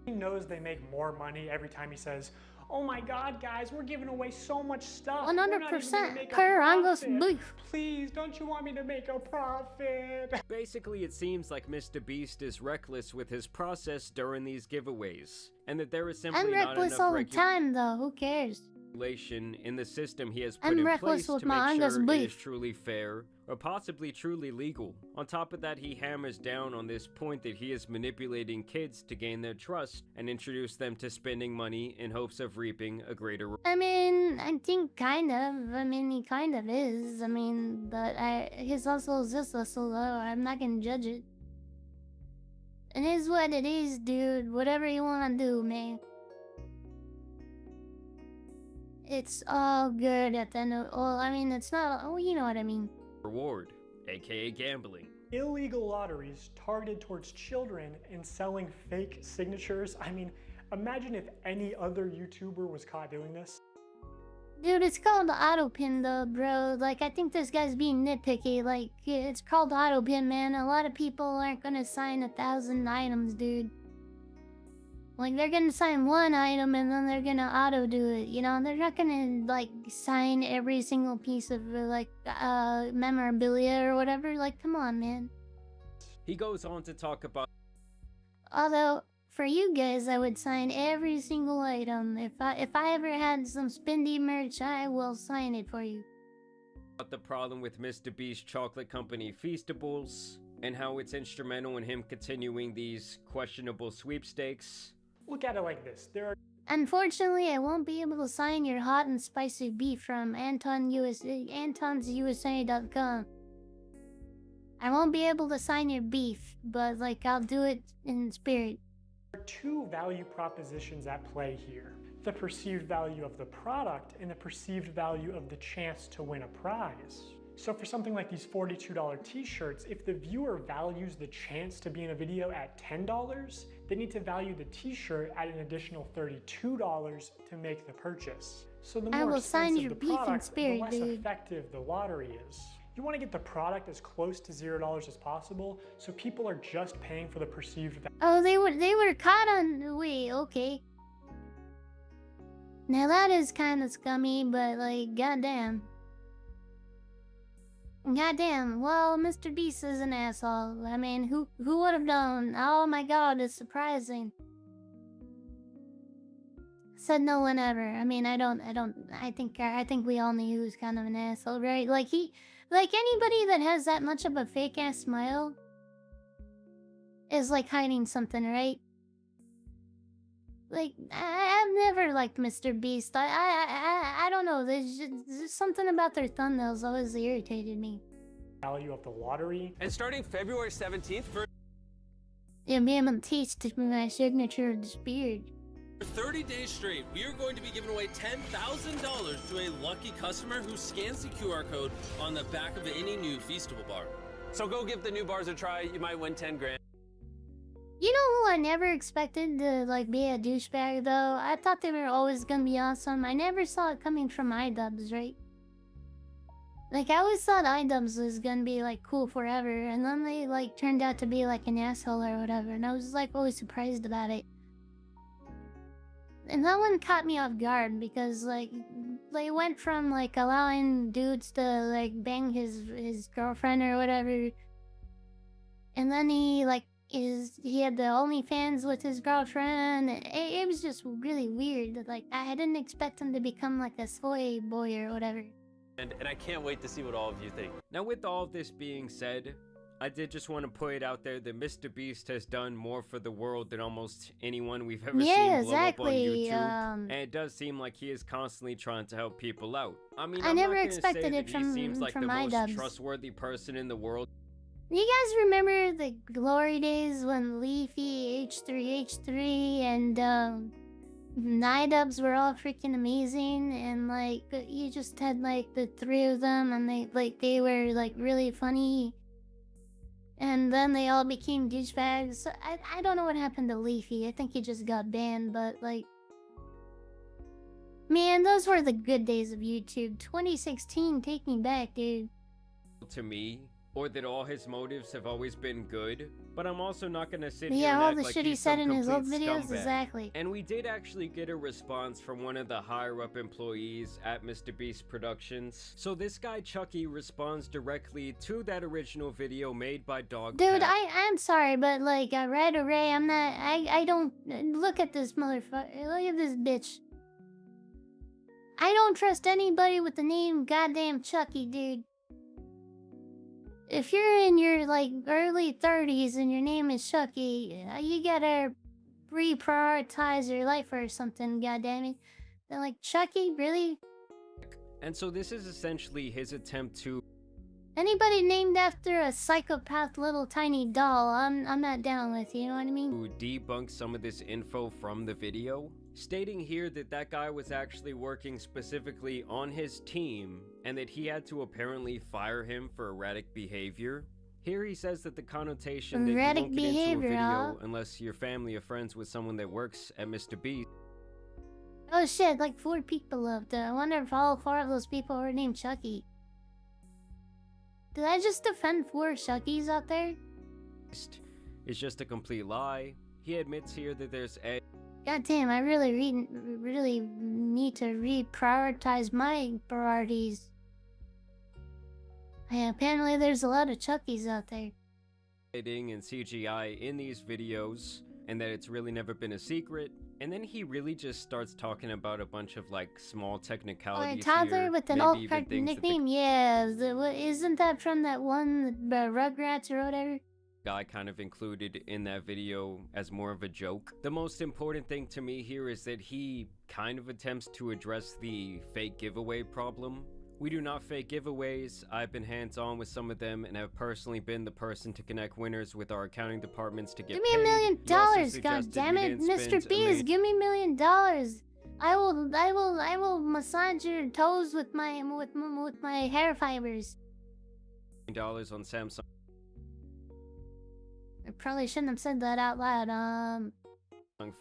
He knows they make more money every time he says, oh my god, guys, we're giving away so much stuff. 100% per Angus beef. Please, don't you want me to make a profit? Basically, it seems like Mr. Beast is reckless with his process during these giveaways, and that there is simply I'm not reckless enough all the time, though. Who cares? regulation in the system he has put I'm in reckless place with to my make Angus sure it is beef. truly fair, or possibly truly legal. On top of that, he hammers down on this point that he is manipulating kids to gain their trust and introduce them to spending money in hopes of reaping a greater reward. I mean, I think kind of. I mean, he kind of is. I mean, but his hustle is this hustle, though. I'm not gonna judge it. It is what it is, dude. Whatever you wanna do, man. It's all good at the end of... Well, I mean, it's not... Oh, you know what I mean. Reward, aka gambling. Illegal lotteries targeted towards children and selling fake signatures. I mean, imagine if any other YouTuber was caught doing this. Dude, it's called autopin though, bro. Like, I think this guy's being nitpicky. Like, it's called autopin, man. A lot of people aren't gonna sign 1,000 items, dude. Like, they're gonna sign one item and then they're gonna auto-do it, you know? They're not gonna, like, sign every single piece of, like, memorabilia or whatever. Like, come on, man. He goes on to talk about... Although, for you guys, I would sign every single item. If I ever had some Spindy merch, I will sign it for you. the problem with Mr. Beast chocolate company Feastables, and how it's instrumental in him continuing these questionable sweepstakes. Look at it like this. There are Unfortunately, I won't be able to sign your hot and spicy beef from antonsusa.com. I won't be able to sign your beef, but like I'll do it in spirit. There are two value propositions at play here. The perceived value of the product and the perceived value of the chance to win a prize. So for something like these $42 t-shirts, if the viewer values the chance to be in a video at $10, they need to value the t-shirt at an additional $32 to make the purchase. So the more expensive the product, the less effective the lottery is. You want to get the product as close to $0 as possible, so people are just paying for the perceived value. Oh, they were caught on. Wait, okay. Now that is kind of scummy, but like, goddamn. Goddamn, well, Mr. Beast is an asshole. I mean, who would have known? Oh my god, it's surprising. Said no one ever. I mean, I think we all knew he was kind of an asshole, right? Like anybody that has that much of a fake ass smile is like hiding something, right? Like, I've never liked Mr. Beast. I don't know. There's just something about their thumbnails always irritated me. Value of the lottery. And starting February 17th for... Yeah, me and teach my signature of this beard. For 30 days straight, we are going to be giving away $10,000 to a lucky customer who scans the QR code on the back of any new Feastable bar. So go give the new bars a try. You might win 10 grand. You know who I never expected to like be a douchebag though? I thought they were always gonna be awesome. I never saw it coming from iDubbbz, right? Like I always thought iDubbbz was gonna be like cool forever, and then they like turned out to be like an asshole or whatever, and I was like always surprised about it. And that one caught me off guard because like they went from like allowing dudes to like bang his girlfriend or whatever, and then he had the OnlyFans with his girlfriend. It was just really weird. Like I didn't expect him to become like a soy boy or whatever. And I can't wait to see what all of you think. Now with all of this being said, I did just want to put it out there that Mr. Beast has done more for the world than almost anyone we've ever seen blow up on YouTube. And it does seem like he is constantly trying to help people out. I mean, I'm never not expected say it that from he seems like the iDubbbz. most trustworthy person in the world. You guys remember the glory days when Leafy, H3H3, and iDubbbz were all freaking amazing, and like you just had like the three of them, and they were like really funny, and then they all became douchebags. So I don't know what happened to Leafy. I think he just got banned, but like, man, those were the good days of YouTube. 2016, take me back, dude. To me, or that all his motives have always been good, but I'm also not gonna sit here Yeah, and all act the like shit he he's said some in his old complete videos, scumbag. exactly. And we did actually get a response from one of the higher up employees at Mr. Beast Productions. So this guy Chucky responds directly to that original video made by Dog Dude, Pat. I'm sorry, but like, Red Array, I don't, look at this motherfucker, look at this bitch. I don't trust anybody with the name goddamn Chucky, dude. If you're in your, like, early 30s and your name is Chucky, you gotta reprioritize your life or something, goddammit. They're like, Chucky, really? And so this is essentially his attempt to Anybody named after a psychopath little tiny doll, I'm not down with, you know what I mean? debunk some of this info from the video, stating here that that guy was actually working specifically on his team and that he had to apparently fire him for erratic behavior. Here he says that the connotation that you Erratic won't get into a behavior, video huh? unless your family or friends with someone that works at Mr. Beast. Oh shit, like 4 people left. I wonder if all 4 of those people were named Chucky. Did I just defend 4 Chuckies out there? It's just a complete lie. He admits here that there's a God damn, I really need to reprioritize my priorities. Yeah, apparently there's a lot of Chuckies out there. editing and CGI in these videos, and that it's really never been a secret. And then he really just starts talking about a bunch of like small Oh, a technicalities toddler here, with an maybe alt even card things that the nickname? Yeah, isn't that from that one, Rugrats or whatever? guy kind of included in that video as more of a joke. The most important thing to me here is that he kind of attempts to address the fake giveaway problem. We do not fake giveaways. I've been hands-on with some of them and have personally been the person to connect winners with our accounting departments to get Give me $1 million, god damn it, Mr. Beast, give me $1 million. I will massage your toes with my hair fibers. $1 on Samsung I probably shouldn't have said that out loud.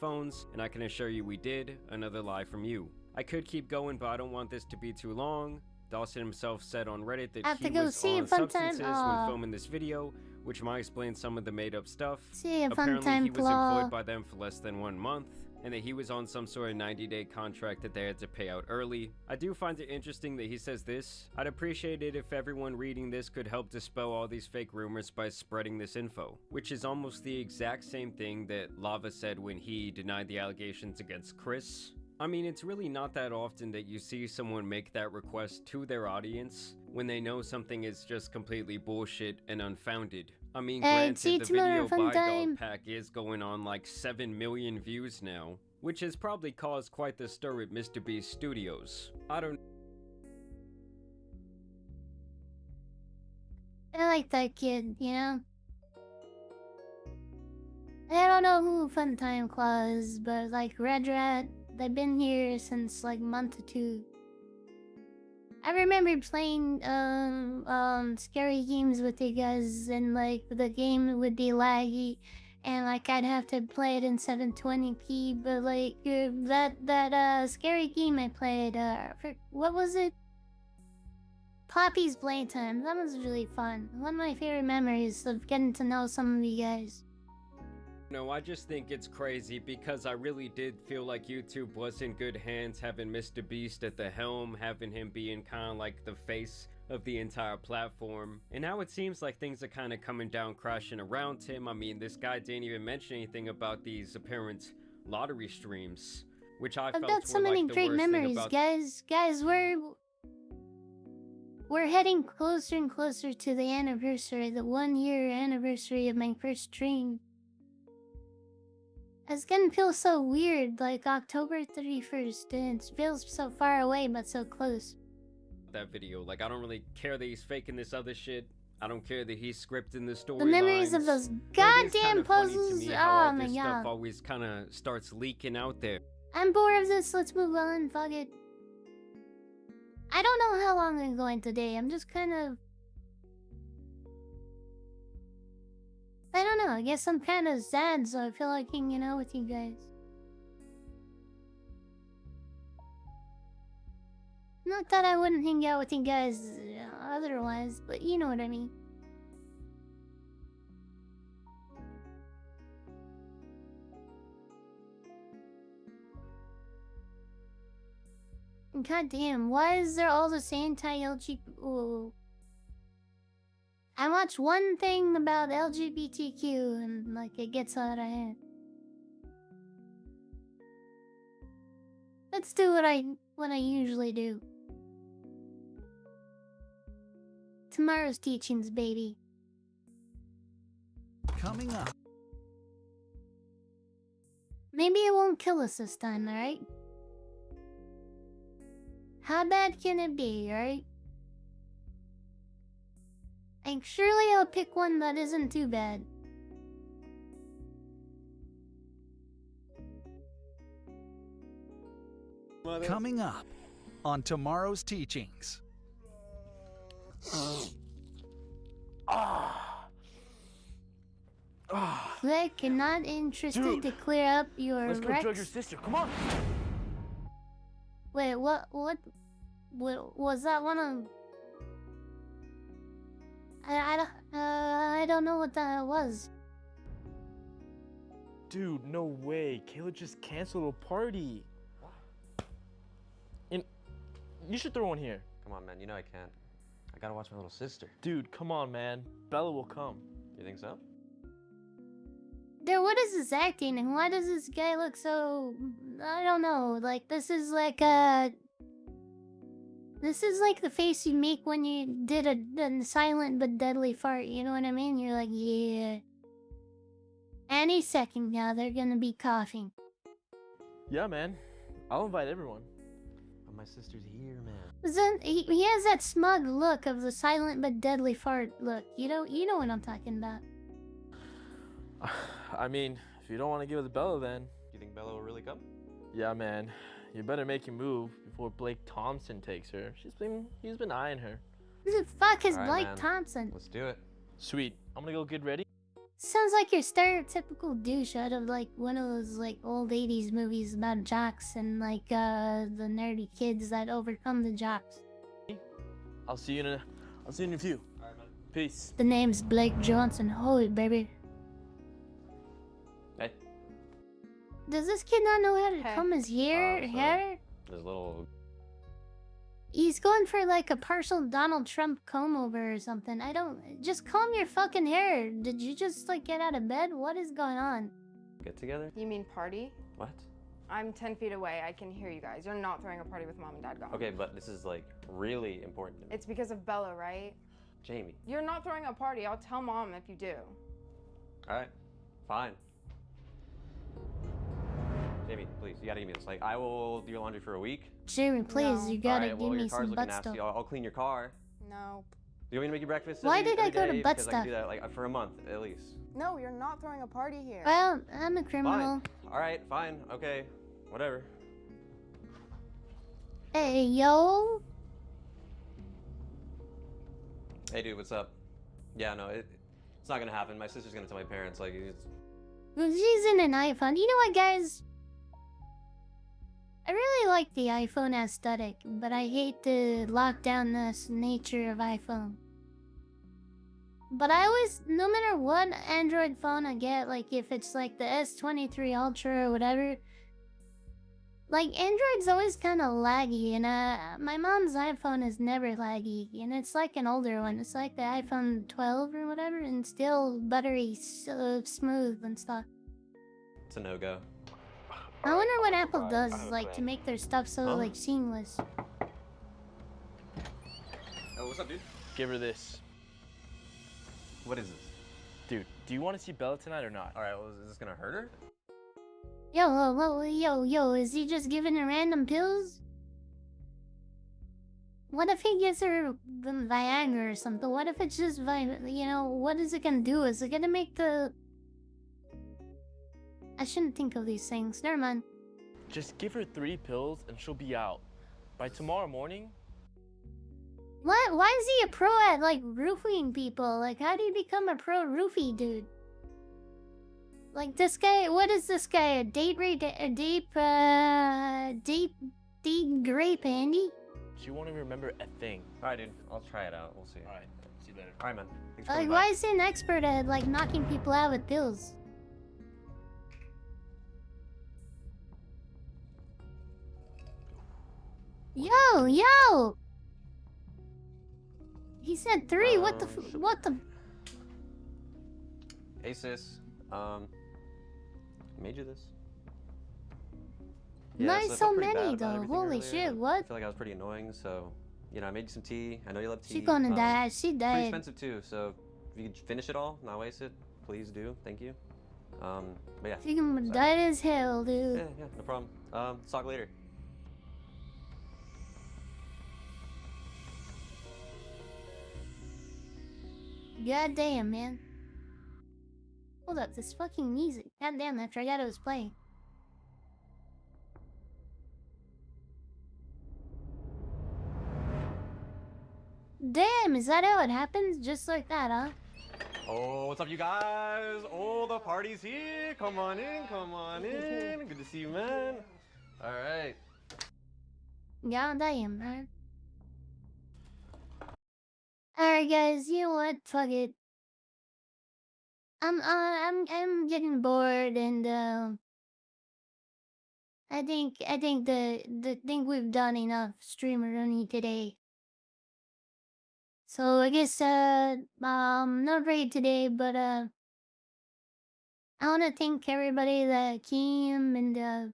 phones, and I can assure you we did. Another lie from you. I could keep going, but I don't want this to be too long. Dawson himself said on Reddit that he was on substances when filming this video, which might explain some of the made-up stuff. Apparently, he was employed by them for less than 1 month, and that he was on some sort of 90-day contract that they had to pay out early. I do find it interesting that he says this. I'd appreciate it if everyone reading this could help dispel all these fake rumors by spreading this info, which is almost the exact same thing that Lava said when he denied the allegations against Chris. I mean, it's really not that often that you see someone make that request to their audience when they know something is just completely bullshit and unfounded. I mean, granted, the video by Dog Pack is going on like 7 million views now, which has probably caused quite the stir at Mr. Beast Studios. I like that kid, you know? I don't know who Funtime Claw is, but like Red Rat, they've been here since like month or 2. I remember playing scary games with you guys, and like the game would be laggy, and like I'd have to play it in 720p. But like that scary game I played, what was it? Poppy's Playtime. That was really fun. One of my favorite memories of getting to know some of you guys. No, I just think it's crazy because I really did feel like YouTube was in good hands, having Mr. Beast at the helm, having him being kind of like the face of the entire platform. And now it seems like things are kind of coming down, crashing around him. I mean, this guy didn't even mention anything about these apparent lottery streams, which I felt were so many like the great worst memories, thing about guys. We're heading closer and closer to the anniversary, the 1-year anniversary of my first stream. It's gonna feel so weird, like October 31st, and it feels so far away but so close. that video. Like, I don't really care that he's faking this other shit. I don't care that he's scripting the story. The memories of those goddamn puzzles. Oh my god. Stuff always kind of starts leaking out there. I'm bored of this. Let's move on. Fuck it. I don't know how long I'm going today. I'm just kind of... I don't know. I guess I'm kind of sad, so I feel like hanging out with you guys. Not that I wouldn't hang out with you guys otherwise, but you know what I mean. God damn, why is there all this anti-LGBT... Oh. I watch one thing about LGBTQ and like it gets out of hand. Let's do what I usually do. Tomorrow's teachings, baby. Coming up. Maybe it won't kill us this time, alright? How bad can it be, right? And surely I'll pick one that isn't too bad. Coming up on tomorrow's teachings. Click, you're not interested to clear up your Let's go Rex? drug your sister. Come on. Wait, what was that one of... I don't know what that was. Dude, no way. Kayla just canceled a party. And you should throw one here. Come on, man. You know I can't. I gotta watch my little sister. Dude, come on, man. Bella will come. You think so? Dude, what is this acting and why does this guy look so... I don't know, like this is like this is like the face you make when you did a silent but deadly fart, you know what I mean? You're like, yeah, Any second now, they're gonna be coughing. Yeah, man. I'll invite everyone. But my sister's here, man. He has that smug look of the silent but deadly fart look. You know what I'm talking about. I mean, if you don't want to give it to Bella, then... You think Bella will really come? Yeah, man. You better make your move before Blake Thompson takes her. He's been eyeing her. Who the fuck is All right, Blake man. Thompson? Let's do it. Sweet. I'm gonna go get ready. Sounds like your stereotypical douche out of like one of those like old 80s movies about jocks and like the nerdy kids that overcome the jocks. I'll see you in a few. All right, man. Peace. The name's Blake Johnson. Holy baby. Hey. Does this kid not know how to comb his hair? There's a little... He's going for like a partial Donald Trump comb over or something. Just comb your fucking hair. Did you just like get out of bed? What is going on? Get together? You mean party? What? I'm 10 feet away. I can hear you guys. You're not throwing a party with mom and dad gone. Okay, but this is like really important to me. It's because of Bella, right? Jamie. You're not throwing a party. I'll tell mom if you do. All right. Fine. Jamie, please, you gotta give me this. Like, I will do your laundry for a week. Jamie, please, you gotta Alright, well, give your me car's some looking butt nasty. stuff. I'll clean your car. No. Do you want me to make you breakfast? Why every did I go to day? butt Because I can do stuff? that like for a month at least. No, you're not throwing a party here. Well, I'm a criminal. Fine. All right, fine. Okay, whatever. Hey, yo. Hey, dude, what's up? Yeah, no, it's not gonna happen. My sister's gonna tell my parents. Like, it's... She's in an iPhone. You know what, guys? I really like the iPhone aesthetic, but I hate the lockdown-ness nature of iPhone. But I always, no matter what Android phone I get, like if it's like the S23 Ultra or whatever, like Android's always kind of laggy, and my mom's iPhone is never laggy, and it's like an older one. It's like the iPhone 12 or whatever, and still buttery, so smooth and stuff. It's a no-go. I wonder what Apple does, like, to make their stuff so, like, seamless. Oh, what's up, dude? Give her this. What is this? Dude, do you want to see Bella tonight or not? All right, well, is this gonna hurt her? Yo, is he just giving her random pills? What if he gives her Viagra or something? What if it's just you know, what is it gonna do? Is it gonna make the... I shouldn't think of these things. Never mind. Just give her 3 pills and she'll be out. By tomorrow morning... What? Why is he a pro at, like, roofing people? Like, how do you become a pro roofie dude? Like, this guy, what is this guy? A deep grape Andy? She won't even remember a thing. All right, dude. I'll try it out. We'll see. All right. See you later. All right, man. Thanks for Like, coming why by. is he an expert at, like, knocking people out with pills? Yo! He said 3. What the? Hey, sis. Made you this. Not I so felt pretty many, bad about though. everything Holy earlier. shit, I what? feel like I was pretty annoying, so you know, I made you some tea. I know you love tea. She gonna die. She Pretty died. expensive too, so if you could finish it all, not waste it, please do. Thank you. But yeah. She gonna die as hell, dude. Yeah, no problem. Talk later. God damn, man. Hold up, this fucking music. God damn, I forgot it was playing. Damn, is that how it happens? Just like that, huh? Oh, what's up, you guys? Oh, the party's here. Come on in, come on in. Good to see you, man. All right. God damn, man. Alright, guys, you know what? Fuck it. I'm getting bored, and I think we've done enough streameroonie today. So I guess not raid today, but I want to thank everybody that came, and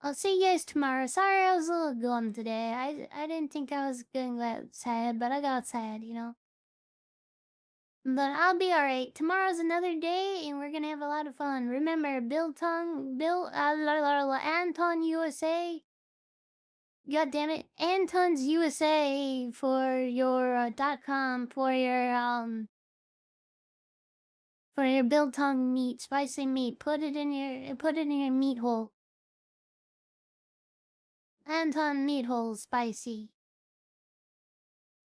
I'll see you guys tomorrow. Sorry I was a little glum today. I didn't think I was gonna go outside, but I got outside, you know. But I'll be alright. Tomorrow's another day and we're gonna have a lot of fun. Remember, Anton USA. God damn it. Anton's USA for your .com for your biltong meat, spicy meat. Put it in your meat hole. Anton meat hole spicy.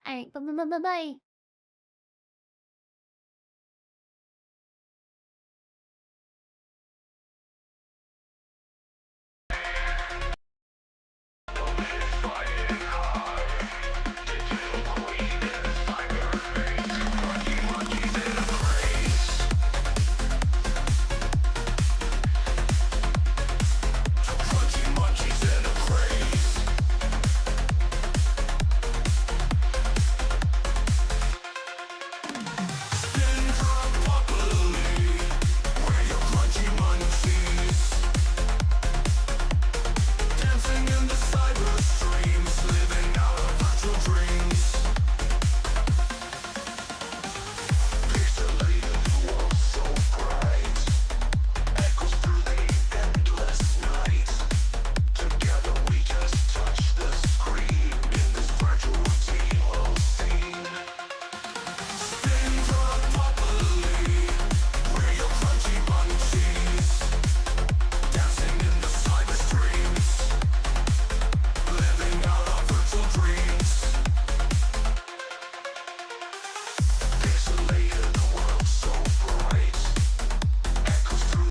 Alright, bye.